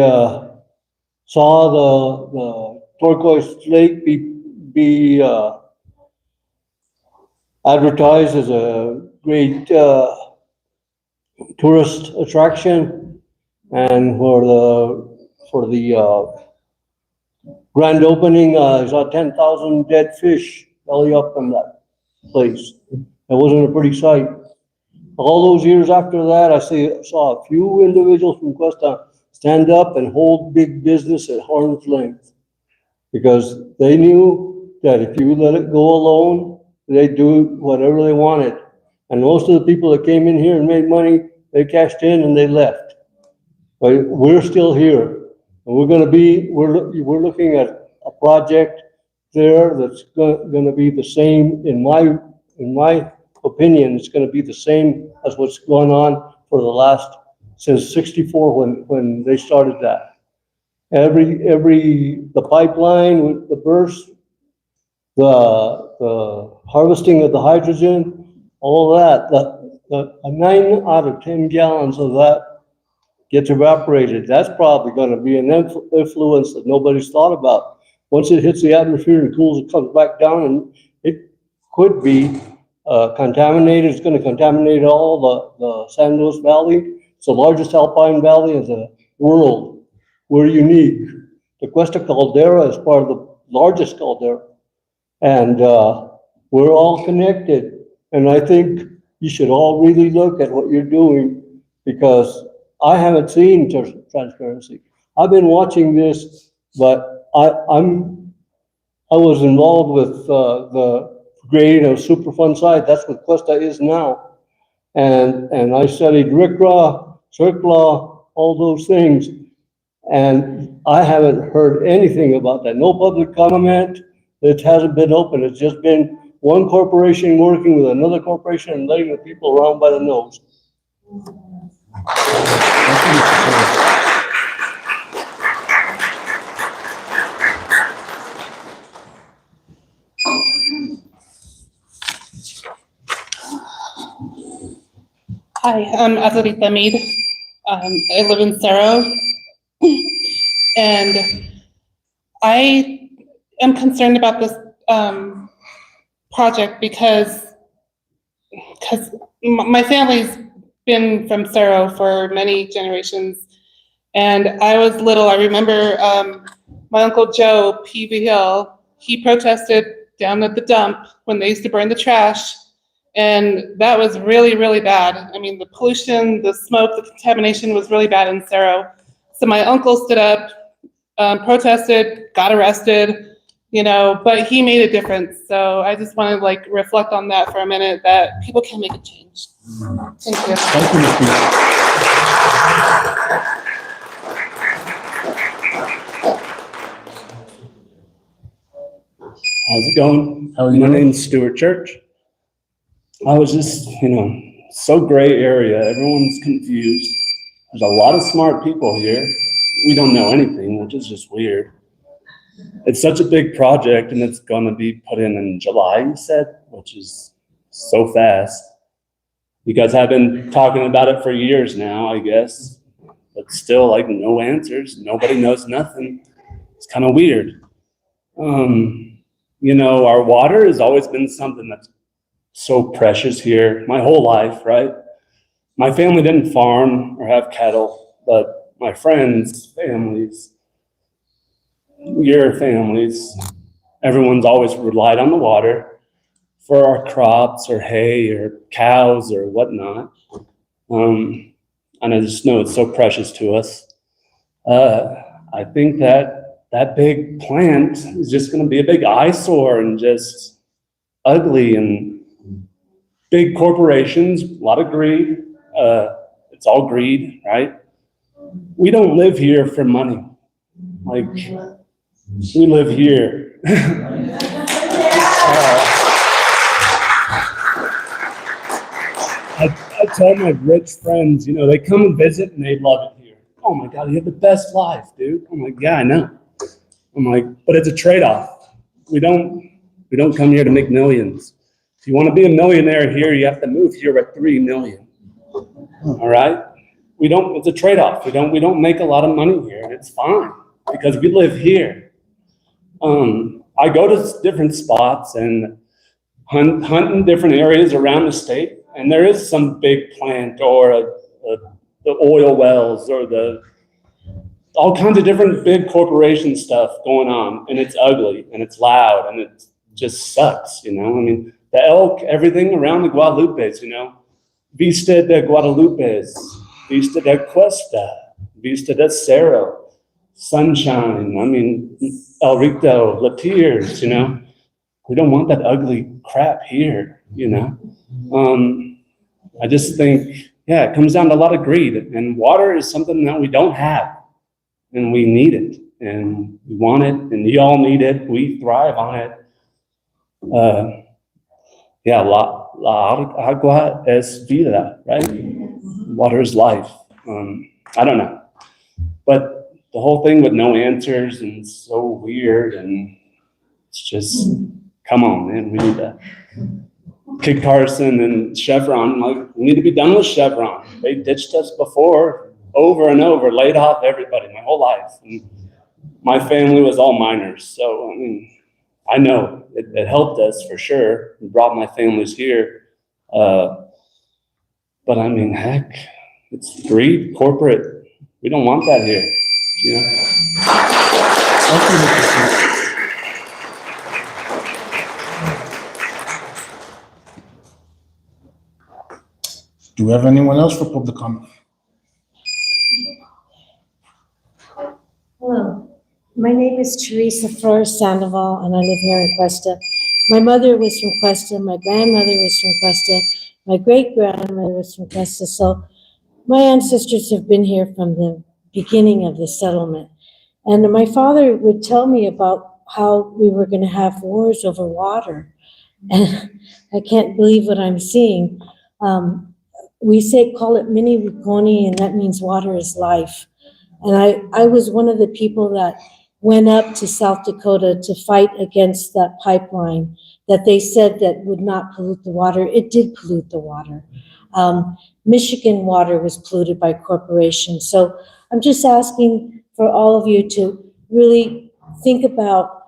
saw the turquoise lake be advertised as a great, tourist attraction. And for the grand opening, I saw 10,000 dead fish belly up in that place. It wasn't a pretty sight. All those years after that, I saw a few individuals from Questa stand up and hold big business at arm's length, because they knew that if you let it go alone, they'd do whatever they wanted. And most of the people that came in here and made money, they cashed in and they left. But we're still here, and we're looking at a project there that's gonna be the same, in my opinion, it's gonna be the same as what's going on for since '64 when they started that. The pipeline with the burst, the harvesting of the hydrogen, all that, the 9 out of 10 gallons of that gets evaporated. That's probably gonna be an influence that nobody's thought about. Once it hits the atmosphere and cools, it comes back down, and it could be contaminated. It's gonna contaminate all the San Luis Valley. It's the largest alpine valley in the world. We're unique. The Questa caldera is part of the largest caldera. And we're all connected. And I think you should all really look at what you're doing, because I haven't seen transparency. I've been watching this, but I was involved with the creating a Superfund site. That's what Questa is now. And I studied RCRA, CERCLA, all those things. And I haven't heard anything about that. No public comment. It hasn't been open. It's just been one corporation working with another corporation and letting the people around by the nose. Hi, I'm Azarita Mead. I live in Cerro. And I am concerned about this project because my family's been from Cerro for many generations. And I was little, I remember my Uncle Joe P.V. Hill, he protested down at the dump when they used to burn the trash. And that was really, really bad. I mean, the pollution, the smoke, the contamination was really bad in Cerro. So my uncle stood up, protested, got arrested, but he made a difference. So I just want to reflect on that for a minute, that people can make a change. Thank you. Thank you, Ms. Mead. How's it going? How are you My doing? name's Stuart Church. I was just, so gray area. Everyone's confused. There's a lot of smart people here. We don't know anything, which is just weird. It's such a big project, and it's gonna be put in July, you said, which is so fast. You guys have been talking about it for years now, I guess, but still, no answers. Nobody knows nothing. It's kind of weird. Our water has always been something that's so precious here my whole life, right? My family didn't farm or have cattle, but my friends, families, your families, everyone's always relied on the water for our crops or hay or cows or whatnot. And I just know it's so precious to us. I think that big plant is just gonna be a big eyesore and just ugly, and big corporations, a lot of greed. It's all greed, right? We don't live here for money. We live here. I tell my rich friends, they come and visit and they love it here. Oh my God, you have the best life, dude. I'm like, yeah, I know. I'm like, but it's a trade-off. We don't come here to make millions. If you want to be a millionaire here, you have to move here at 3 million. All right? It's a trade-off. We don't make a lot of money here, and it's fine because we live here. I go to different spots, and hunt in different areas around the state, and there is some big plant or the oil wells or all kinds of different big corporation stuff going on, and it's ugly and it's loud and it just sucks, you know? I mean, the elk, everything around the Guadalupes, you know? Vista de Guadalupes, Vista de Questa, Vista de Cerro, Sunshine, I mean, El Rito, Latiers, you know? We don't want that ugly crap here, you know? I just think, yeah, it comes down to a lot of greed, and water is something that we don't have, and we need it, and we want it, and you all need it. We thrive on it. Yeah, la agua es vida, right? Water is life. I don't know, but the whole thing with no answers and so weird, and it's just, come on, man, we need to kick Carson and Chevron. Like, we need to be done with Chevron. They ditched us before, over and over, laid off everybody my whole life. And my family was all miners, so I mean, I know it helped us for sure. It brought my families here, but I mean, heck, it's greed, corporate. We don't want that here, you know. Do we have anyone else for public comment? Hello, my name is Teresa Flores Sandoval, and I live here in Questa. My mother was from Questa, my grandmother was from Questa, my great-grandmother was from Questa, so my ancestors have been here from the beginning of the settlement. And my father would tell me about how we were going to have wars over water, and I can't believe what I'm seeing. We call it mini Riconi, and that means water is life. And I was one of the people that went up to South Dakota to fight against that pipeline that they said that would not pollute the water. It did pollute the water. Michigan water was polluted by corporations. So I'm just asking for all of you to really think about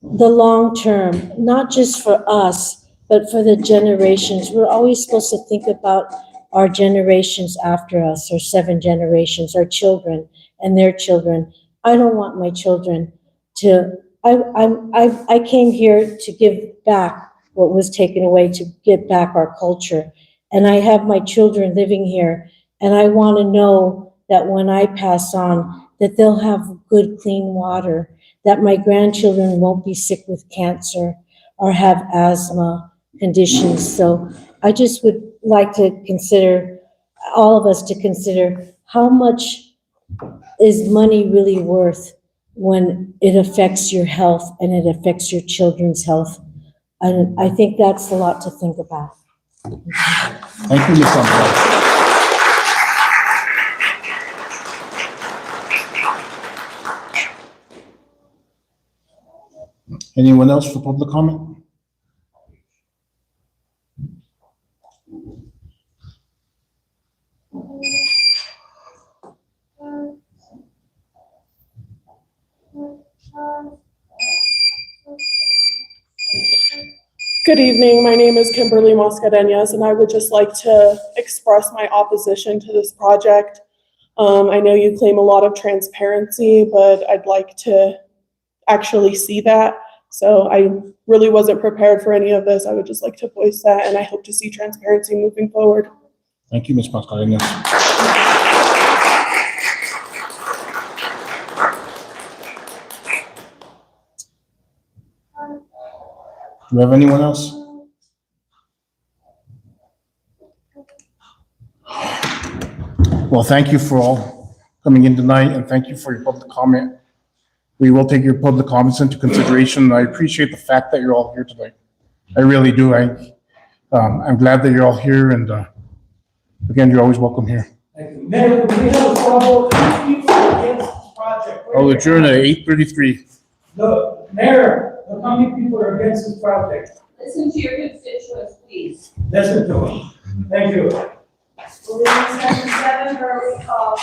the long term, not just for us, but for the generations. We're always supposed to think about our generations after us, or 7 generations, our children and their children. I don't want my children to, I came here to give back what was taken away, to give back our culture. And I have my children living here, and I want to know that when I pass on, that they'll have good, clean water, that my grandchildren won't be sick with cancer or have asthma conditions. So I just would like to consider, all of us to consider, how much is money really worth when it affects your health and it affects your children's health? And I think that's a lot to think about. Thank you, Ms. Sandoval. Anyone else for public comment? Good evening. My name is Kimberly Mascareñas, and I would just like to express my opposition to this project. I know you claim a lot of transparency, but I'd like to actually see that. So I really wasn't prepared for any of this. I would just like to voice that, and I hope to see transparency moving forward. Thank you, Ms. Mascareñas. Do we have anyone else? Well, thank you for all coming in tonight, and thank you for your public comment. We will take your public comments into consideration. I appreciate the fact that you're all here tonight. I really do. I'm glad that you're all here, and again, you're always welcome here. Mayor, we have a trouble, people against this project. I'll adjourn at 8:33. The mayor, how many people are against this project? Listen to your constituents, please. Listen to them. Thank you. We'll leave 7 for a call.